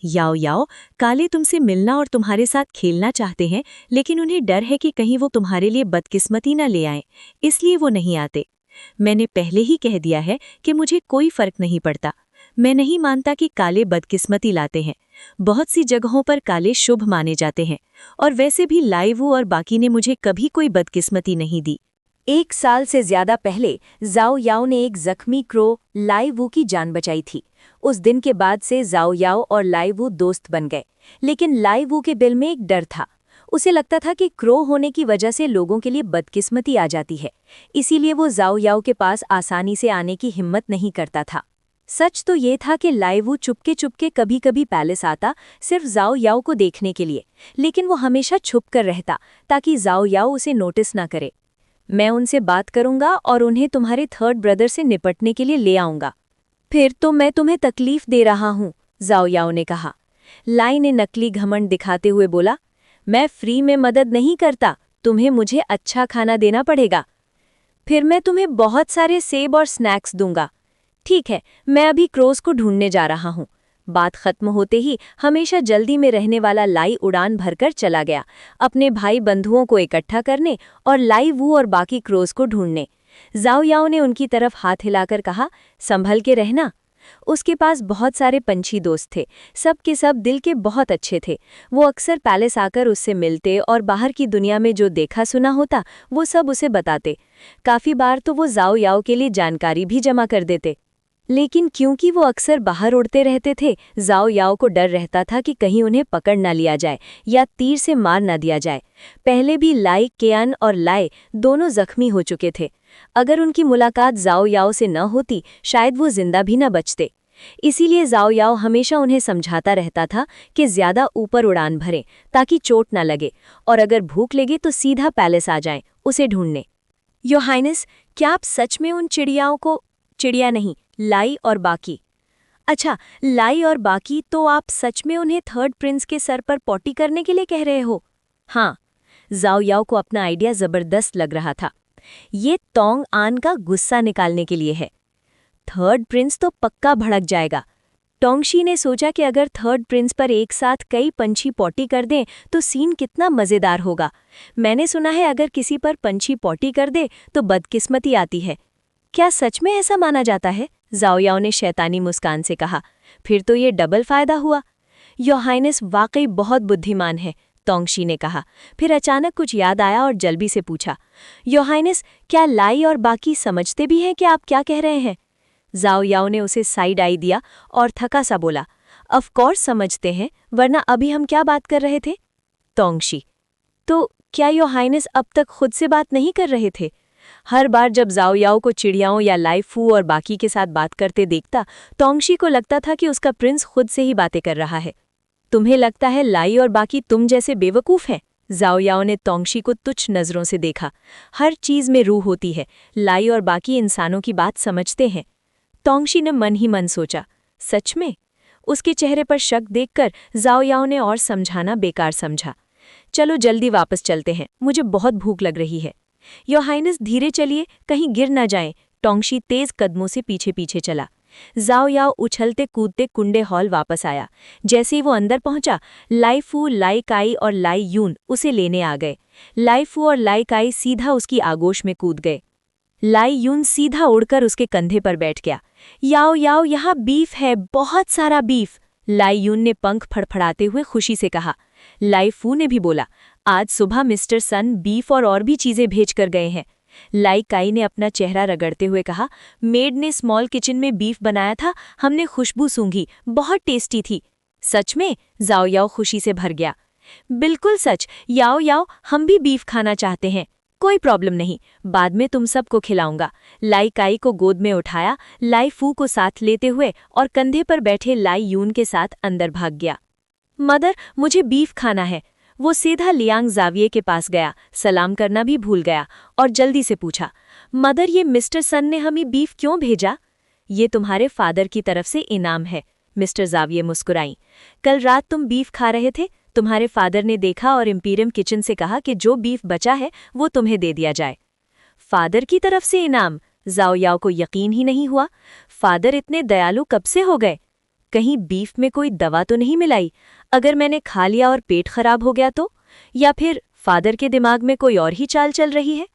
याओ याओ, काले तुमसे मिलना और तुम्हारे साथ खेलना चाहते हैं, लेकिन उन्हें डर है कि कहीं वो तुम्हारे लिए बदकिस्मती न ले आएं, इसलिए वो नहीं आते। मैंने पहले ही कह दिया है कि मुझे कोई फर्क नहीं पड़ता। मैं नहीं मानता कि काले बदकिस्मती लाते हैं। बहुत सी जगहों पर काले शुभ माने जाते हैं, और वैसे भी लाई वू और बाकी ने मुझे कभी कोई बदकिस्मती नहीं दी। 1 साल से ज्यादा पहले जाओ याओ ने एक जख्मी क्रो लाई वू की जान बचाई थी। उस दिन के बाद से जाओ याओ और लाई वू दोस्त बन गए, लेकिन लाई वू के दिल में एक डर था। उसे लगता था कि क्रो होने की वजह से लोगों के लिए बदकिस्मती आ जाती है, इसीलिए वो जाओ याओ के पास आसानी से आने की हिम्मत नहीं करता था। सच तो ये था कि लाई वू चुपके चुपके कभी कभी पैलेस आता, सिर्फ जाओ याओ को देखने के लिए, लेकिन वो हमेशा छुप कर रहता ताकि जाओ याओ उसे नोटिस ना करे। मैं उनसे बात करूंगा और उन्हें तुम्हारे थर्ड ब्रदर से निपटने के लिए ले आऊंगा। फिर तो मैं तुम्हें तकलीफ दे रहा हूं, जाओ याओ ने कहा। लाई ने नकली घमंड दिखाते हुए बोला, मैं फ्री में मदद नहीं करता, तुम्हें मुझे अच्छा खाना देना पड़ेगा। फिर मैं तुम्हें बहुत सारे सेब और स्नैक्स दूंगा। ठीक है, मैं अभी क्रोस को ढूंढने जा रहा हूं। बात खत्म होते ही हमेशा जल्दी में रहने वाला लाई उड़ान भरकर चला गया, अपने भाई बंधुओं को इकट्ठा करने और लाई वू और बाकी क्रोस को ढूंढने। जाओ याओ ने उनकी तरफ हाथ हिलाकर कहा, संभल के रहना। उसके पास बहुत सारे पंछी दोस्त थे, सब के सब दिल के बहुत अच्छे थे। वो अक्सर पैलेस आकर उससे मिलते और बाहर की दुनिया में जो देखा सुना होता वो सब उसे बताते। काफी बार तो वो जाओ याओ के लिए जानकारी भी जमा कर देते, लेकिन क्योंकि वो अक्सर बाहर उड़ते रहते थे, जाओ याओ को डर रहता था कि कहीं उन्हें पकड़ ना लिया जाए या तीर से मार ना दिया जाए। पहले भी लाई केयान और लाई दोनों जख्मी हो चुके थे। अगर उनकी मुलाकात जाओ याओ से न होती, शायद वो जिंदा भी न बचते। इसीलिए जाओ याओ हमेशा उन्हें समझाता रहता था कि ज्यादा ऊपर उड़ान भरें ताकि चोट न लगे, और अगर भूख लगे तो सीधा पैलेस आ जाएं उसे ढूंढने। योर हाइनेस, क्या आप सच में उन चिड़ियाओं को, चिड़िया नहीं, लाई और बाकी, अच्छा लाई और बाकी, तो आप सच में उन्हें थर्ड प्रिंस के सर पर पॉटी करने के लिए कह रहे हो? हाँ। जाओ याओ को अपना आइडिया जबरदस्त लग रहा था। ये तोंग आन का गुस्सा निकालने के लिए है। थर्ड प्रिंस तो पक्का भड़क जाएगा। टोंगशी ने सोचा कि अगर थर्ड प्रिंस पर एक साथ कई पंछी पॉटी कर दें तो सीन कितना मजेदार होगा। मैंने सुना है अगर किसी पर पंछी पॉटी कर दे तो बदकिस्मती आती है। क्या सच में ऐसा माना जाता है? जाओ याओ ने शैतानी मुस्कान से कहा। फिर तो ये डबल फायदा हुआ। योर हाइनेस वाकई बहुत बुद्धिमान है, तोंगशी ने कहा। फिर अचानक कुछ याद आया और जल्दी से पूछा, योर हाइनेस, क्या लाई और बाकी समझते भी हैं कि आप क्या कह रहे हैं? जाओ याओ ने उसे साइड आई दिया और थका सा बोला, ऑफ कोर्स समझते हैं, वरना अभी हम क्या बात कर रहे थे? तोंगशी, तो क्या योर हाइनेस अब तक खुद से बात नहीं कर रहे थे? हर बार जब जाओ याओ को चिड़ियाओं या लाई फू और बाकी के साथ बात करते देखता, तोंगशी को लगता था कि उसका प्रिंस खुद से ही बातें कर रहा है। तुम्हें लगता है लाई और बाकी तुम जैसे बेवकूफ़ हैं? जाओ याओ ने तोंगशी को तुच्छ नज़रों से देखा। हर चीज़ में रूह होती है, लाई और बाकी इंसानों की बात समझते हैं। तोंगशी ने मन ही मन सोचा, सच में? उसके चेहरे पर शक देखकर जाओ याओ ने और समझाना बेकार समझा। चलो जल्दी वापस चलते हैं, मुझे बहुत भूख लग रही है। योर हाइनेस धीरे चलिए, कहीं गिर न जाएं। तोंगशी तेज कदमों से पीछे पीछे चला। जाओ याओ उछलते कूदते कुंडे हॉल वापस आया। जैसे ही वो अंदर पहुंचा, लाई फू, लाई काई और लाई यून उसे लेने आ गए। लाई फू और लाई काई सीधा उसकी आगोश में कूद गए। लाई यून सीधा उड़कर उसके कंधे पर बैठ गया। याओ याओ, यहाँ बीफ है, बहुत सारा बीफ। लाई यून ने पंख फड़फड़ाते हुए खुशी से कहा। लाई फू ने भी बोला, आज सुबह मिस्टर सन बीफ और भी चीजें भेज कर गए हैं। लाई काई ने अपना चेहरा रगड़ते हुए कहा, मेड ने स्मॉल किचन में बीफ बनाया था, हमने खुशबू सूंघी, बहुत टेस्टी थी। सच में? जाओ याओ खुशी से भर गया। बिल्कुल सच, याओ याओ, हम भी बीफ खाना चाहते हैं। कोई प्रॉब्लम नहीं, बाद में तुम सबको खिलाऊंगा। लाई काई को गोद में उठाया, लाई फू को साथ लेते हुए और कंधे पर बैठे लाई यून के साथ अंदर भाग गया। मदर, मुझे बीफ खाना है। वो सीधा लियांग जाविये के पास गया, सलाम करना भी भूल गया और जल्दी से पूछा, मदर, ये मिस्टर सन ने हमें बीफ क्यों भेजा? ये तुम्हारे फादर की तरफ से इनाम है। मिस्टर जाविये मुस्कुराई। कल रात तुम बीफ खा रहे थे, तुम्हारे फादर ने देखा और इंपीरियम किचन से कहा कि जो बीफ बचा है वो तुम्हें दे दिया जाए। फादर की तरफ से इनाम? जाओ याओ को यकीन ही नहीं हुआ। फादर इतने दयालु कब से हो गए? कहीं बीफ में कोई दवा तो नहीं मिलाई? अगर मैंने खा लिया और पेट खराब हो गया तो? या फिर फादर के दिमाग में कोई और ही चाल चल रही है?